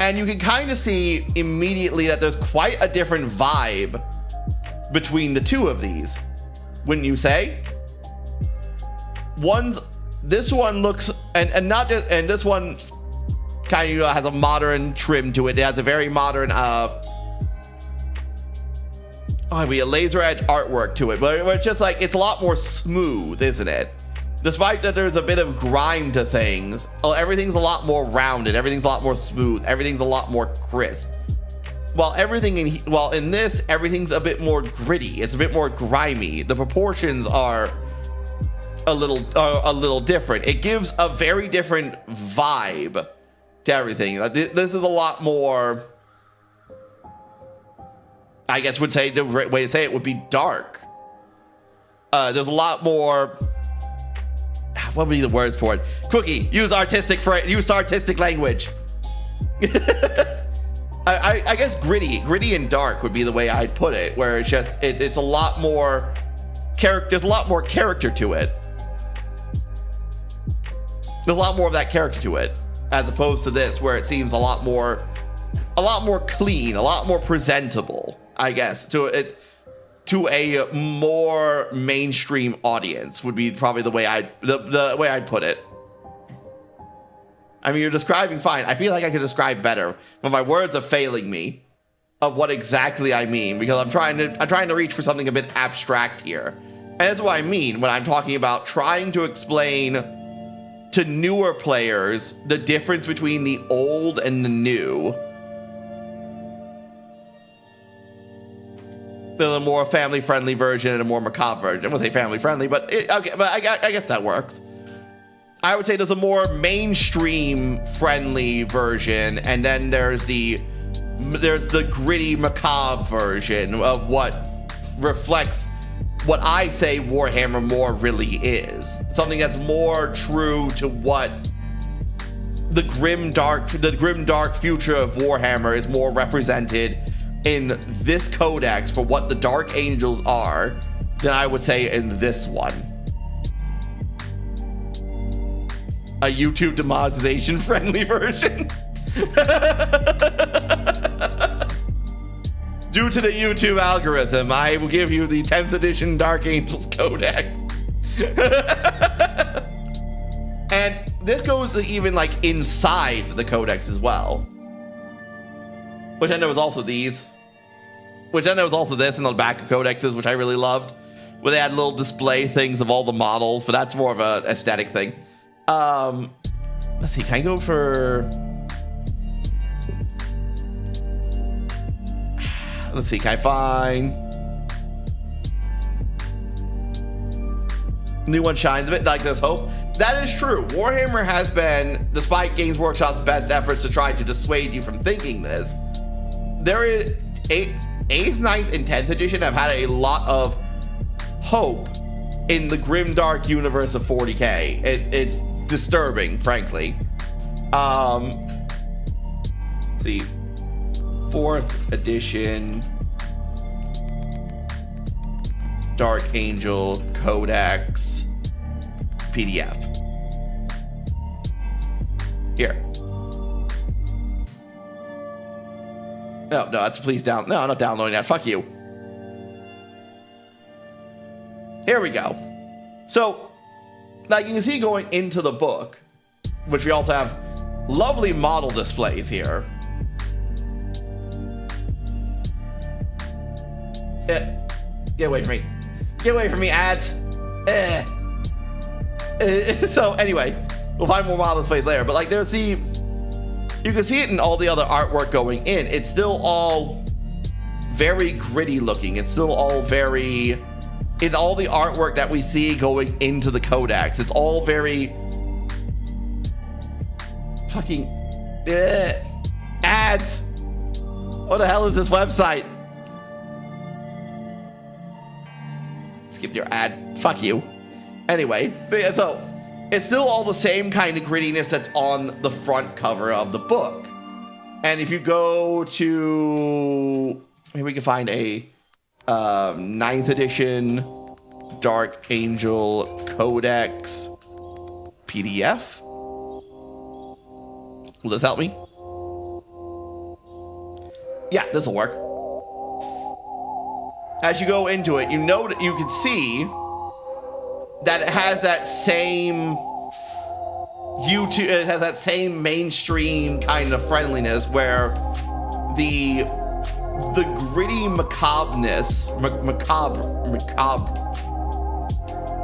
And you can kind of see immediately that there's quite a different vibe between the two of these, wouldn't you say? This one looks, and this one kind of has a modern trim to it. It has a very modern, a laser edge artwork to it, but it's just like, it's a lot more smooth, isn't it? Despite that there's a bit of grime to things, everything's a lot more rounded, everything's a lot more smooth, everything's a lot more crisp. While in this, everything's a bit more gritty, it's a bit more grimy. The proportions are a little different. It gives a very different vibe to everything. This is a lot more, I guess would say the right way to say it would be dark. There's a lot more, what would be the words for it? Cookie, use artistic language. I guess gritty and dark would be the way I'd put it, where it's just it's a lot more character. There's a lot more character to it. There's a lot more of that character to it, as opposed to this, where it seems a lot more clean, a lot more presentable. I guess to a more mainstream audience would be probably the way I'd put it. I mean, you're describing fine. I feel like I could describe better, but my words are failing me of what exactly I mean, because I'm trying to reach for something a bit abstract here. And that's what I mean when I'm talking about trying to explain to newer players the difference between the old and the new. There's a more family-friendly version and a more macabre version. I wouldn't say family-friendly, but I guess that works. I would say there's a more mainstream-friendly version, and then there's the gritty, macabre version of what reflects what I say Warhammer more really is. Something that's more true to what the grim dark future of Warhammer is more represented in this codex for what the Dark Angels are than I would say in this one. A YouTube demonetization friendly version. Due to the YouTube algorithm, I will give you the 10th edition Dark Angels Codex. And this goes to even like inside the codex as well. Which I know is also these. Which I know is also this in the back of codexes, which I really loved. Where they had little display things of all the models, but that's more of a aesthetic thing. Let's see, can I go for... Let's see, can I find... New one shines a bit, like there's hope. That is true. Warhammer has been, despite Games Workshop's best efforts to try to dissuade you from thinking this, there is 8th, 9th, and 10th edition have had a lot of hope in the grimdark universe of 40k. It's disturbing, frankly. Let's see, 4th edition Dark Angel Codex PDF. Here. No, that's please down. No, I'm not downloading that. Fuck you. Here we go. So, like you can see going into the book, which we also have lovely model displays here. Get away from me. Get away from me, ads. So anyway, we'll find more model displays later. But like there's the... You can see it in all the other artwork going in. It's still all very gritty looking. It's still all very... In all the artwork that we see going into the codex, it's all very... Fucking... ads! What the hell is this website? Skip your ad. Fuck you. Anyway, so it's still all the same kind of grittiness that's on the front cover of the book. And if you go to... Maybe we can find a 9th edition Dark Angel Codex PDF. Will this help me? Yeah, this will work. As you go into it, you know that you can see that it has that same YouTube, it has that same mainstream kind of friendliness where the gritty macabreness,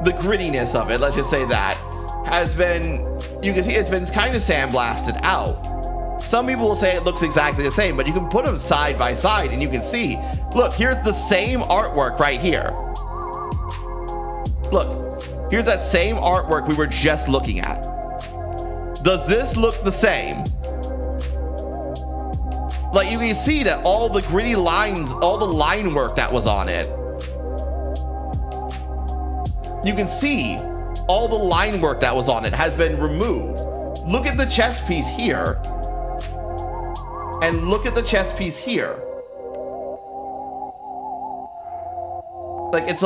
the grittiness of it, let's just say that, has been, you can see it's been kind of sandblasted out. Some people will say it looks exactly the same, but you can put them side by side and you can see, look, here's the same artwork right here. Look, Here's that same artwork we were just looking at. Does this look the same? Like, you can see that all the gritty lines, all the line work that was on it. You can see all the line work that was on it has been removed. Look at the chest piece here. And look at the chest piece here. Like, it's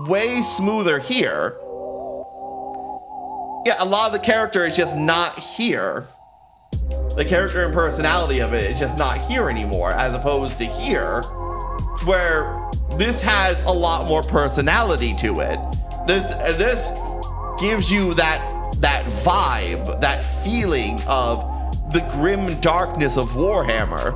way smoother here. Yeah, a lot of the character is just not here. The character and personality of it is just not here anymore, as opposed to here, where this has a lot more personality to it. This gives you that vibe, that feeling of the grim darkness of Warhammer.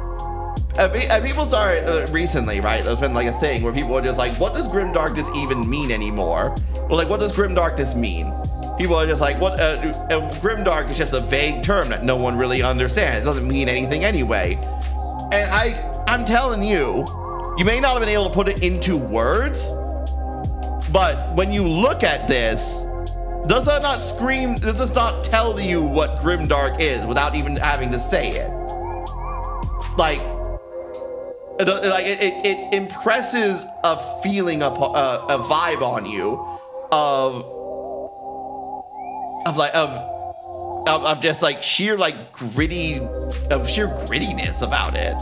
And people started recently, right? There's been like a thing where people are just like, what does grim darkness even mean anymore? Well, like, what does grim darkness mean? People are just like, what? Grim dark is just a vague term that no one really understands. It doesn't mean anything anyway. And I'm telling you, you may not have been able to put it into words, but when you look at this, does that not scream? Does this not tell you what grimdark is without even having to say it? Like it impresses a feeling, a vibe on you of just like sheer grittiness about it.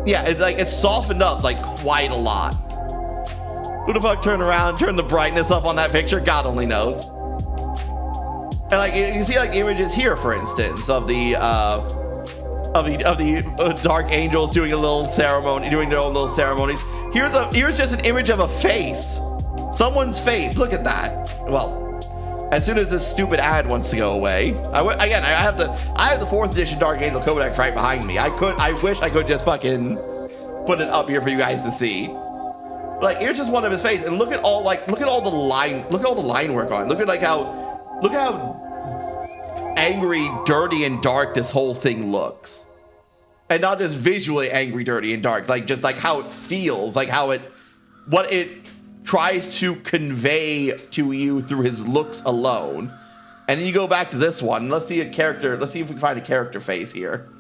Yeah, it's softened up like quite a lot. Who the fuck turn the brightness up on that picture? God only knows. And like you see like images here, for instance, of the dark angels doing a little ceremony, doing their own little ceremonies. Here's just an image of a face, someone's face. Look at that. Well, as soon as this stupid ad wants to go away, I have the 4th edition Dark Angel Codex right behind me. I wish I could just fucking put it up here for you guys to see. Like, here's just one of his face, and look at all the line work on it. Look how angry, dirty, and dark this whole thing looks. And not just visually angry, dirty, and dark, like just like how it feels, like what it tries to convey to you through his looks alone. And then you go back to this one. Let's see if we can find a character face here.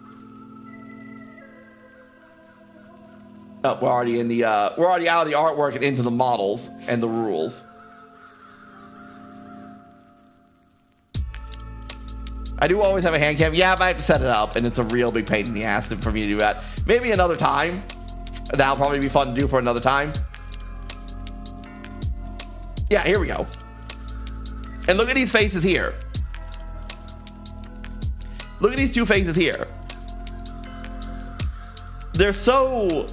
Oh, we're already out of the artwork and into the models and the rules. I do always have a hand cam. Yeah, but I have to set it up, and it's a real big pain in the ass for me to do that. Maybe another time. That'll probably be fun to do for another time. Yeah, here we go. And look at these faces here. Look at these two faces here. They're so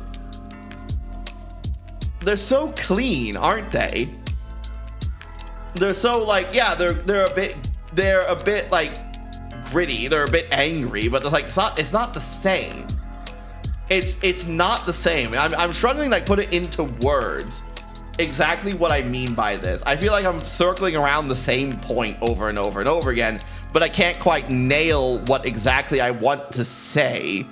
clean, aren't they? They're so like, yeah, they're a bit like gritty. They're a bit angry, but like it's not the same. It's not the same. I'm struggling to like put it into words exactly what I mean by this. I feel like I'm circling around the same point over and over and over again, but I can't quite nail what exactly I want to say.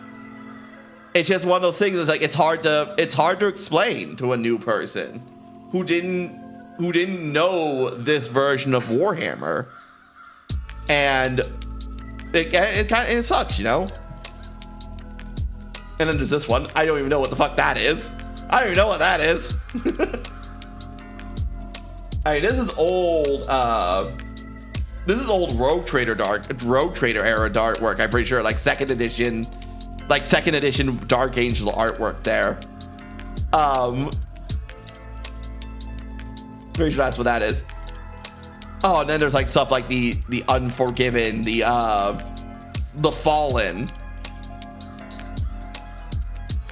It's just one of those things that's like it's hard to explain to a new person who didn't know this version of Warhammer. And it sucks, you know? And then there's this one. I don't even know what the fuck that is. I don't even know what that is. I mean, this is old Rogue Trader era artwork. I'm pretty sure, like second edition Dark Angel artwork there. Pretty sure that's what that is. Oh, and then there's like stuff like the Unforgiven, the Fallen.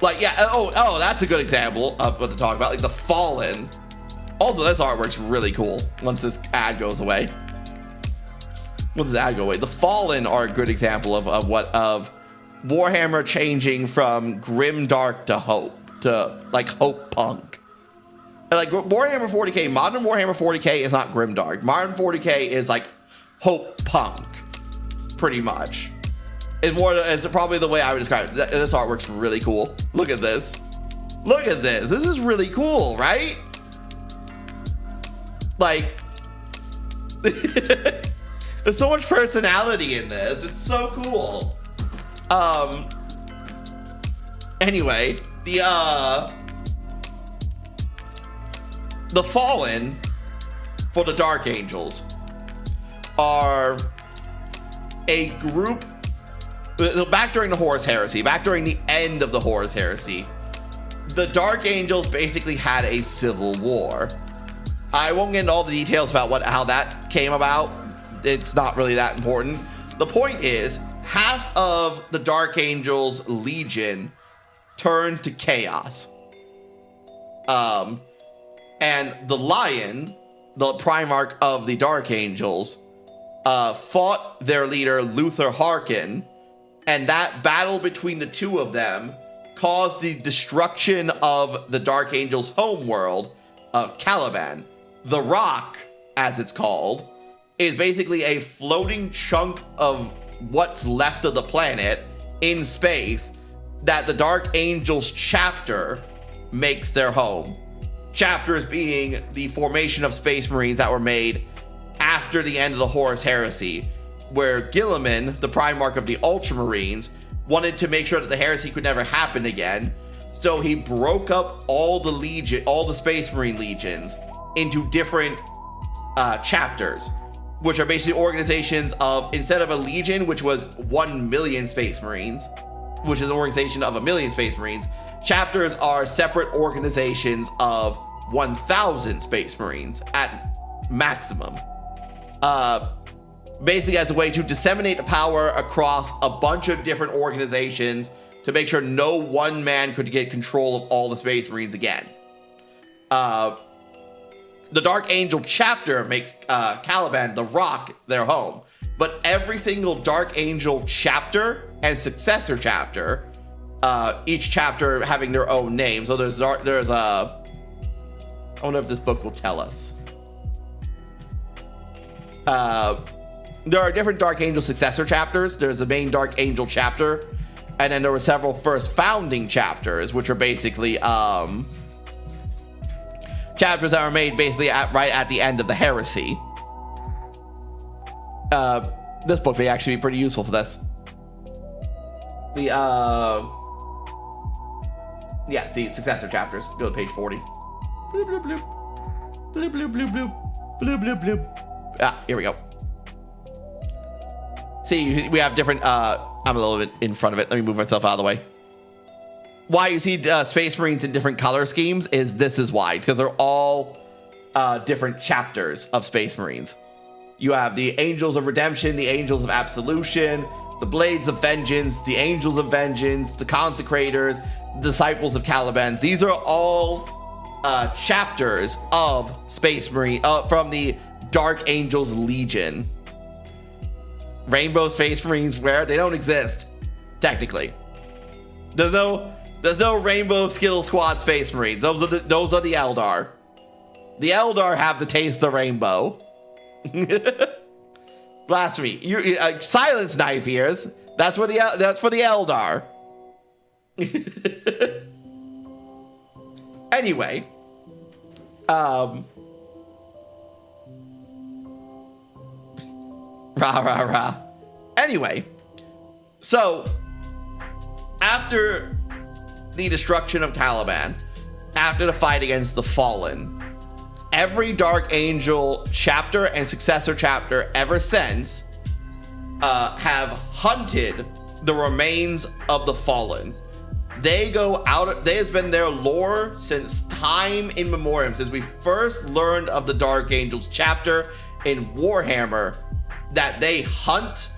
Like, yeah, oh, that's a good example of what to talk about, like the Fallen. Also, this artwork's really cool once this ad goes away. Once this ad goes away, the Fallen are a good example of Warhammer changing from grim dark to hope, to like hope punk. And like Warhammer 40k, modern Warhammer 40k is not grim dark. Modern 40k is like hope punk, pretty much. It's probably the way I would describe it. This artwork's really cool. Look at this. Look at this. This is really cool, right? Like, there's so much personality in this. It's so cool. Anyway, the Fallen for the Dark Angels are a group back during the Horus Heresy, back during the end of the Horus Heresy. The Dark Angels basically had a civil war. I won't get into all the details about how that came about. It's not really that important. The point is, half of the Dark Angels Legion turned to chaos. And the Lion, the Primarch of the Dark Angels, fought their leader Luther Harkin, and that battle between the two of them caused the destruction of the Dark Angels' homeworld of Caliban. The Rock, as it's called, is basically a floating chunk of what's left of the planet in space that the Dark Angels chapter makes their home. Chapters being the formation of Space Marines that were made after the end of the Horus Heresy, where Guilliman, the Primarch of the Ultramarines, wanted to make sure that the heresy could never happen again. So he broke up all the Space Marine legions into different chapters, which are basically organizations of, instead of a legion, which was 1 million Space Marines, which is an organization of 1 million Space Marines, chapters are separate organizations of 1,000 Space Marines at maximum. Basically as a way to disseminate the power across a bunch of different organizations to make sure no one man could get control of all the Space Marines again. The Dark Angel chapter makes Caliban, the Rock, their home. But every single Dark Angel chapter and successor chapter, each chapter having their own name. So there's I wonder if this book will tell us. There are different Dark Angel successor chapters. There's the main Dark Angel chapter, and then there were several first founding chapters, which are basically chapters that were made basically right at the end of the heresy. This book may actually be pretty useful for this. Yeah, see, successor chapters. Go to page 40. Bloop, bloop, bloop. Bloop, bloop, bloop, bloop. Bloop, bloop, bloop. Ah, here we go. See, we have different, I'm a little bit in front of it. Let me move myself out of the way. Why you see Space Marines in different color schemes is why, because they're all different chapters of Space Marines. You have the Angels of Redemption, the Angels of Absolution, the Blades of Vengeance, the Angels of Vengeance, the Consecrators, the Disciples of Caliban. These are all chapters of Space Marine from the Dark Angels Legion. Rainbow Space Marines, where they don't exist technically. There's no Rainbow Skill Squad Space Marines. Those are the Eldar. The Eldar have the taste of rainbow. Blasphemy! You silence knife ears. That's for the Eldar. Anyway, rah rah rah. Anyway, so after the destruction of Caliban, after the fight against the Fallen, every Dark Angel chapter and successor chapter ever since have hunted the remains of the Fallen. They go out, they has been their lore since time immemorial, since we first learned of the Dark Angels chapter in Warhammer, that they hunt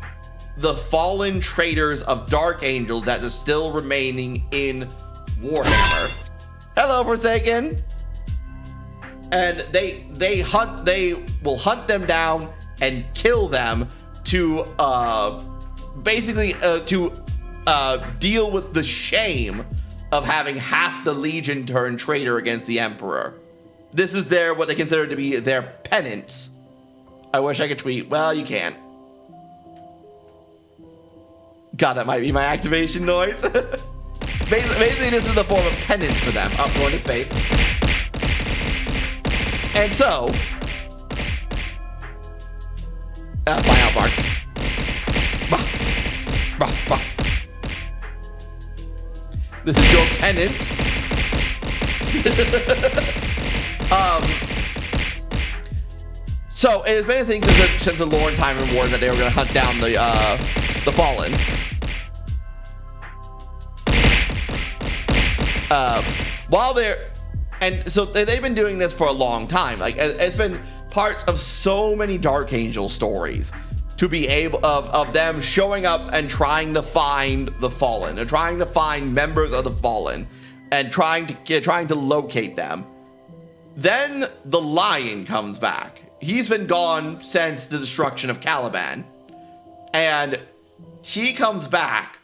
the fallen traitors of Dark Angels that are still remaining in Warhammer. Hello, Forsaken. And they will hunt them down and kill them to basically deal with the shame of having half the Legion turn traitor against the Emperor. This is what they consider to be their penance. I wish I could tweet. Well, you can't. God, that might be my activation noise. Basically, this is the form of penance for them. Up, going to space. And so, Fine out, Mark. This is your penance. So it has been a thing since the lore and time and war that they were going to hunt down the Fallen. While they're, and so they've been doing this for a long time. Like it's been parts of so many Dark Angel stories to be able of them showing up and trying to find the Fallen, and trying to find members of the Fallen, and trying to locate them. Then the Lion comes back. He's been gone since the destruction of Caliban, and he comes back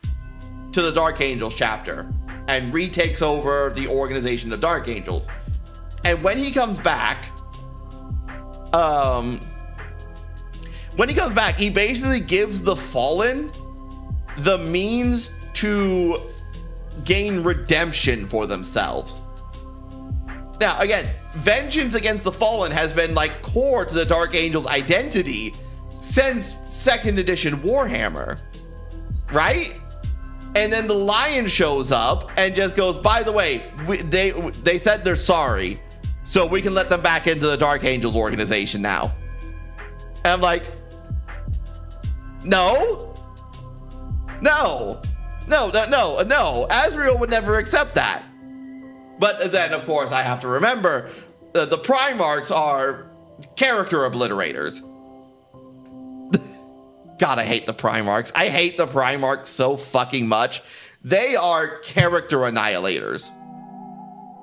to the Dark Angels chapter and retakes over the organization of Dark Angels. And when he comes back, he basically gives the Fallen the means to gain redemption for themselves. Now, again, vengeance against the Fallen has been like core to the Dark Angels' identity since 2nd edition Warhammer, right? And then the Lion shows up and just goes, by the way, they said they're sorry, so we can let them back into the Dark Angels organization now. And I'm like, no. Azrael would never accept that. But then, of course, I have to remember the Primarchs are character obliterators. God, I hate the Primarchs. I hate the Primarchs so fucking much. They are character annihilators.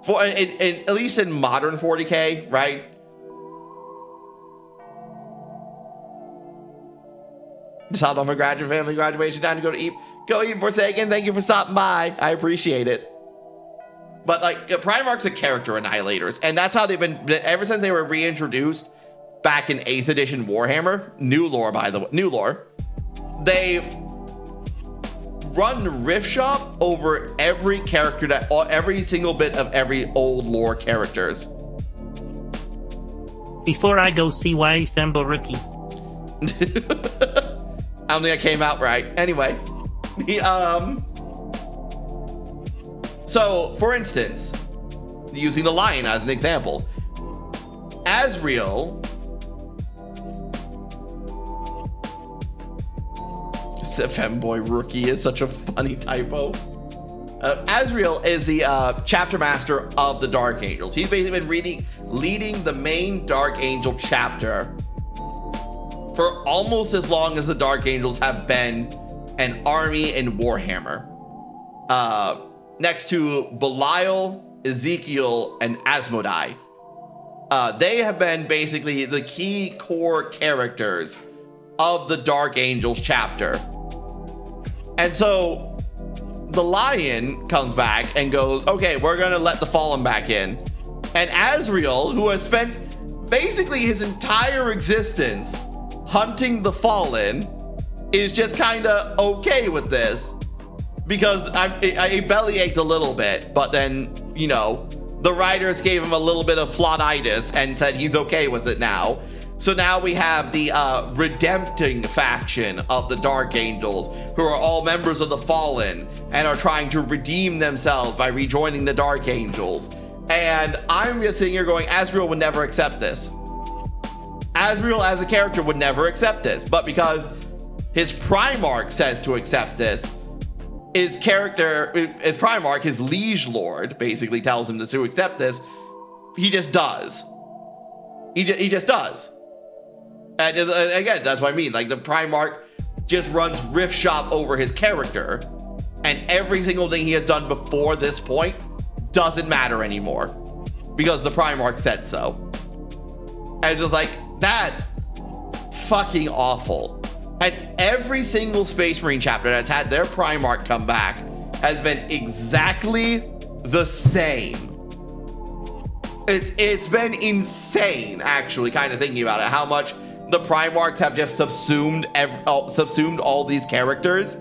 For at least in modern 40k, right? Just hopped off my family graduation time to go to eat. Go eat Forsaken. Thank you for stopping by. I appreciate it. But like Primarchs are character annihilators, and that's how they've been ever since they were reintroduced back in 8th edition Warhammer. New lore, by the way. New lore. They've run Rift Shop over every character every single bit of every old lore characters. Before I go see why Fembo Rookie. I don't think I came out right. Anyway, so for instance, using the Lion as an example, Azrael Femboy Rookie is such a funny typo. Azrael is the chapter master of the Dark Angels. He's basically been leading the main Dark Angel chapter for almost as long as the Dark Angels have been an army in Warhammer. Next to Belial, Ezekiel, and Asmodai. They have been basically the key core characters of the Dark Angels chapter. And so the Lion comes back and goes, okay, we're going to let the Fallen back in. And Azrael, who has spent basically his entire existence hunting the Fallen, is just kind of okay with this. Because I bellyached a little bit, but then, you know, the writers gave him a little bit of plot-itis and said he's okay with it now. So now we have the redempting faction of the Dark Angels, who are all members of the Fallen and are trying to redeem themselves by rejoining the Dark Angels. And I'm just sitting here going, Azrael would never accept this. Azrael as a character would never accept this, but because his Primarch says to accept this, his Primarch, his liege lord, basically tells him to accept this, he just does. He just does. And again, that's what I mean. Like, the Primarch just runs Rift Shop over his character, and every single thing he has done before this point doesn't matter anymore because the Primarch said so. And just like, that's fucking awful. And every single Space Marine chapter that's had their Primarch come back has been exactly the same. It's been insane, actually, kind of thinking about it, how much the Primarchs have just subsumed all these characters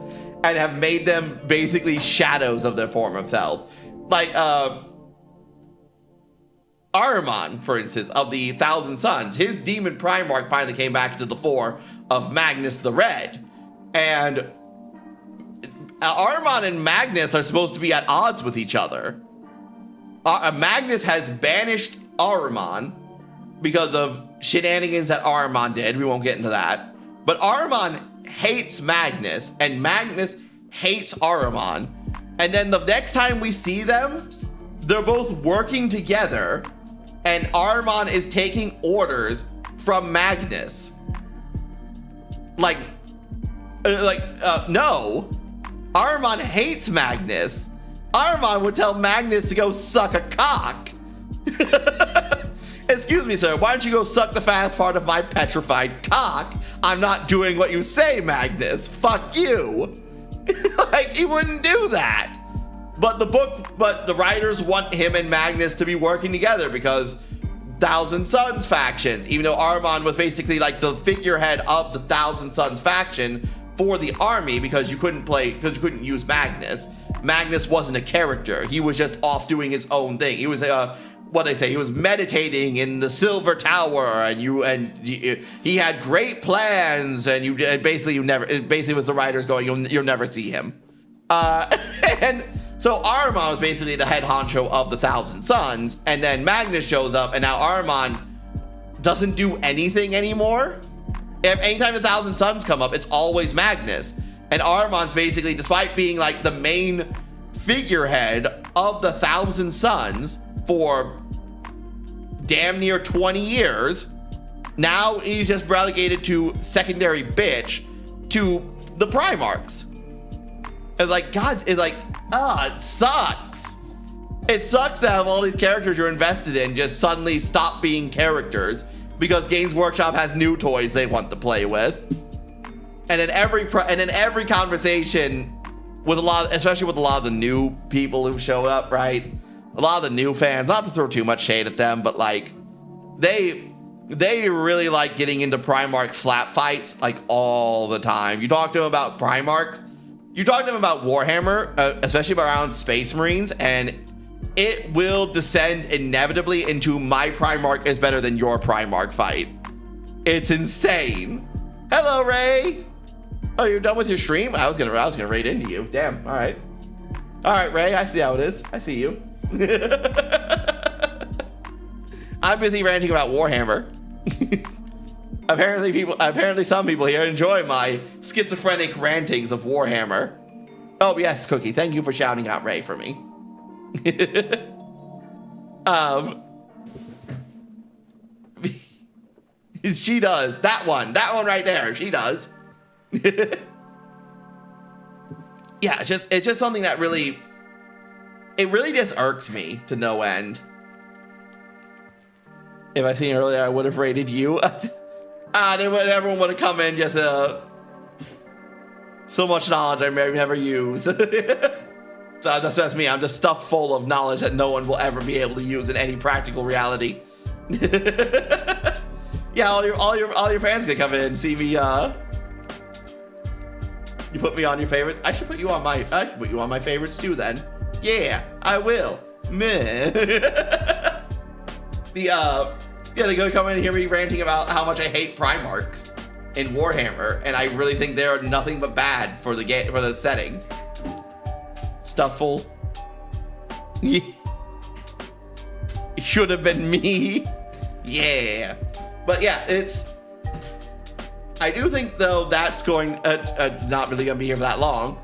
and have made them basically shadows of their former selves. Like, Ahriman, for instance, of the Thousand Suns, his demon Primarch finally came back to the fore of Magnus the Red. And Ahriman and Magnus are supposed to be at odds with each other. Magnus has banished Ahriman because of shenanigans that Ahriman did. We won't get into that. But Ahriman hates Magnus, and Magnus hates Ahriman. And then the next time we see them, they're both working together, and Ahriman is taking orders from Magnus. No. Ahriman hates Magnus. Ahriman would tell Magnus to go suck a cock. Excuse me, sir, why don't you go suck the fast part of my petrified cock? I'm not doing what you say, Magnus. Fuck you. Like, he wouldn't do that. But the writers want him and Magnus to be working together because Thousand Sons factions, even though Ahriman was basically like the figurehead of the Thousand Sons faction for the army because you couldn't use Magnus. Magnus wasn't a character. He was just off doing his own thing. He was he was meditating in the Silver Tower, and he had great plans, and it basically was the writers going, you'll never see him. And so Ahriman was basically the head honcho of the Thousand Sons, and then Magnus shows up, and now Ahriman doesn't do anything anymore. Anytime the Thousand Sons come up, it's always Magnus. And Ahriman's basically, despite being like the main figurehead of the Thousand Sons for damn near 20 years, now he's just relegated to secondary bitch to the Primarchs. It's like, God, it sucks. It sucks to have all these characters you're invested in just suddenly stop being characters because Games Workshop has new toys they want to play with. And in every conversation with especially with a lot of the new people who showed up, right? A lot of the new fans, not to throw too much shade at them, but like they really like getting into Primarch slap fights like all the time. You talk to them about Primarchs, you talk to them about Warhammer, especially around Space Marines, and it will descend inevitably into my Primarch is better than your Primarch fight. It's insane. Hello, Ray. Oh, you're done with your stream? I was gonna raid into you. Damn. All right, Ray. I see how it is. I see you. I'm busy ranting about Warhammer. Apparently some people here enjoy my schizophrenic rantings of Warhammer. Oh yes, Cookie. Thank you for shouting out Ray for me. She does. That one right there. She does. Yeah, it's just something that really just irks me to no end. If I seen earlier, I would have rated you. Everyone would have come in just so much knowledge I may never use. So that's just me. I'm just stuffed full of knowledge that no one will ever be able to use in any practical reality. Yeah, all your fans can come in and see me. You put me on your favorites. I should put you on my favorites too. Then, yeah, I will. Meh. They're gonna come in and hear me ranting about how much I hate Primarchs in Warhammer, and I really think they are nothing but bad for the game, for the setting. Stufful. It should have been me. Yeah, but yeah, I do think though that's going not really gonna be here for that long.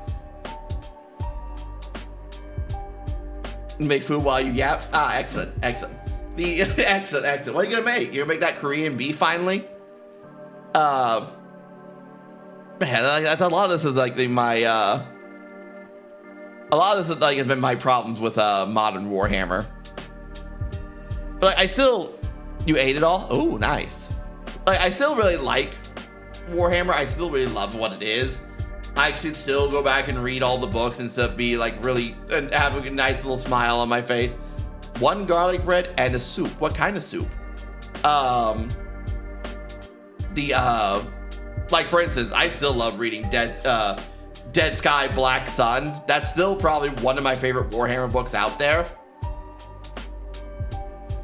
Make food while you yap. Excellent. Excellent. What are you gonna make? You're gonna make that Korean beef finally? Man, that's a lot of this is like a lot of this is like has been my problems with modern Warhammer. But you ate it all? Oh, nice. Like, I still really like Warhammer. I still really love what it is. I should still go back and read all the books and stuff, be like really, and have a nice little smile on my face. One garlic bread and a soup. What kind of soup? Like for instance, I still love reading Dead Sky, Black Sun. That's still probably one of my favorite Warhammer books out there.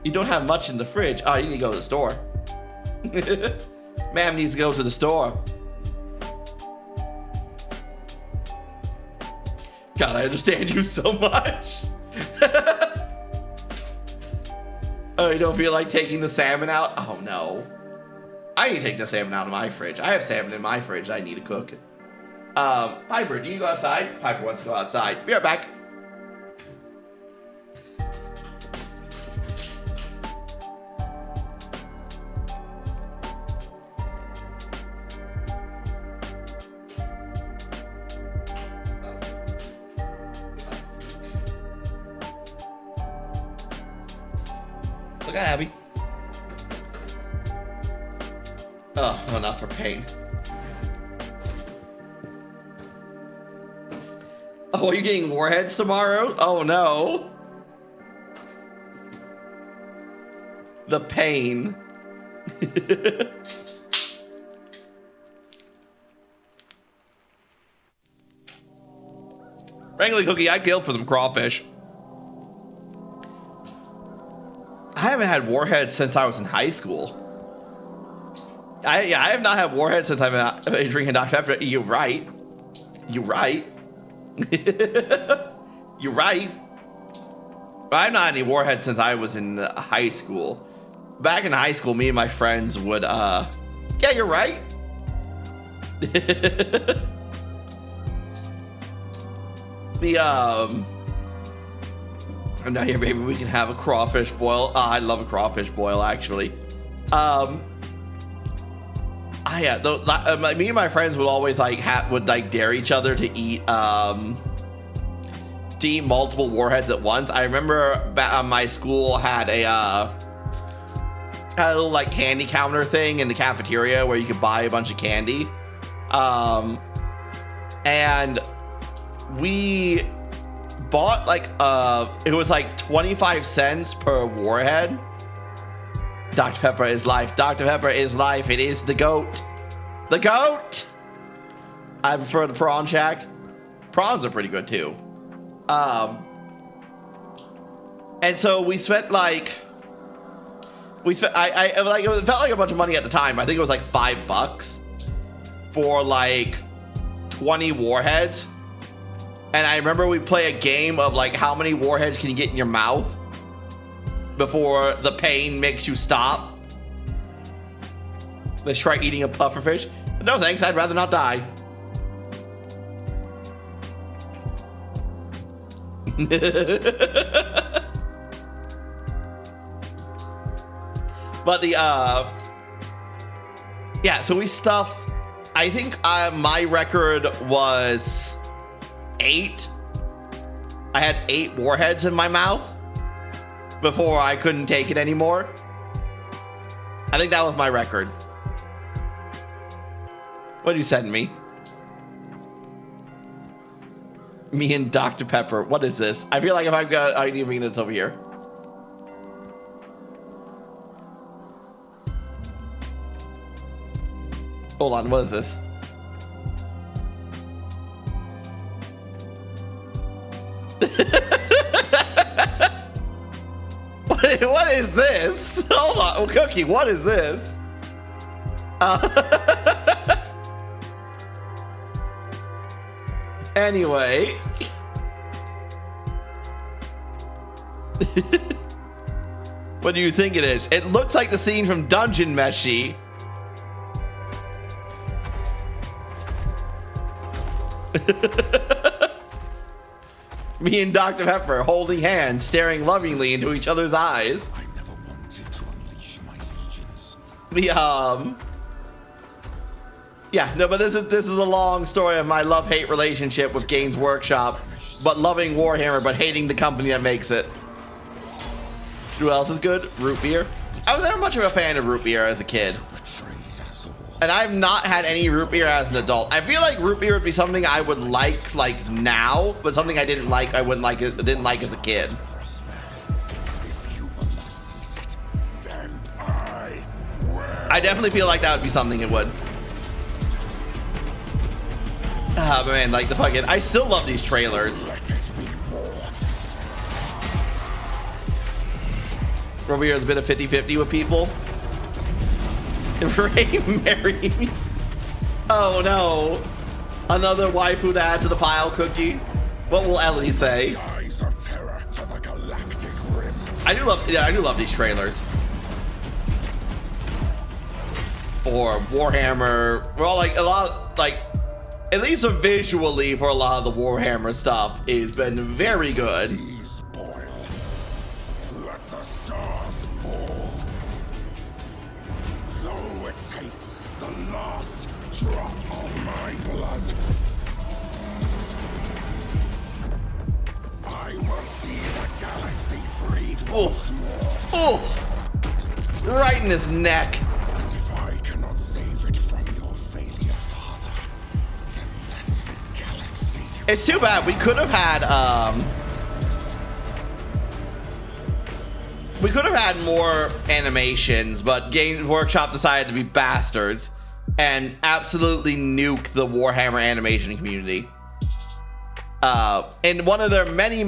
You don't have much in the fridge. Oh, you need to go to the store. Ma'am needs to go to the store. God, I understand you so much. Oh, you don't feel like taking the salmon out? Oh no. I need to take the salmon out of my fridge. I have salmon in my fridge I need to cook. Piper, do you go outside? Piper wants to go outside. Be right back. Look at Abby. Oh, no, not for pain. Oh, are you getting warheads tomorrow? Oh no. The pain. Frankly, Cookie, I killed for them crawfish. I haven't had warheads since I was in high school. I have not had warheads since I've been drinking Dr. Pepper. You're right. You're right. You're right. I've not had any warheads since I was in high school. Back in high school, me and my friends would, yeah, you're right. I'm not here, baby. We can have a crawfish boil. I love a crawfish boil, actually. Me and my friends would always would dare each other to eat multiple warheads at once. I remember my school had a little like candy counter thing in the cafeteria where you could buy a bunch of candy, and we bought like it was like 25 cents per warhead. Dr. Pepper is life. Dr. Pepper is life. It is the GOAT. The GOAT! I prefer the prawn shack. Prawns are pretty good too. And so we spent like, it felt like a bunch of money at the time. I think it was like $5 for like 20 warheads. And I remember we play a game of like how many warheads can you get in your mouth before the pain makes you stop. Let's try eating a pufferfish. No thanks, I'd rather not die. But yeah, so we stuffed, I think my record was 8. I had 8 warheads in my mouth before I couldn't take it anymore. I think that was my record. What did you send me? Me and Dr. Pepper. What is this? I feel like if I've got, I need to bring this over here. Hold on, what is this? What is this? Hold on, Cookie, what is this? Anyway. What do you think it is? It looks like the scene from Dungeon Meshi. Me and Dr. Pepper holding hands, staring lovingly into each other's eyes. I never wanted to unleash my legions. Yeah, no, but this is a long story of my love-hate relationship with Games Workshop, but loving Warhammer, but hating the company that makes it. Who else is good? Root beer. I was never much of a fan of root beer as a kid. And I've not had any root beer as an adult. I feel like root beer would be something I would like now, but something I didn't like didn't like as a kid. I definitely feel like that would be something it would. Ah, man, like the fucking, I still love these trailers. Root beer has been a 50-50 with people. Ray, marry me. Oh no. Another waifu to add to the pile, Cookie. What will Ellie say? Skies of terror to the galactic rim. I do love these trailers. For Warhammer, well, like a lot, like at least visually for a lot of the Warhammer stuff, has been very good. Seas boil. Let the stars fall. Though it takes the last drop of my blood, I will see the galaxy freed once more. Oh, right in his neck. And if I cannot save it from your failure, Father, then let the galaxy. It's too bad. We could have had more animations, but Games Workshop decided to be bastards and absolutely nuke the Warhammer animation community. In one of their many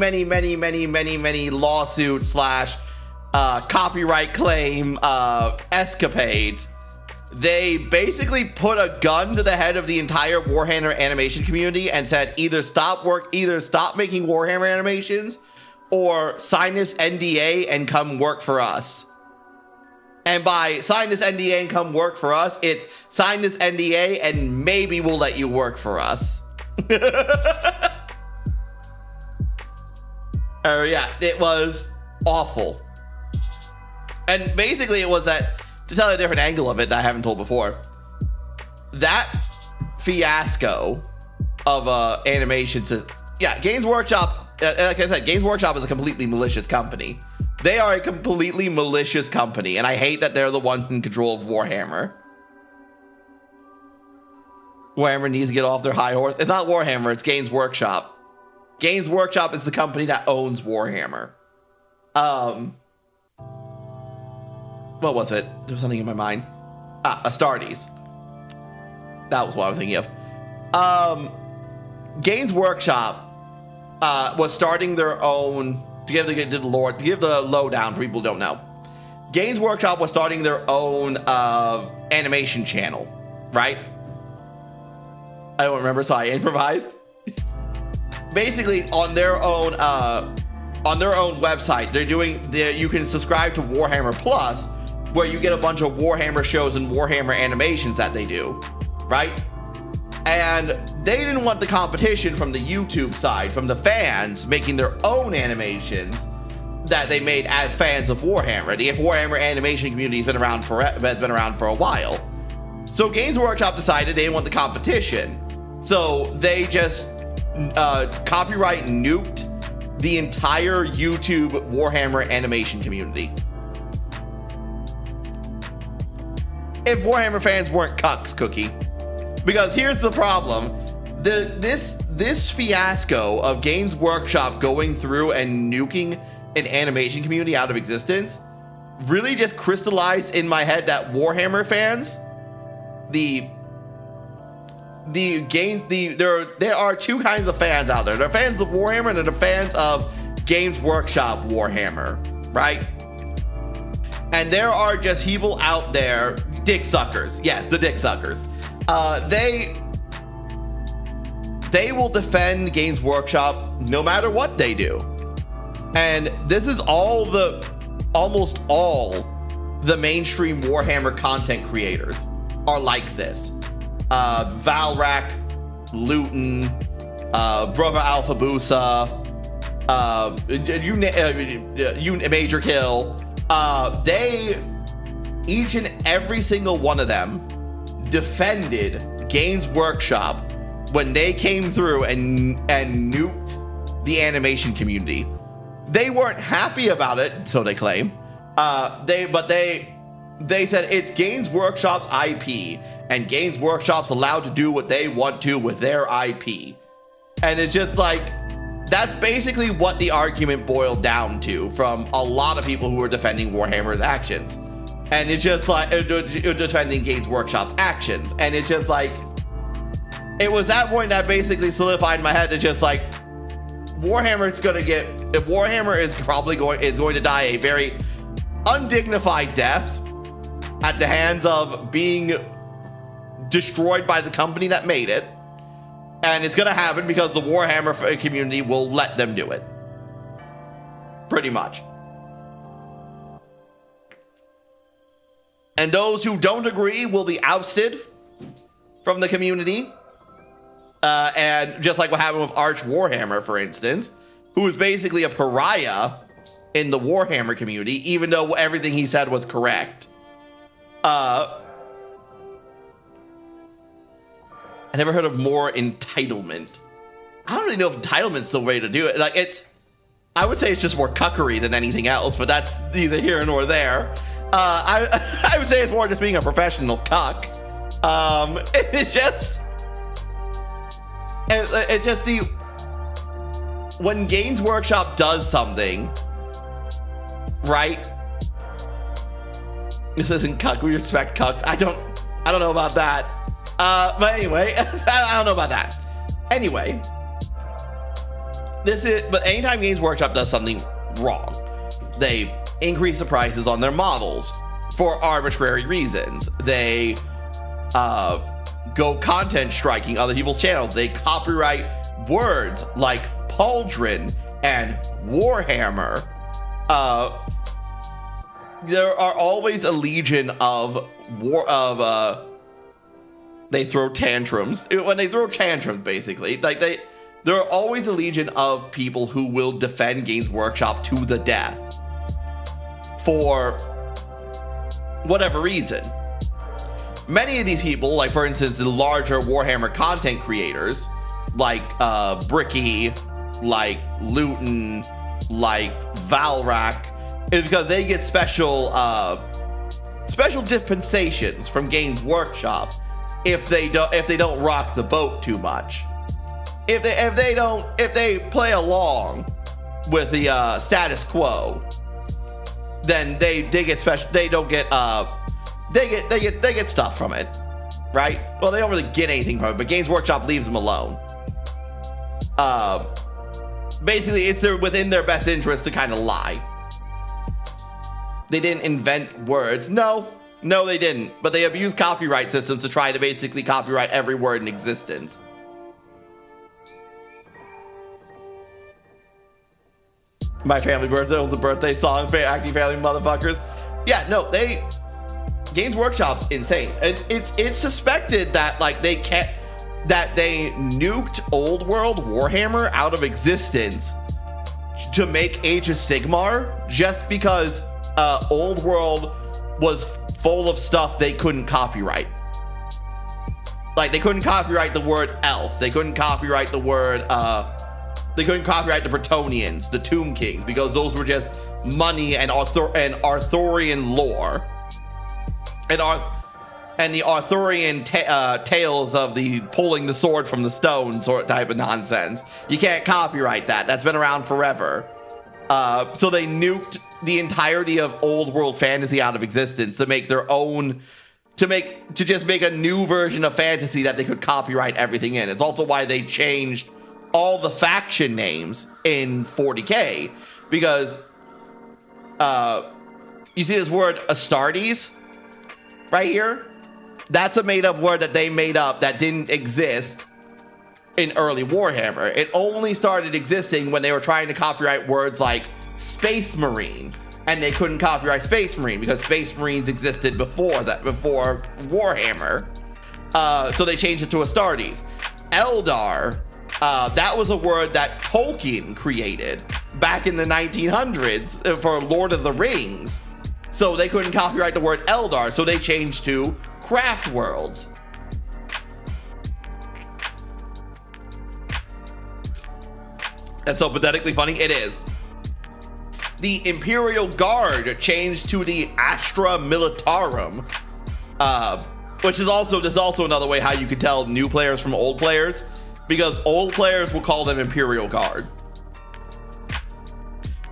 lawsuit slash copyright claim escapades, they basically put a gun to the head of the entire Warhammer animation community and said either stop making Warhammer animations or sign this NDA and come work for us. And by sign this NDA and come work for us, it's sign this NDA and maybe we'll let you work for us. Yeah, it was awful. And basically it was that, to tell a different angle of it that I haven't told before, that fiasco of animation to, yeah, Games Workshop, like I said, Games Workshop is a completely malicious company. They are a completely malicious company, and I hate that they're the ones in control of Warhammer. Warhammer needs to get off their high horse. It's not Warhammer, it's Games Workshop. Games Workshop is the company that owns Warhammer. What was it? There was something in my mind. Astartes. That was what I was thinking of. Games Workshop was starting their own, to give the lowdown for people who don't know. Games Workshop was starting their own animation channel, right? I don't remember, so I improvised. Basically, on their own website, you can subscribe to Warhammer Plus, where you get a bunch of Warhammer shows and Warhammer animations that they do, right? And they didn't want the competition from the YouTube side, from the fans making their own animations that they made as fans of Warhammer. The Warhammer animation community has been around for a while. So Games Workshop decided they didn't want the competition. So they just copyright nuked the entire YouTube Warhammer animation community. If Warhammer fans weren't cucks, Cookie. Because here's the problem. This fiasco of Games Workshop going through and nuking an animation community out of existence really just crystallized in my head that Warhammer fans, there are two kinds of fans out there. There are fans of Warhammer and there are fans of Games Workshop Warhammer, right? And there are just people out there, dick suckers. Yes, the dick suckers. They will defend Games Workshop no matter what they do. And this is almost all the mainstream Warhammer content creators are like this. Valrak, Luton, Brother Alpha Busa, Major Kill. They, each and every single one of them, defended Games Workshop when they came through and nuked the animation community. They weren't happy about it, so they claim. They said it's Games Workshop's IP, and Games Workshop's allowed to do what they want to with their IP. And it's just like, that's basically what the argument boiled down to from a lot of people who were defending Warhammer's actions. And it's just like, defending Games Workshop's actions. And it's just like, it was that point that basically solidified in my head that just like, Warhammer is probably going to die a very undignified death at the hands of being destroyed by the company that made it, And it's gonna happen because the Warhammer community will let them do it. Pretty much. And those who don't agree will be ousted from the community. And just like what happened with Arch Warhammer, for instance, who is basically a pariah in the Warhammer community, even though everything he said was correct. I never heard of more entitlement. I don't really know if entitlement's the way to do it. Like, I would say it's just more cuckery than anything else, but that's neither here nor there. I would say it's more just being a professional cuck. When Games Workshop does something, right? This isn't cuck. We respect cucks. I don't know about that. But anyway, I don't know about that. Anyway, but anytime Games Workshop does something wrong, they increase the prices on their models for arbitrary reasons. They go content striking other people's channels. They copyright words like pauldron and Warhammer. There are always a legion of they throw tantrums. When they throw tantrums, basically, like there are always a legion of people who will defend Games Workshop to the death for whatever reason. Many of these people, like for instance, the larger Warhammer content creators, like Bricky, like Luton, like Valrak, is because they get special dispensations from Games Workshop if they don't rock the boat too much. If they play along with the status quo, then they get special. They get stuff from it, right? Well, they don't really get anything from it, but Games Workshop leaves them alone. Basically, it's within their best interest to kind of lie. They didn't invent words. No, they didn't. But they abuse copyright systems to try to basically copyright every word in existence. My Family Birthday was the birthday song for Acting Family motherfuckers. Yeah, no, Games Workshop's insane. It's suspected that they nuked Old World Warhammer out of existence to make Age of Sigmar just because Old World was full of stuff they couldn't copyright. Like, they couldn't copyright the word elf. They couldn't copyright the word, they couldn't copyright the Bretonnians, the Tomb Kings, because those were just money and Arthurian lore. And the Arthurian tales of the pulling the sword from the stone sort of type of nonsense. You can't copyright that. That's been around forever. So they nuked the entirety of old world fantasy out of existence to make their own, to just make a new version of fantasy that they could copyright everything in. It's also why they changed all the faction names in 40K, because you see this word Astartes right here? That's a made-up word that they made up that didn't exist in early Warhammer. It only started existing when they were trying to copyright words like Space Marine, and they couldn't copyright Space Marine because Space Marines existed before Warhammer. So they changed it to Astartes. Eldar, that was a word that Tolkien created back in the 1900s for Lord of the Rings. So they couldn't copyright the word Eldar, so they changed to Craft Worlds. And so pathetically funny it is. The Imperial Guard changed to the Astra Militarum, which is also another way how you can tell new players from old players, because old players will call them Imperial Guard.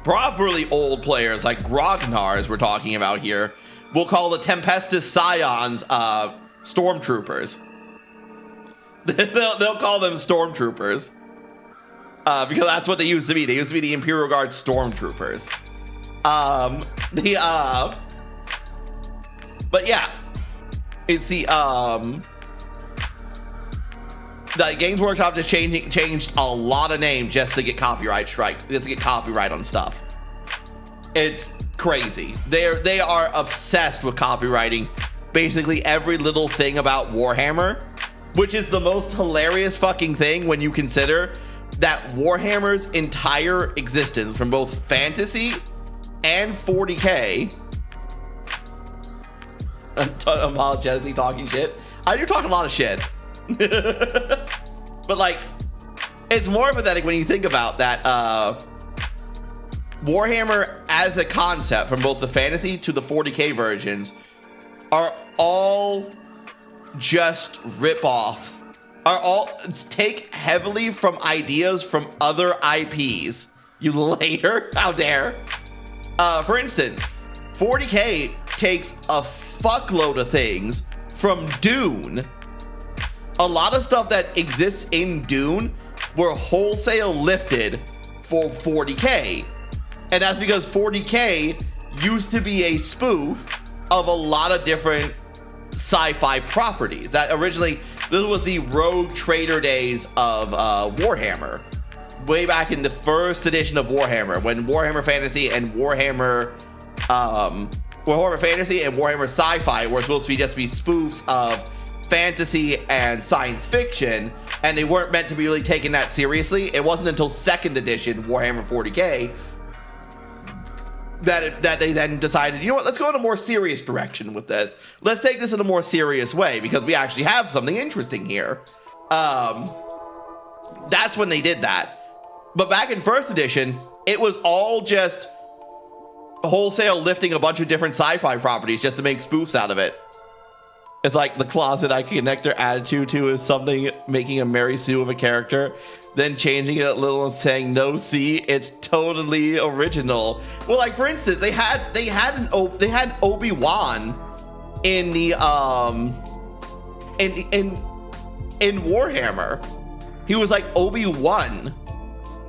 Properly old players like Grognars we're talking about here will call the Tempestus Scions Stormtroopers. They'll call them Stormtroopers. Because that's what they used to be. They used to be the Imperial Guard Stormtroopers. But yeah, it's the like Games Workshop just changed a lot of names just to get copyright strike, just to get copyright on stuff. It's crazy. They are obsessed with copywriting basically every little thing about Warhammer, which is the most hilarious fucking thing when you consider that Warhammer's entire existence, from both fantasy and 40k, I'm apologetically talking shit. I do talk a lot of shit. But like, it's more pathetic when you think about that. Warhammer as a concept, from both the fantasy to the 40k versions, are all just rip-offs, are all take heavily from ideas from other IPs. You later, how dare. For instance, 40k takes a fuckload of things from Dune. A lot of stuff that exists in Dune were wholesale lifted for 40k. And that's because 40k used to be a spoof of a lot of different sci-fi properties. That originally, this was the Rogue Trader days of Warhammer. Way back in the first edition of Warhammer, when Warhammer Fantasy and Warhammer Fantasy and Warhammer Sci-Fi were supposed to be just be spoofs of fantasy and science fiction, and they weren't meant to be really taken that seriously. It wasn't until second edition Warhammer 40k that they then decided, you know what, let's go in a more serious direction with this. Let's take this in a more serious way because we actually have something interesting here. That's when they did that. But back in first edition, it was all just wholesale lifting a bunch of different sci-fi properties just to make spoofs out of it. It's like the closet I can connect their attitude to is something, making a Mary Sue of a character, then changing it a little and saying, no, see, it's totally original. Well, like for instance, they had Obi-Wan in the in Warhammer. He was like Obi-Wan,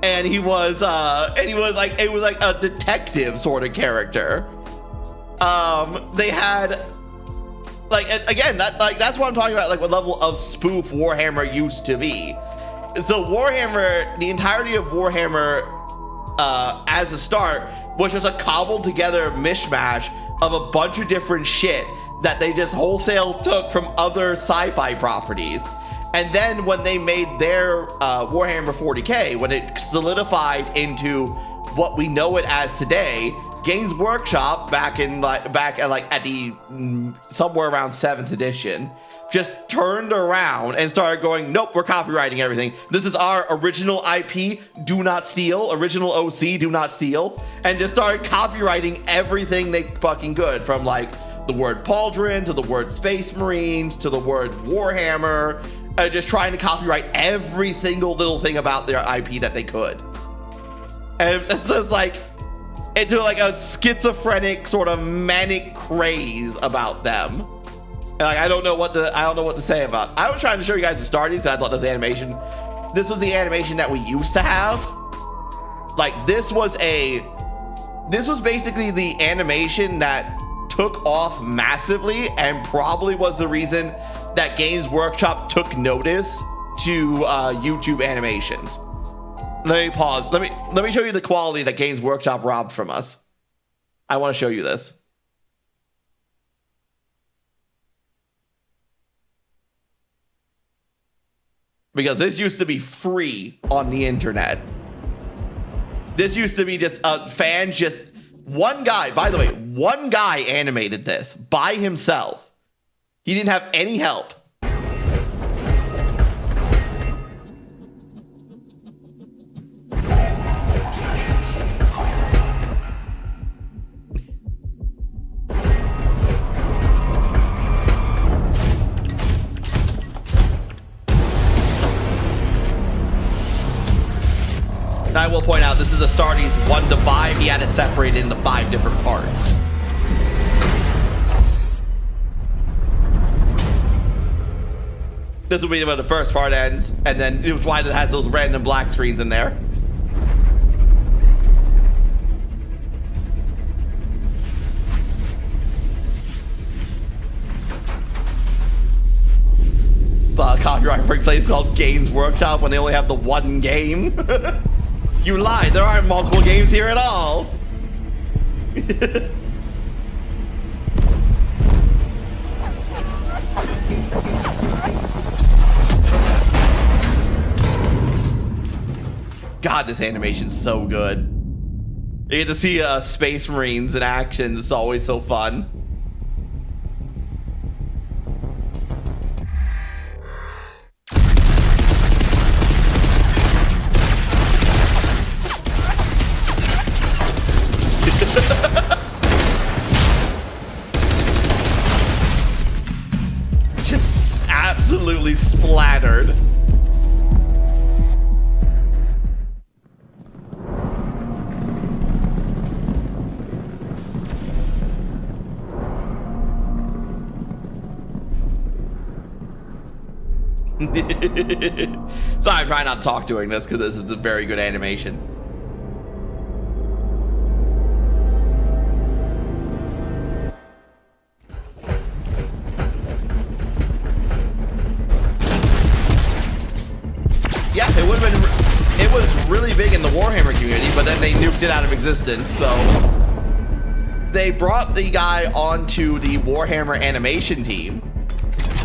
and he was like, it was like a detective sort of character. They had, like, again, that's what I'm talking about, like what level of spoof Warhammer used to be. So Warhammer, the entirety of Warhammer as a start was just a cobbled together mishmash of a bunch of different shit that they just wholesale took from other sci-fi properties. And then when they made their Warhammer 40k, when it solidified into what we know it as today, Games Workshop back at the somewhere around 7th edition just turned around and started going, nope, we're copywriting everything. This is our original IP, do not steal. Original OC, do not steal. And just started copywriting everything they fucking could, from like the word pauldron to the word Space Marines to the word Warhammer, just trying to copyright every single little thing about their IP that they could. And it's just like, into like a schizophrenic sort of manic craze about them. Like, I don't know what to say about. I was trying to show you guys the starting because I thought this was the animation that we used to have. Like, this was basically the animation that took off massively and probably was the reason that Games Workshop took notice to YouTube animations. Let me pause. Let me show you the quality that Games Workshop robbed from us. I want to show you this. Because this used to be free on the internet. This used to be just fans, just one guy, by the way, one guy animated this by himself. He didn't have any help. I will point out, this is Astartes 1 to 5. He had it separated into 5 different parts. This will be where the first part ends, and then it was why it has those random black screens in there. copyright for a place called Games Workshop when they only have the one game. You lied. There aren't multiple games here at all. God, this animation's so good. You get to see Space Marines in action. It's always so fun. Just absolutely splattered. Sorry, I'm trying not to talk during this because this is a very good animation. Yeah, it would have been. It was really big in the Warhammer community, but then they nuked it out of existence. So they brought the guy onto the Warhammer animation team.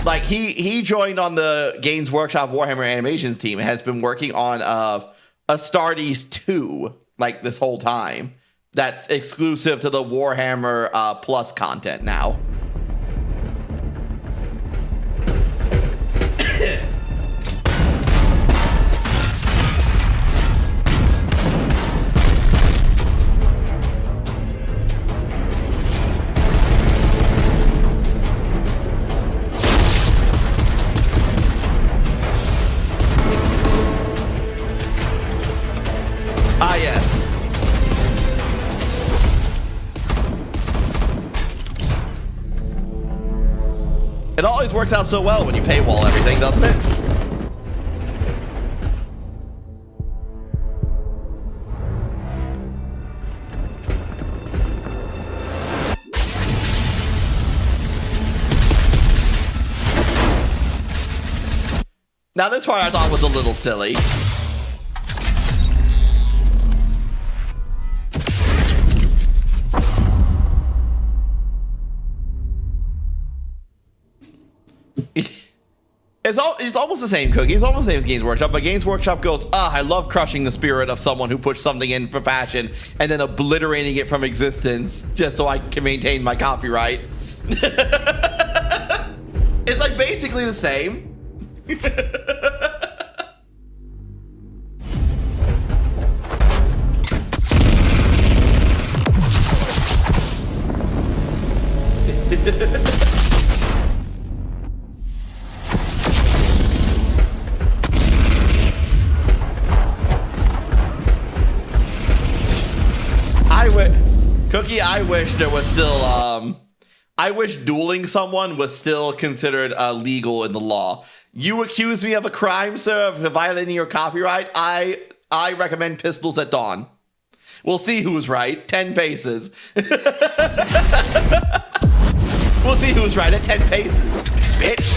Like he joined on the Games Workshop Warhammer Animations team and has been working on Astartes 2 like this whole time. That's exclusive to the Warhammer Plus content now. Ah, yes. It always works out so well when you paywall everything, doesn't it? Now this part I thought was a little silly. It's almost the same, Cookie. It's almost the same as Games Workshop, but Games Workshop goes, I love crushing the spirit of someone who puts something in for fashion and then obliterating it from existence just so I can maintain my copyright. It's like basically the same. Cookie, I wish there was still, I wish dueling someone was still considered legal in the law. You accuse me of a crime, sir, of violating your copyright. I recommend pistols at dawn. We'll see who's right. 10 paces. We'll see who's right at 10 paces, bitch.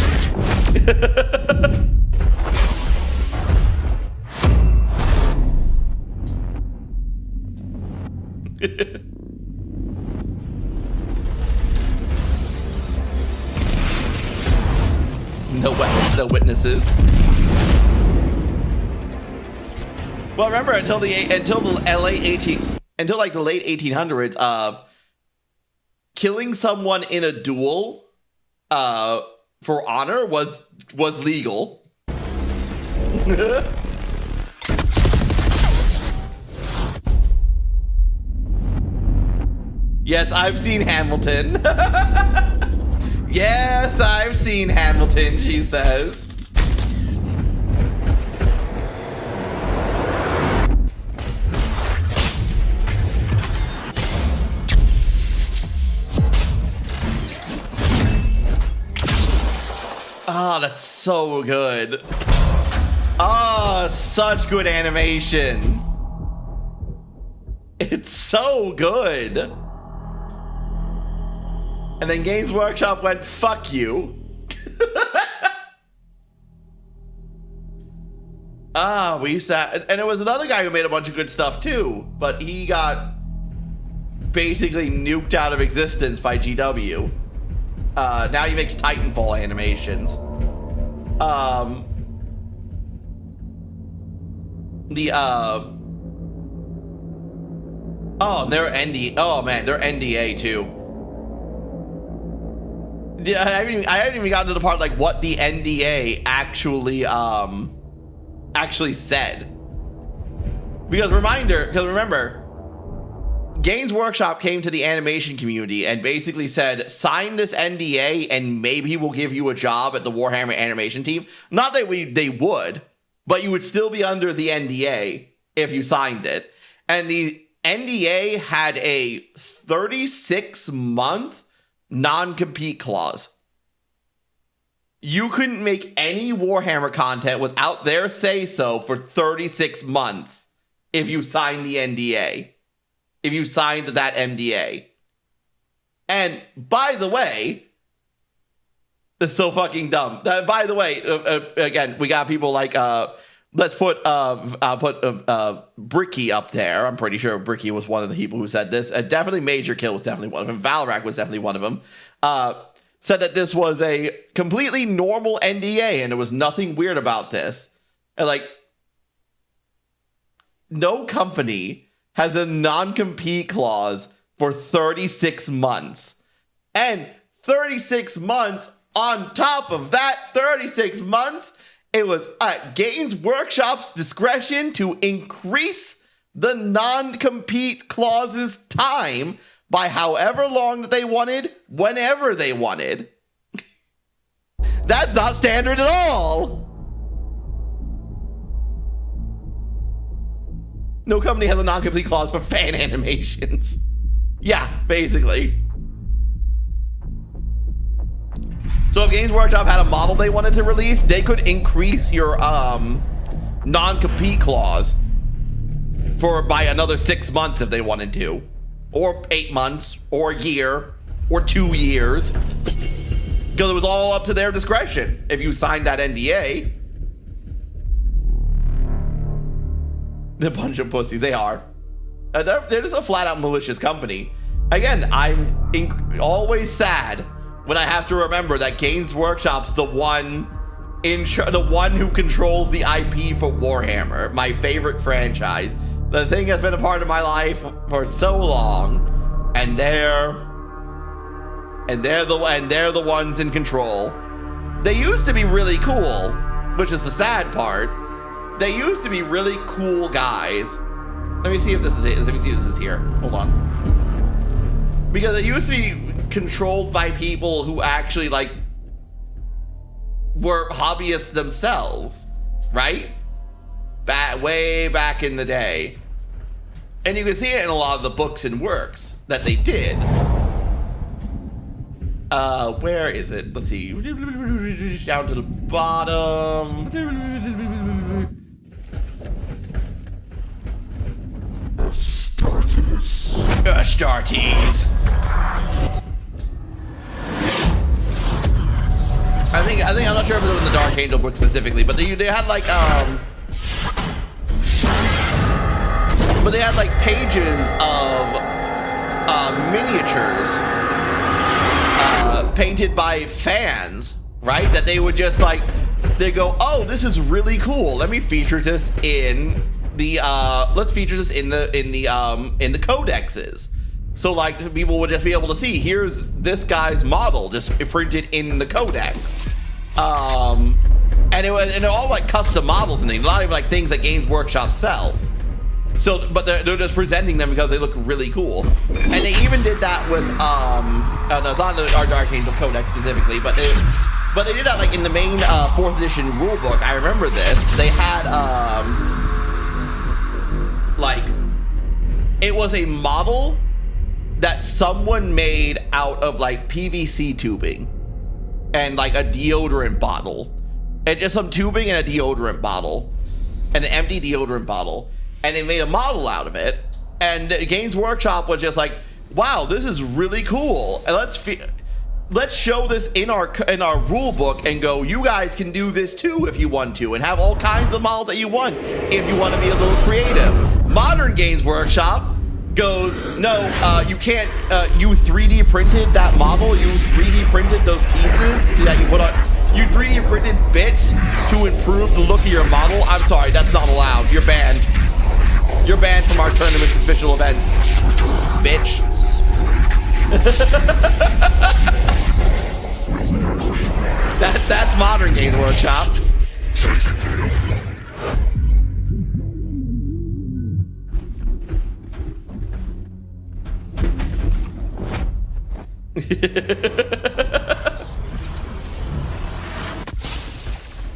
No weapons, no witnesses. Well, remember until the late 1800s, killing someone in a duel for honor was legal. Yes, I've seen Hamilton. Yes, I've seen Hamilton, she says. Oh, that's so good. Oh, such good animation. It's so good. And then Games Workshop went, fuck you. We used to, and it was another guy who made a bunch of good stuff too, but he got basically nuked out of existence by GW. Now he makes Titanfall animations. Oh, they're ND. Oh man, they're NDA too. Yeah, I haven't even gotten to the part like what the NDA actually said. Because remember, Games Workshop came to the animation community and basically said, sign this NDA and maybe we'll give you a job at the Warhammer animation team. Not that they would, but you would still be under the NDA if you signed it. And the NDA had a 36-month non-compete clause. You couldn't make any Warhammer content without their say-so for 36 months if you signed the NDA. If you signed that NDA. And by the way, it's so fucking dumb. By the way, again, we got people like let's put Bricky up there. I'm pretty sure Bricky was one of the people who said this. Definitely Major Kill was definitely one of them. Valrak was definitely one of them. Said that this was a completely normal NDA and there was nothing weird about this. And like, no company has a non-compete clause for 36 months. And 36 months on top of that 36 months, it was at Games Workshop's discretion to increase the non-compete clause's time by however long that they wanted, whenever they wanted. That's not standard at all. No company has a non-complete clause for fan animations. Yeah, basically. So if Games Workshop had a model they wanted to release, they could increase your non-compete clause by another 6 months if they wanted to. Or 8 months, or a year, or 2 years. Because it was all up to their discretion if you signed that NDA. They're a bunch of pussies, they are. They're just a flat-out malicious company. Again, I'm always sad when I have to remember that Games Workshop's the one who controls the IP for Warhammer, my favorite franchise. The thing has been a part of my life for so long, and they're the ones in control. They used to be really cool, which is the sad part. They used to be really cool guys. Let me see if this is it. Let me see if this is here. Hold on. Because it used to be controlled by people who actually like were hobbyists themselves, right? Way back in the day. And you can see it in a lot of the books and works that they did. Where is it? Let's see. Down to the bottom. Astartes. I think I'm not sure if it was in the Dark Angel book specifically, but they had like pages of miniatures painted by fans, right? That they would just like, they go, oh, this is really cool. Let me feature this in the let's feature this in the codexes. So like people would just be able to see, here's this guy's model just printed in the codex. And they're all like custom models and things, a lot of like things that Games Workshop sells. So, but they're just presenting them because they look really cool. And they even did that with no, it's not our Dark Angel Codex specifically, but they did that like in the main 4th edition rulebook. I remember this. They had like, it was a model that someone made out of like PVC tubing and like a deodorant bottle, and just some tubing and a deodorant bottle, and an empty deodorant bottle. And they made a model out of it, and Games Workshop was just like, wow, this is really cool. And let's show this in our rule book and go, you guys can do this too if you want to, and have all kinds of models that you want if you want to be a little creative. Modern Games Workshop goes, no, you can't, you 3D printed that model, you 3D printed those pieces that you put on, you 3D printed bits to improve the look of your model. I'm sorry, that's not allowed. You're banned. You're banned from our tournament's official events, bitch. That's Modern Games Workshop.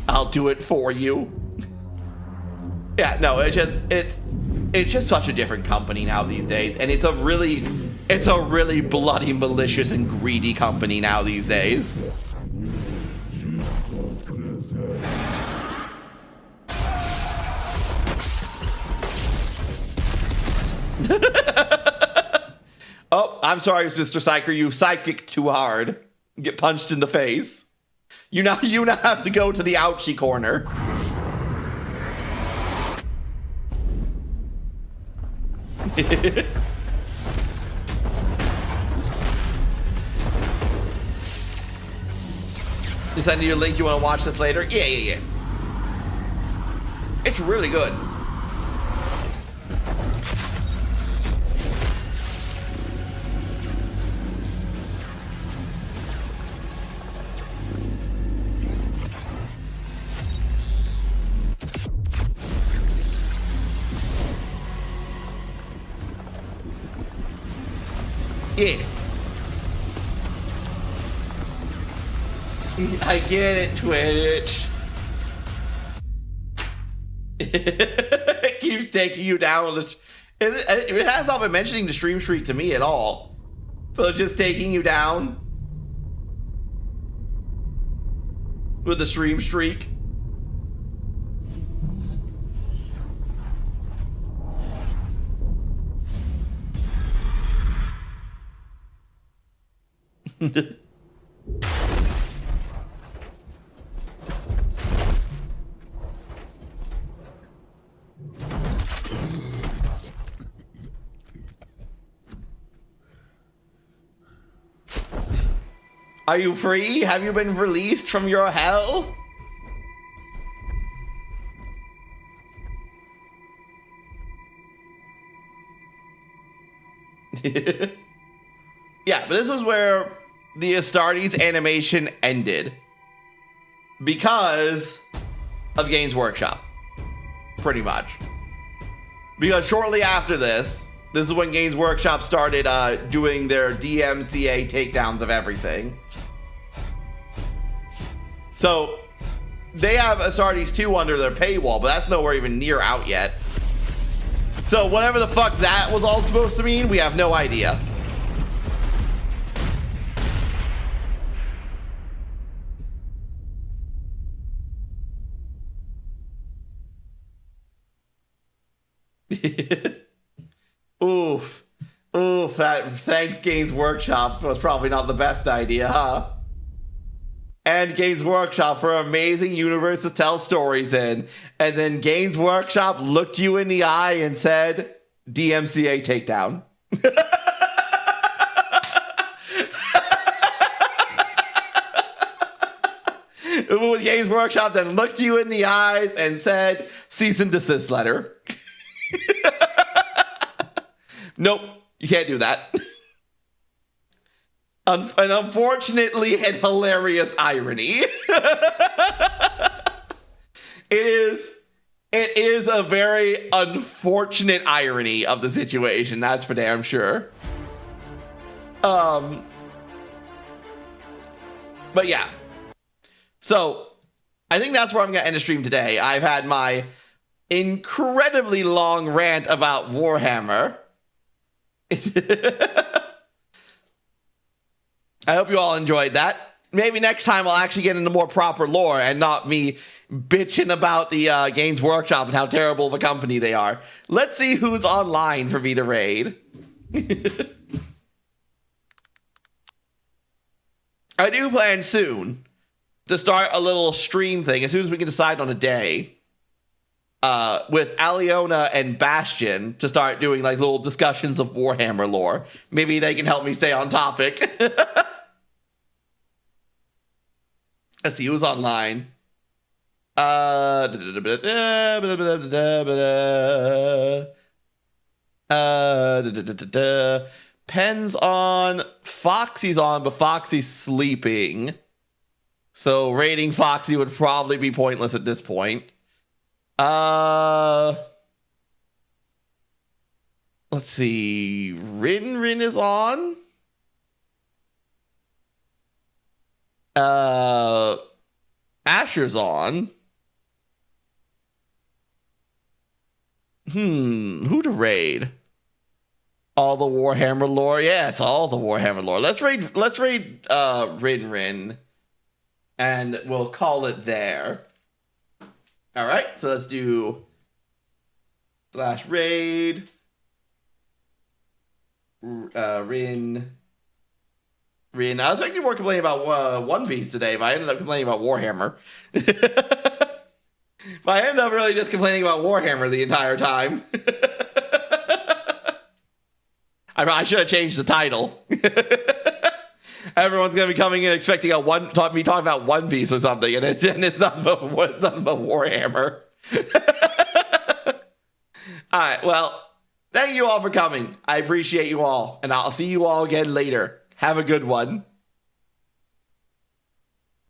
I'll do it for you. Yeah, no, it's just such a different company now these days, and it's a really bloody, malicious, and greedy company now these days. Oh, I'm sorry, Mr. Psyker. You psychic too hard. Get punched in the face. You now have to go to the ouchie corner. Send you a link. You want to watch this later? Yeah. It's really good. Yeah. I get it, Twitch. It keeps taking you down. It has not been mentioning the stream streak to me at all. So it's just taking you down with the stream streak. Are you free? Have you been released from your hell? Yeah, but this was where the Astartes animation ended because of Games Workshop, pretty much. Because shortly after this is when Games Workshop started doing their DMCA takedowns of everything. So they have Astartes 2 under their paywall, but that's nowhere even near out yet. So whatever the fuck that was all supposed to mean, we have no idea. Oof. That thanks Games Workshop was probably not the best idea, huh? And Games Workshop for amazing universe to tell stories in. And then Games Workshop looked you in the eye and said, DMCA takedown. Games Workshop then looked you in the eyes and said, cease and desist letter. Nope, you can't do that. An unfortunately and hilarious irony. It is a very unfortunate irony of the situation, that's for damn sure. But yeah. So, I think that's where I'm going to end the stream today. I've had my incredibly long rant about Warhammer. I hope you all enjoyed that. Maybe next time I'll actually get into more proper lore and not me bitching about the Games Workshop and how terrible of a company they are. Let's see who's online for me to raid. I do plan soon to start a little stream thing as soon as we can decide on a day with Aliona and Bastion to start doing like little discussions of Warhammer lore. Maybe they can help me stay on topic. Let's see who's online. Penn's on, Foxy's on, but Foxy's sleeping. So raiding Foxy would probably be pointless at this point. Let's see. Rin is on. Asher's on. Who to raid? All the Warhammer lore? Yes, all the Warhammer lore. Let's raid Rin. And we'll call it there. Alright, so let's do /raid Rin. I was actually more complaining about One Piece today, but I ended up complaining about Warhammer. But I ended up really just complaining about Warhammer the entire time. I should have changed the title. Everyone's going to be coming in expecting me talking about One Piece or something, and it's nothing but Warhammer. Alright, well, thank you all for coming. I appreciate you all, and I'll see you all again later. Have a good one.